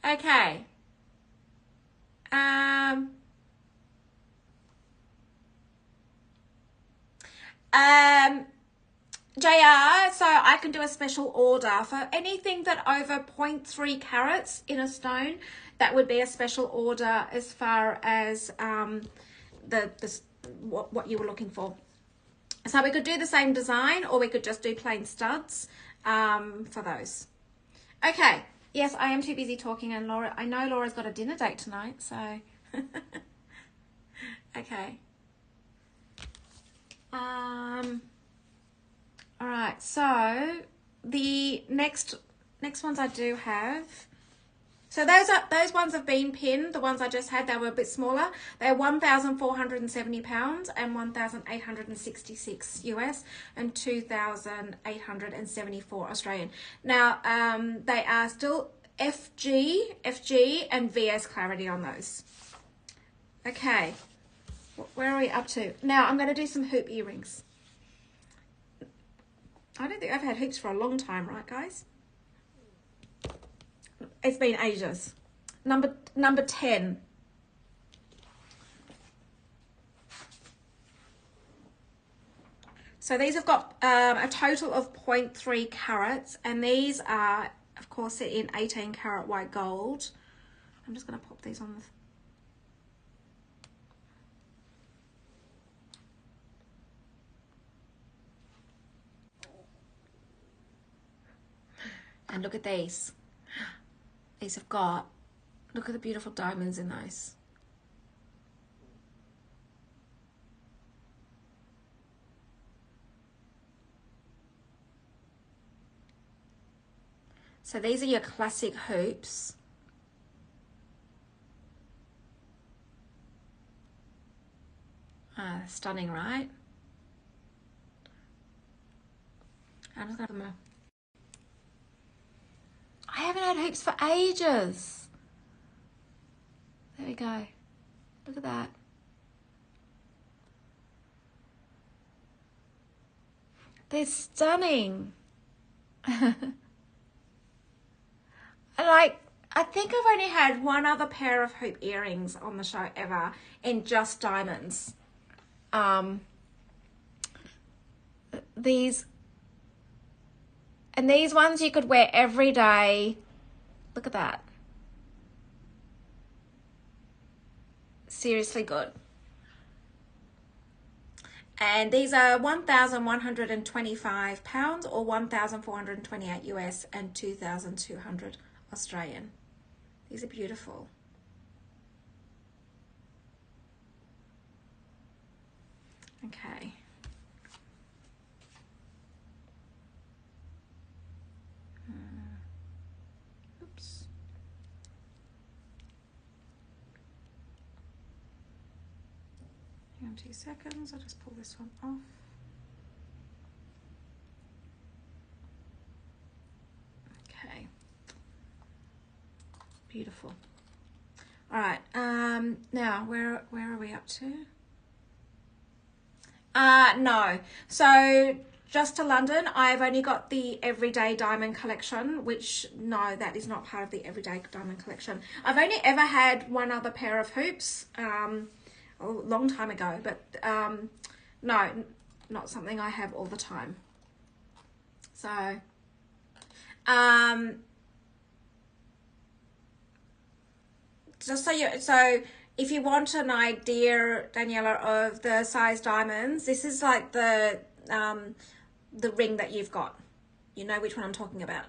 Okay. Um, um, JR, so I can do a special order for anything that over 0.3 carats in a stone. That would be a special order as far as what you were looking for. So we could do the same design, or we could just do plain studs for those. Okay. Yes, I am too busy talking, and Laura, I know Laura's got a dinner date tonight, so. Okay. All right. So the next ones I do have. So those ones have been pinned. The ones I just had, they were a bit smaller. They're 1,470 pounds and 1,866 US and 2,874 Australian. Now they are still FG, and VS clarity on those. Okay, where are we up to? Now I'm going to do some hoop earrings. I don't think I've had hoops for a long time, right, guys? It's been ages. Number 10. So these have got a total of 0.3 carats, and these are, of course, set in 18 carat white gold. I'm just going to pop these on the... And look at these. These have got, look at the beautiful diamonds in those. So these are your classic hoops. Stunning, right? I'm just gonna. I haven't had hoops for ages. There we go. Look at that. They're stunning. Like, I think I've only had one other pair of hoop earrings on the show ever in just diamonds. These ones you could wear every day. Look at that. Seriously good. And these are 1,125 pounds or 1,428 US and 2,200 Australian. These are beautiful. Okay. Oops. Hang on 2 seconds. I'll just pull this one off. Okay. Beautiful. All right. Now where are we up to? No. So just to London, I've only got the Everyday Diamond Collection, which, no, that is not part of the Everyday Diamond Collection. I've only ever had one other pair of hoops, a long time ago, but no, not something I have all the time. So, just so if you want an idea, Daniela, of the size diamonds, this is like the ring that you've got. You know which one I'm talking about.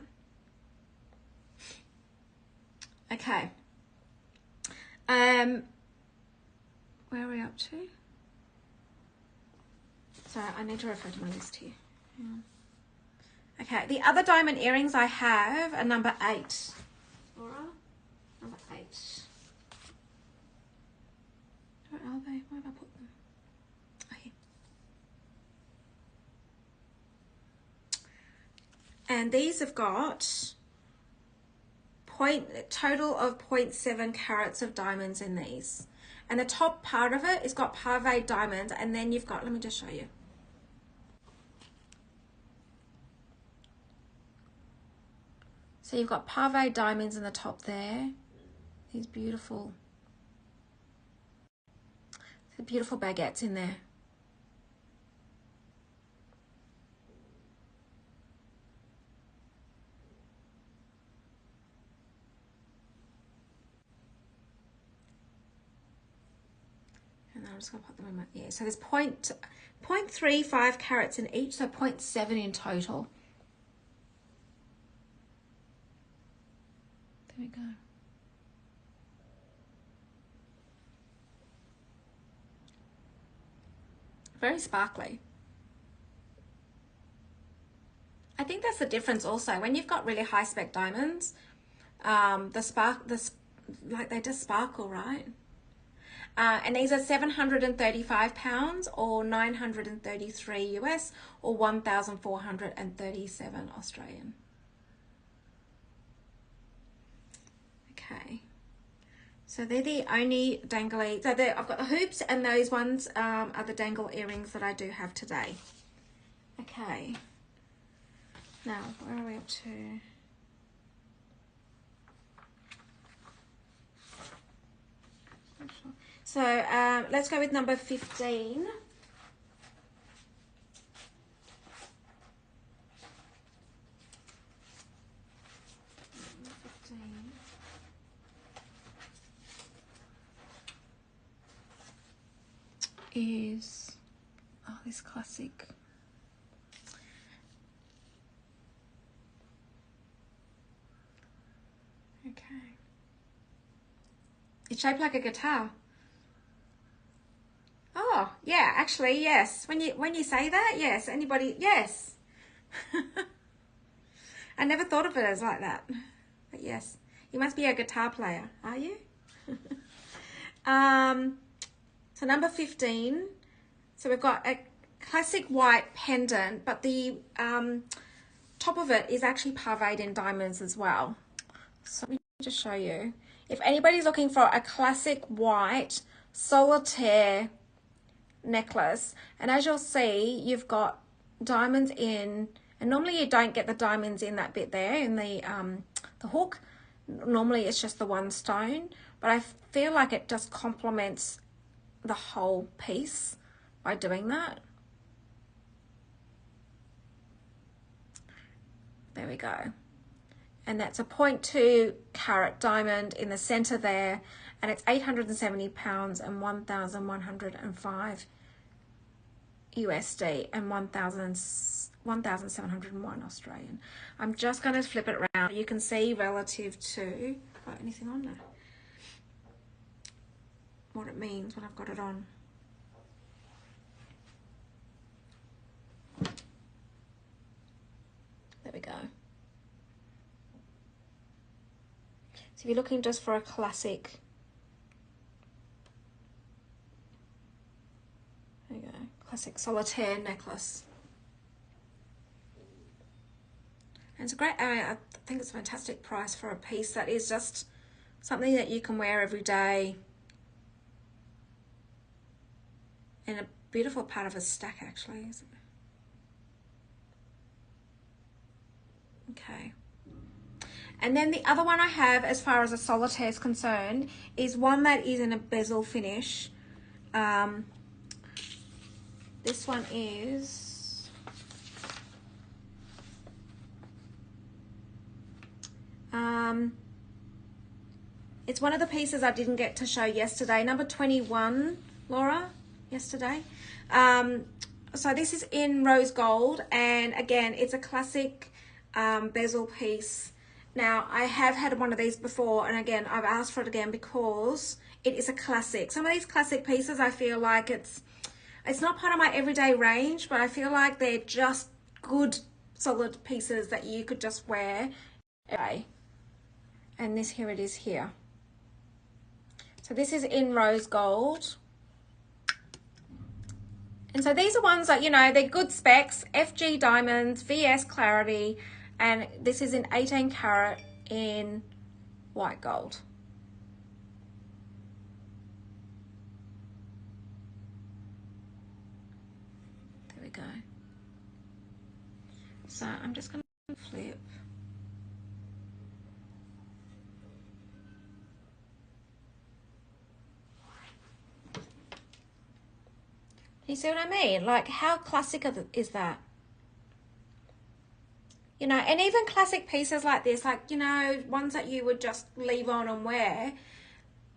Okay. Where are we up to? Sorry, I need to refer to my list here. Yeah. Okay, the other diamond earrings I have are number 8. Laura? Number 8. Where are they? Where have I put them? Oh, here. And these have got total of 0.7 carats of diamonds in these. And the top part of it is got pave diamonds, and then you've got, let me just show you. So you've got pave diamonds in the top there. These beautiful baguettes in there. And I'm just going to put them in my, yeah, so there's 0.35 carats in each, so 0.7 in total. There we go. Very sparkly. I think that's the difference also. When you've got really high spec diamonds, like they just sparkle, right? And these are 735 pounds or 933 US or 1,437 Australian. Okay. So they're the only dangly. So I've got the hoops, and those ones are the dangle earrings that I do have today. Okay. Now, where are we up to? So let's go with number 15. Is this classic. Okay. It's shaped like a guitar. Oh, yeah, actually, yes. When you say that, yes. Anybody, yes. I never thought of it as like that. But yes. You must be a guitar player, are you? So number 15. So we've got a classic white pendant, but the top of it is actually paved in diamonds as well. So let me just show you. If anybody's looking for a classic white solitaire necklace, and as you'll see, you've got diamonds in, and normally you don't get the diamonds in that bit there in the hook. Normally it's just the one stone, but I feel like it just complements the whole piece by doing that. There we go. And that's a 0.2 carat diamond in the center there, and it's 870 pounds and 1,105 USD and 1,701 Australian. I'm just going to flip it around. You can see relative to, got anything on there? What it means when I've got it on. There we go. So if you're looking just for a classic, there you go, classic solitaire necklace. And it's a great, I think it's a fantastic price for a piece that is just something that you can wear every day. And a beautiful part of a stack actually, isn't it? Okay. And then the other one I have as far as a solitaire is concerned is one that is in a bezel finish. This one is it's one of the pieces I didn't get to show yesterday, number 21, Laura, yesterday. So this is in rose gold, and again, it's a classic bezel piece. Now, I have had one of these before, and again, I've asked for it again because it is a classic. Some of these classic pieces, I feel like it's not part of my everyday range, but I feel like they're just good, solid pieces that you could just wear every day. And this, here it is here. So this is in rose gold. And so these are ones that, you know, they're good specs, FG diamonds, VS clarity, and this is in 18 carat in white gold. There we go. So I'm just going to flip. You see what I mean? Like, how classic is that? You know, and even classic pieces like this, like, you know, ones that you would just leave on and wear,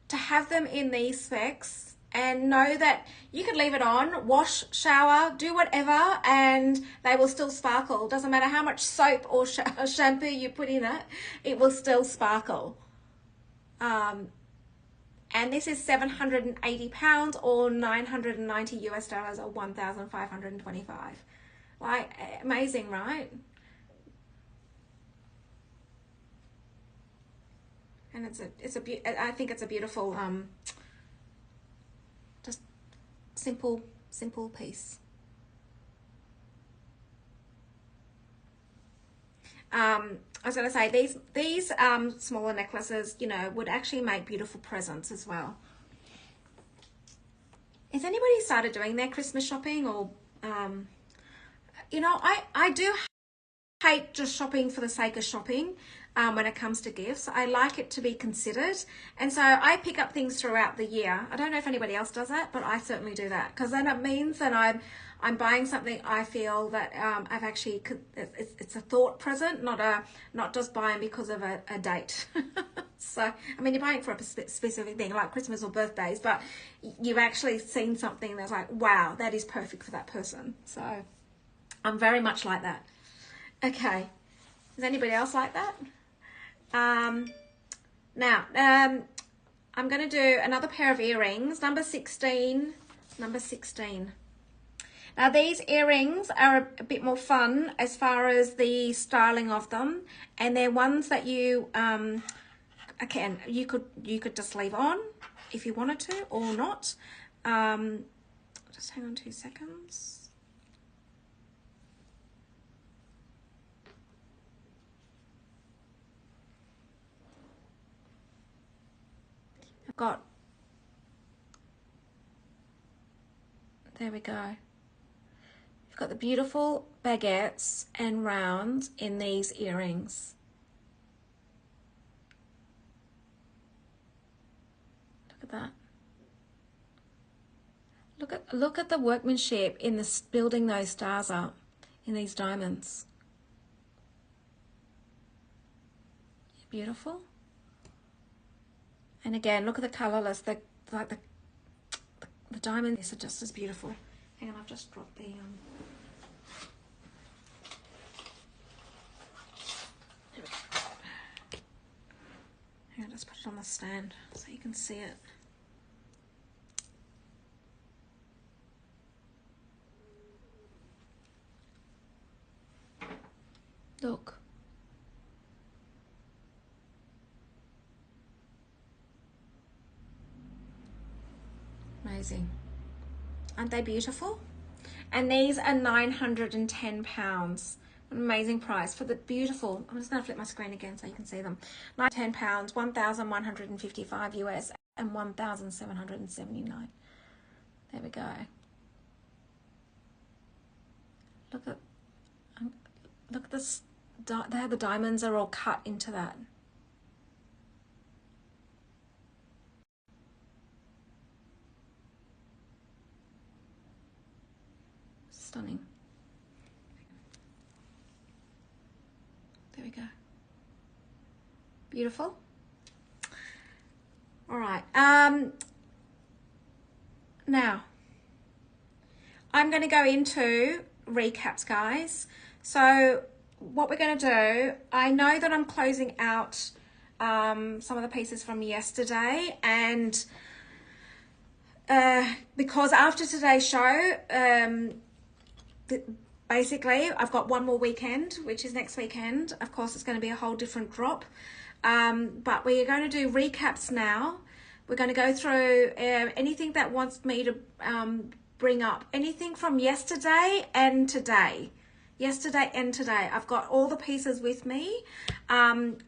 to have them in these specs and know that you could leave it on, wash, shower, do whatever, and they will still sparkle. Doesn't matter how much soap or shampoo you put in it, it will still sparkle. And this is 780 pounds or 990 US dollars or 1,525. Like, amazing, right? And I think it's a beautiful, just simple piece. I was going to say, these smaller necklaces, you know, would actually make beautiful presents as well. Has anybody started doing their Christmas shopping? Or, you know, I do hate just shopping for the sake of shopping when it comes to gifts. I like it to be considered. And so I pick up things throughout the year. I don't know if anybody else does that, but I certainly do that. Because then it means that I'm buying something I feel that I've actually, it's a thought present, not just buying because of a date. So, I mean, you're buying for a specific thing like Christmas or birthdays, but you've actually seen something that's like, wow, that is perfect for that person. So I'm very much like that. Okay, is anybody else like that? Now, I'm going to do another pair of earrings, number 16. Now, these earrings are a bit more fun as far as the styling of them, and they're ones that you you could just leave on if you wanted to or not. Just hang on 2 seconds. got, there we go. You've got the beautiful baguettes and rounds in these earrings. Look at that. Look at the workmanship in this, building those stars up in these diamonds. Beautiful. And again, look at the colourless. The diamonds are just as beautiful. Hang on, I've just dropped the hang on, just put it on the stand so you can see it. Look. Amazing. Aren't they beautiful? And these are £910. An amazing price for the beautiful. I'm just going to flip my screen again so you can see them. £910, $1,155 US and $1,779. There we go. Look at this. How the diamonds are all cut into that. Stunning. There we go. Beautiful. All right. Now I'm going to go into recaps, guys. So what we're going to do, I know that I'm closing out some of the pieces from yesterday, and because after today's show, basically I've got one more weekend, which is next weekend. Of course, it's going to be a whole different drop, but we are going to do recaps now. We're going to go through anything that wants me to bring up, anything from yesterday and today. I've got all the pieces with me.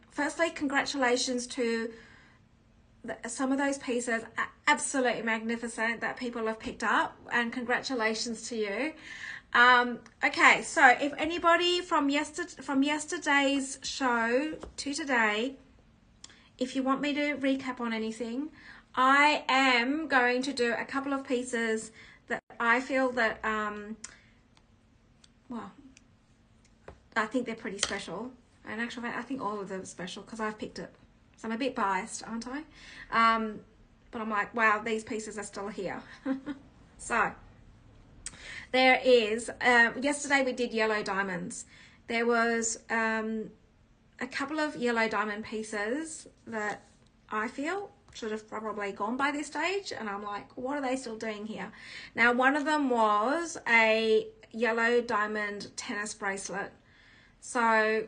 Firstly, congratulations to some of those pieces are absolutely magnificent that people have picked up, and congratulations to you. Okay, so if anybody from yesterday's show to today, if you want me to recap on anything, I am going to do a couple of pieces that I feel that well, I think they're pretty special. In actual fact, I think all of them are special because I've picked it. So I'm a bit biased, aren't I? But I'm like, wow, these pieces are still here. So there is, yesterday we did yellow diamonds. There was a couple of yellow diamond pieces that I feel should have probably gone by this stage. And I'm like, what are they still doing here? Now, one of them was a yellow diamond tennis bracelet. So,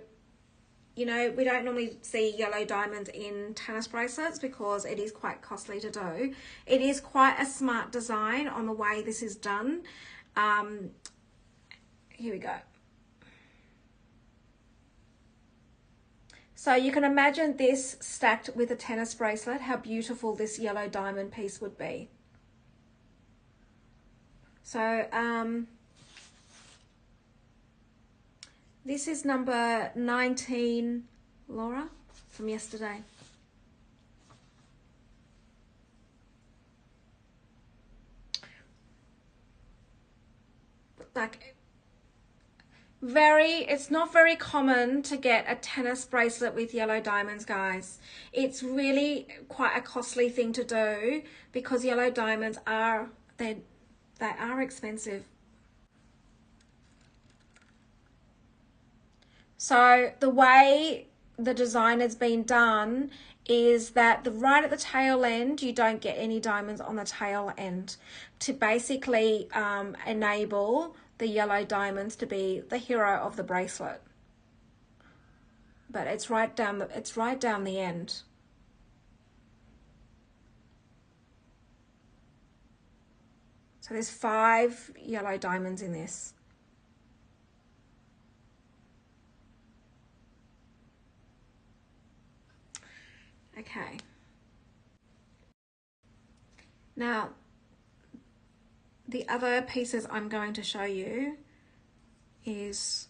you know, we don't normally see yellow diamonds in tennis bracelets because it is quite costly to do. It is quite a smart design on the way this is done. Here we go. So you can imagine this stacked with a tennis bracelet, how beautiful this yellow diamond piece would be. So this is number 19, Laura, from yesterday. Like, it's not very common to get a tennis bracelet with yellow diamonds, guys. It's really quite a costly thing to do because yellow diamonds are, they are expensive. So the way the design has been done is that right at the tail end, you don't get any diamonds on the tail end to basically enable the yellow diamonds to be the hero of the bracelet. But it's right down the end. So there's 5 yellow diamonds in this. Okay. Now, the other pieces I'm going to show you is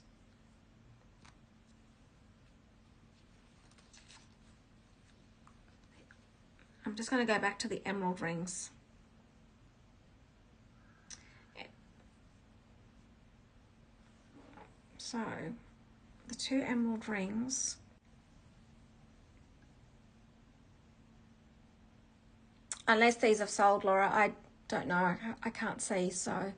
I'm just going to go back to the emerald rings. So, the 2 emerald rings. Unless these have sold, Laura, I don't know. I can't see, so.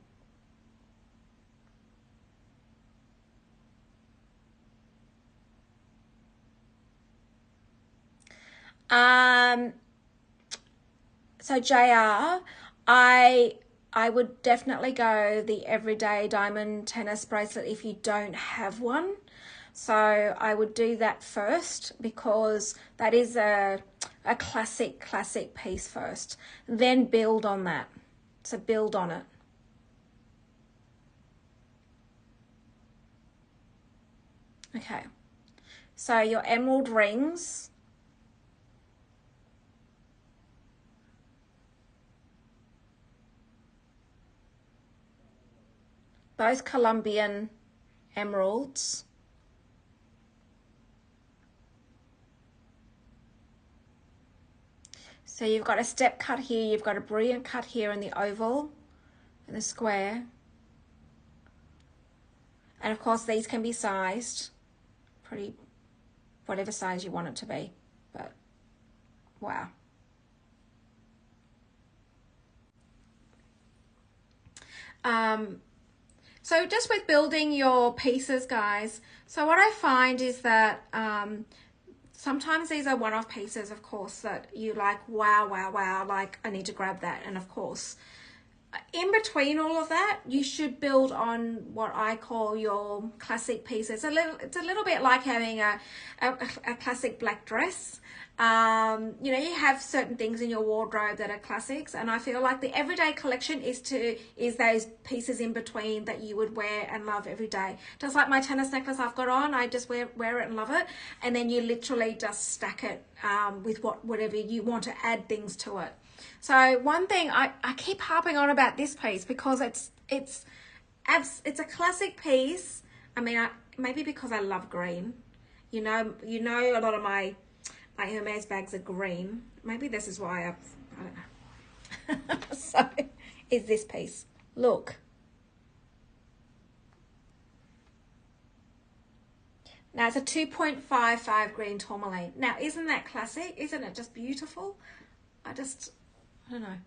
So JR, I would definitely go the everyday diamond tennis bracelet if you don't have one. So I would do that first because that is a classic piece first. Then build on that. So build on it. Okay. So your emerald rings. Both Colombian emeralds. So you've got a step cut here, you've got a brilliant cut here in the oval and the square. And of course these can be sized pretty, whatever size you want it to be, but wow. So just with building your pieces, guys, so what I find is that sometimes these are one-off pieces, of course, that you like, wow, like I need to grab that. And of course, in between all of that, you should build on what I call your classic pieces. It's a little bit like having a classic black dress. You know, you have certain things in your wardrobe that are classics, and I feel like the everyday collection is those pieces in between that you would wear and love every day. Just like my tennis necklace I've got on, I just wear it and love it, and then you literally just stack it with whatever you want to add things to it. So one thing I keep harping on about this piece because it's a classic piece. I mean, maybe because I love green. You know, a lot of my Hermes bags are green. Maybe this is why I don't know. So is this piece. Look. Now it's a 2.55 green tourmaline. Now isn't that classic? Isn't it just beautiful? I don't know.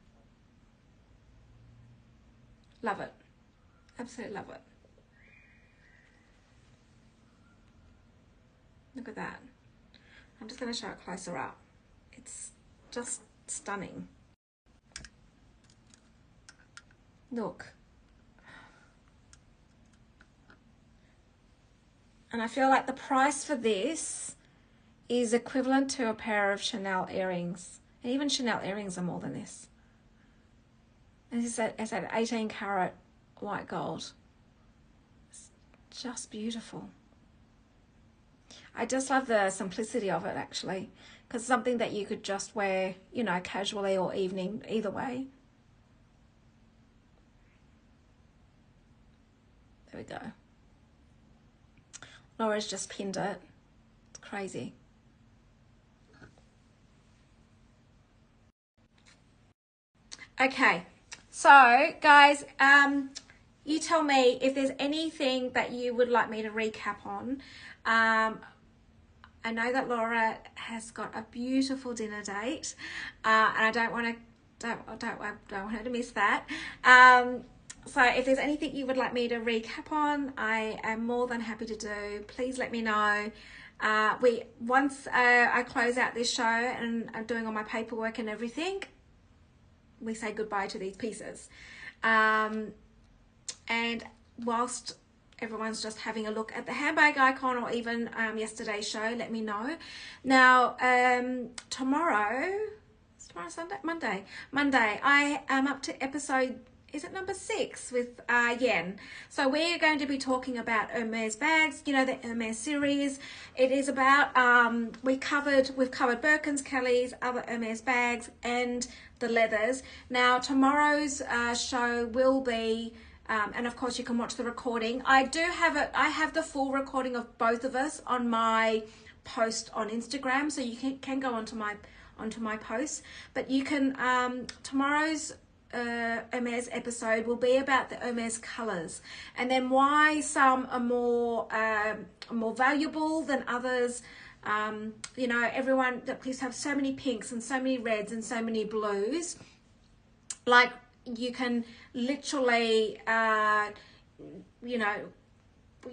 Love it. Absolutely love it. Look at that. I'm just going to show it closer up. It's just stunning. Look. And I feel like the price for this is equivalent to a pair of Chanel earrings. And even Chanel earrings are more than this. And it's at 18 karat white gold. It's just beautiful. I just love the simplicity of it, actually, because something that you could just wear, you know, casually or evening, either way. There we go. Laura's just pinned it. It's crazy. Okay, so guys, you tell me if there's anything that you would like me to recap on. I know that Laura has got a beautiful dinner date, and I don't want her to miss that. So if there's anything you would like me to recap on, I am more than happy to do. Please let me know. Once I close out this show and I'm doing all my paperwork and everything, we say goodbye to these pieces. And whilst everyone's just having a look at the handbag icon or even yesterday's show, let me know. Now, tomorrow, is tomorrow Sunday? Monday, I am up to episode is it number 6 with Yen. So we're going to be talking about Hermes bags, you know, the Hermes series. It is about we've covered Birkins, Kellys, other Hermes bags, and the leathers. Now tomorrow's show will be and of course you can watch the recording. I have the full recording of both of us on my post on Instagram, so you can go onto my post. But you can tomorrow's Hermes episode will be about the Hermes colors, and then why some are more valuable than others. You know, everyone that please have so many pinks and so many reds and so many blues. Like, you can literally you know,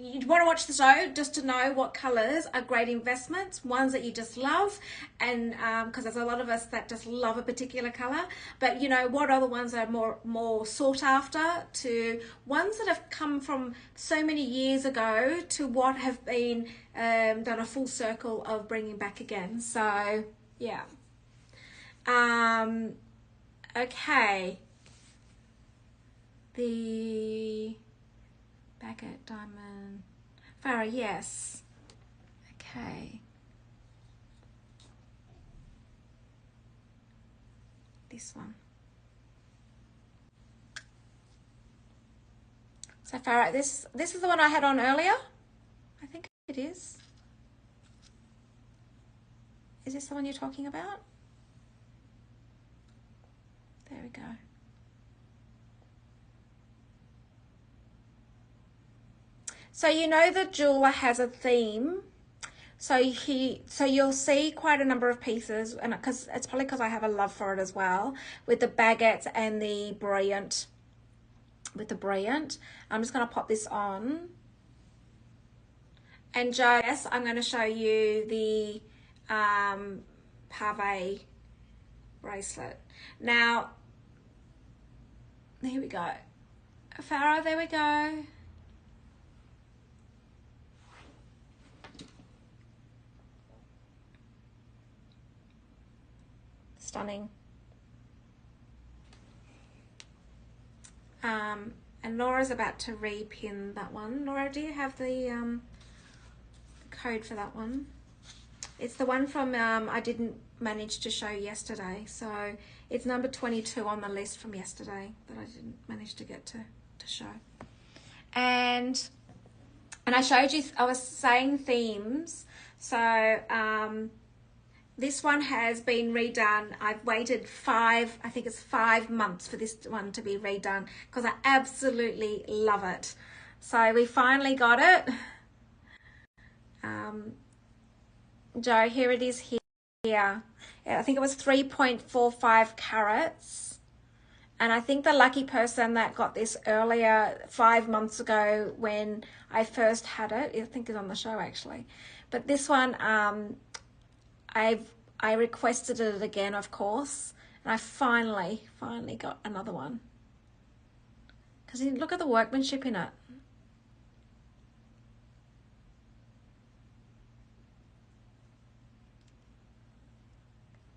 you want to watch the show just to know what colors are great investments, ones that you just love, and because there's a lot of us that just love a particular color, but you know, what other ones are more sought after, to ones that have come from so many years ago to what have been done a full circle of bringing back again. So yeah. Okay, the baguette diamond Farah, yes. Okay, this one. So Farah, this is the one I had on earlier. I think it is. Is this the one you're talking about? There we go. So you know the jeweler has a theme. So you'll see quite a number of pieces, and because it's probably because I have a love for it as well, with the baguettes and the brilliant. With the brilliant, I'm just going to pop this on. And Joe, yes, I'm going to show you the pave bracelet. Now, here we go. Farah, there we go. Stunning. And Laura's about to repin that one. Laura, do you have the code for that one? It's the one from I didn't manage to show yesterday, so it's number 22 on the list from yesterday that I didn't manage to get to show. And I showed you, I was saying themes. So this one has been redone. I've waited I think it's 5 months for this one to be redone because I absolutely love it. So we finally got it. Joe, here it is here. I think it was 3.45 carats. And I think the lucky person that got this earlier, 5 months ago when I first had it, I think it's on the show actually. But this one, I requested it again, of course, and I finally got another one. Because look at the workmanship in it.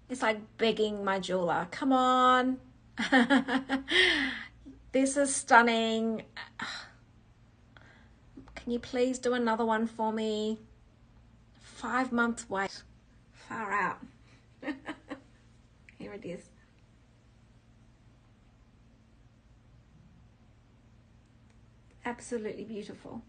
It's like begging my jeweler, come on. This is stunning. Can you please do another one for me? 5 months wait. Far out. Here it is. Absolutely beautiful.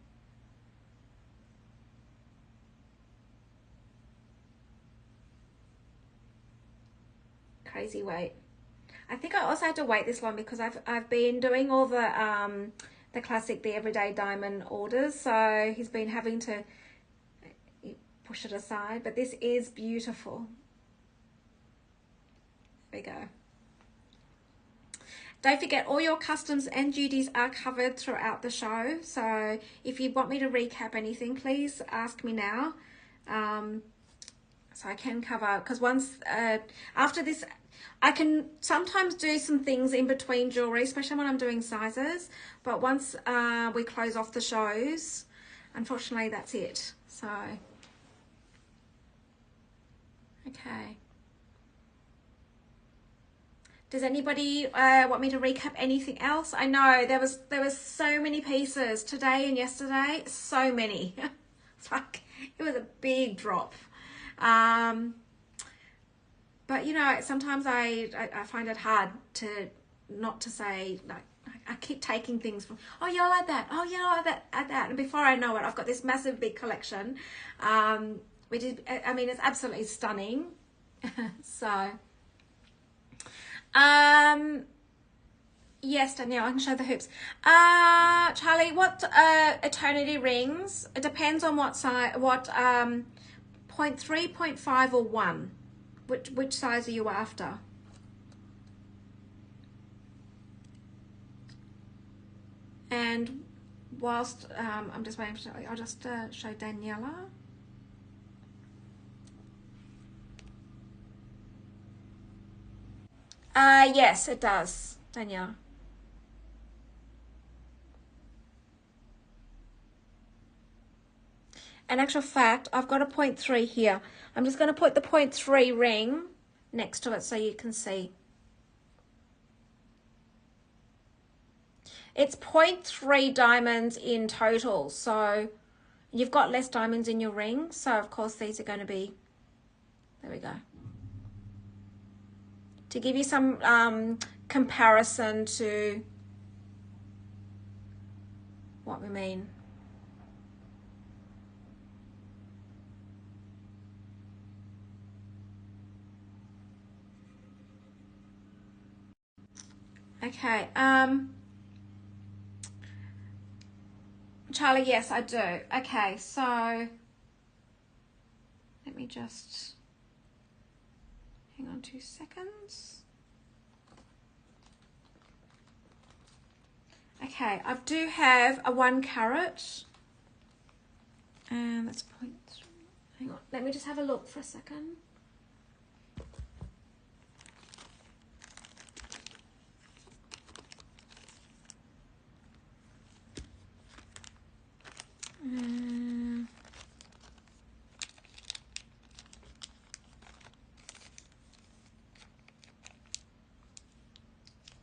Crazy wait. I think I also had to wait this long because I've been doing all the classic, the everyday diamond orders, so he's been having to push it aside, but this is beautiful. There we go. Don't forget, all your customs and duties are covered throughout the show, so if you want me to recap anything, please ask me now, so I can cover, because once after this I can sometimes do some things in between jewelry, especially when I'm doing sizes, but once we close off the shows, unfortunately that's it. So okay, Does anybody want me to recap anything else? I know there was so many pieces today and yesterday, so many. It's like it was a big drop. But you know, sometimes I find it hard to not to say, like, I keep taking things from, oh yeah, I like that, oh yeah, I like that, add that, and before I know it, I've got this massive big collection, which is, I mean, it's absolutely stunning. So yes, Danielle, I can show the hoops. Charlie, what eternity rings? It depends on what size, what 0.3, 0.5 or 1. Which size are you after? And whilst I'm just waiting for, I'll just show Daniela. Yes, it does, Daniela. In actual fact, I've got a 0.3 here. I'm just going to put the 0.3 ring next to it so you can see. It's 0.3 diamonds in total, so you've got less diamonds in your ring, so of course these are going to be, there we go. To give you some comparison to what we mean. Okay, Charlie, yes, I do. Okay, so let me just hang on 2 seconds. Okay, I do have a 1 carat, and that's 0.3. Hang on, let me just have a look for a second.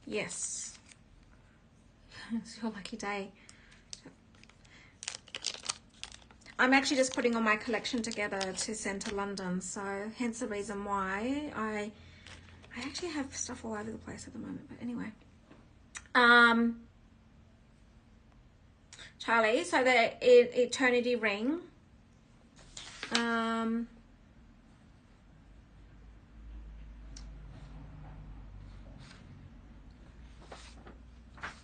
Yes, it's your lucky day. I'm actually just putting all my collection together to send to London, so hence the reason why I actually have stuff all over the place at the moment. But anyway, Charlie, so the eternity ring,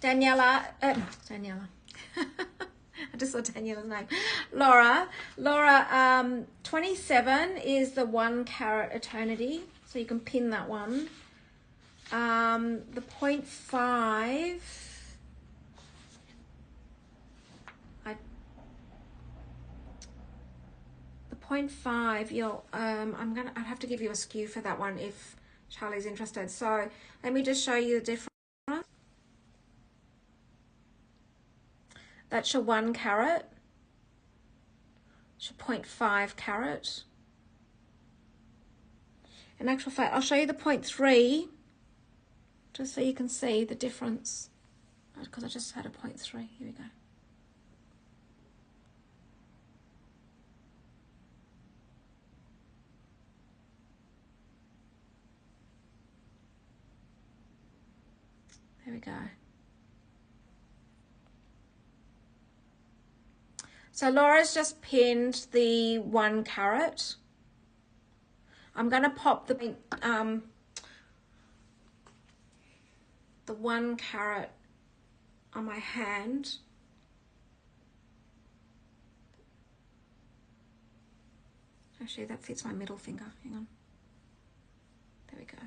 Daniela, Daniela. I just saw Daniela's name. Laura, 27 is the 1 carat eternity, so you can pin that one. The 0.5, the 0.5, you'll I'd have to give you a skew for that one if Charlie's interested. So let me just show you the difference. That's your 1 carat. It's your 0.5 carat. In actual fact, I'll show you the 0.3 just so you can see the difference, because I just had a 0.3. Here we go. There we go. So Laura's just pinned the 1 carat. I'm going to pop the 1 carat on my hand. Actually, that fits my middle finger. Hang on. There we go.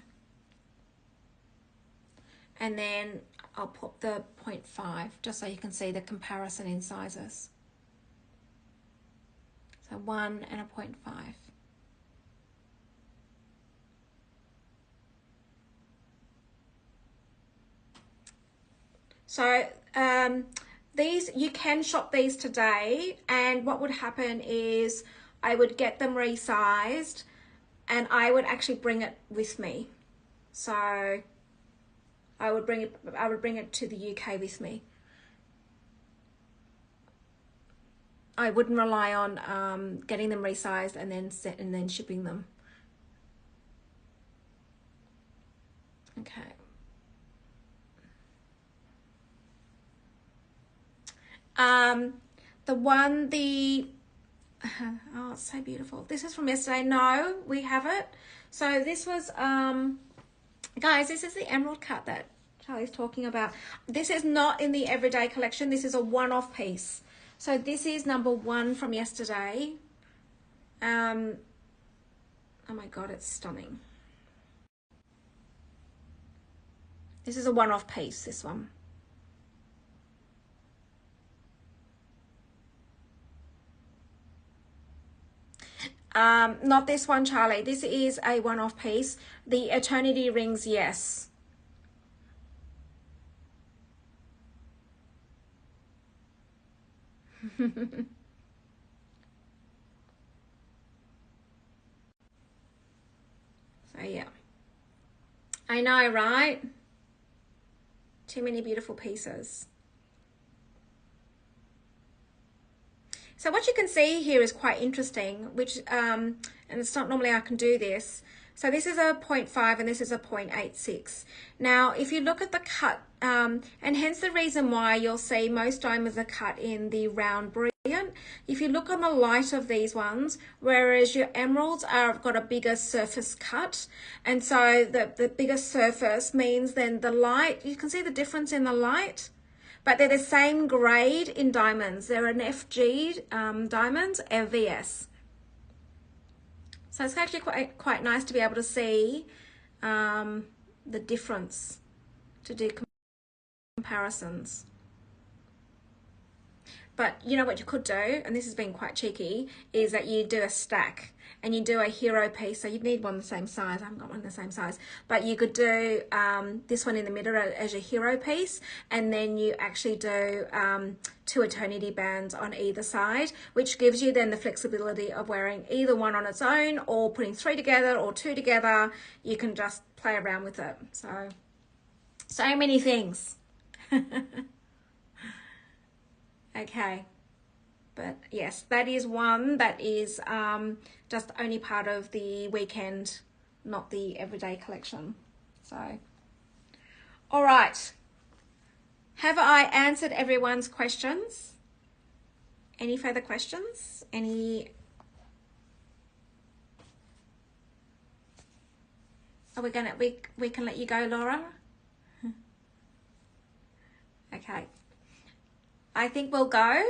And then I'll pop the 0.5 just so you can see the comparison in sizes. So 1 and a 0.5. So these, you can shop these today, and what would happen is I would get them resized and I would actually bring it with me. So I would bring it to the UK with me. I wouldn't rely on getting them resized and then shipping them. Okay. Oh, it's so beautiful. This is from yesterday. No, we have it. So this was, guys, this is the emerald cut that Charlie's talking about. This is not in the everyday collection. This is a one-off piece. So this is number 1 from yesterday. Oh my God, it's stunning. This is a one-off piece, this one. Not this one, Charlie. This is a one-off piece. The eternity rings, yes. So yeah, I know, right? Too many beautiful pieces. So what you can see here is quite interesting, which, and it's not normally I can do this. So this is a 0.5 and this is a 0.86. Now, if you look at the cut, and hence the reason why you'll see most diamonds are cut in the round brilliant. If you look on the light of these ones, whereas your emeralds have got a bigger surface cut, and so the bigger surface means then the light, you can see the difference in the light. But they're the same grade in diamonds. They're an FG diamonds, FVS. So it's actually quite nice to be able to see the difference, to do comparisons. But you know what you could do, and this has been quite cheeky, is that you do a stack and you do a hero piece. So you'd need one the same size. I haven't got one the same size, but you could do this one in the middle as your hero piece, and then you actually do 2 eternity bands on either side, which gives you then the flexibility of wearing either one on its own or putting 3 together or 2 together. You can just play around with it. So many things. Okay, but yes, that is one that is just only part of the weekend, not the everyday collection. So, all right, have I answered everyone's questions? Any further questions? Any? Are we gonna we can let you go, Laura? Okay. I think we'll go.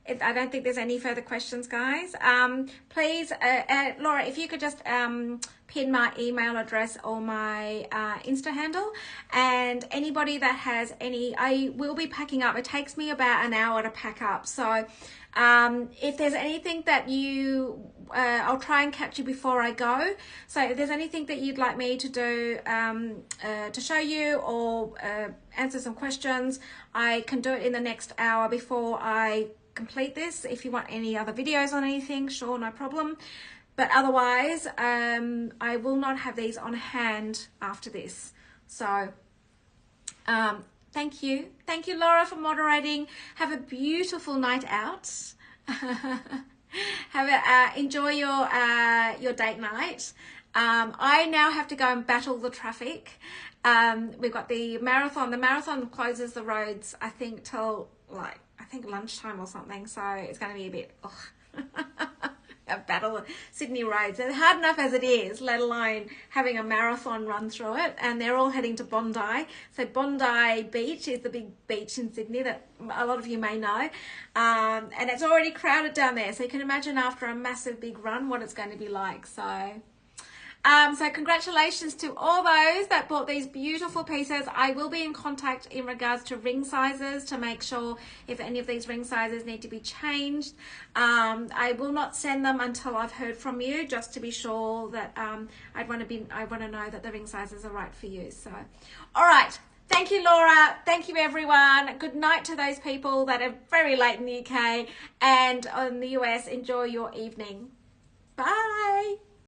I don't think there's any further questions, guys. Please, Laura, if you could just pin my email address or my Insta handle, and anybody that has any, I will be packing up. It takes me about an hour to pack up. So if there's anything that I'll try and catch you before I go. So if there's anything that you'd like me to do to show you or answer some questions, I can do it in the next hour before I complete this. If you want any other videos on anything, sure, no problem. But otherwise, I will not have these on hand after this. So thank you. Thank you, Laura, for moderating. Have a beautiful night out. Enjoy your date night. I now have to go and battle the traffic. We've got the marathon. The marathon closes the roads, I think, till I think lunchtime or something. So it's going to be a bit a battle of Sydney roads. It's hard enough as it is, let alone having a marathon run through it. And they're all heading to Bondi. So Bondi Beach is the big beach in Sydney that a lot of you may know. And it's already crowded down there. So you can imagine after a massive big run what it's going to be like. So congratulations to all those that bought these beautiful pieces. I will be in contact in regards to ring sizes to make sure if any of these ring sizes need to be changed. I will not send them until I've heard from you, just to be sure that I want to know that the ring sizes are right for you. So, all right. Thank you, Laura. Thank you, everyone. Good night to those people that are very late in the UK and in the US. Enjoy your evening. Bye.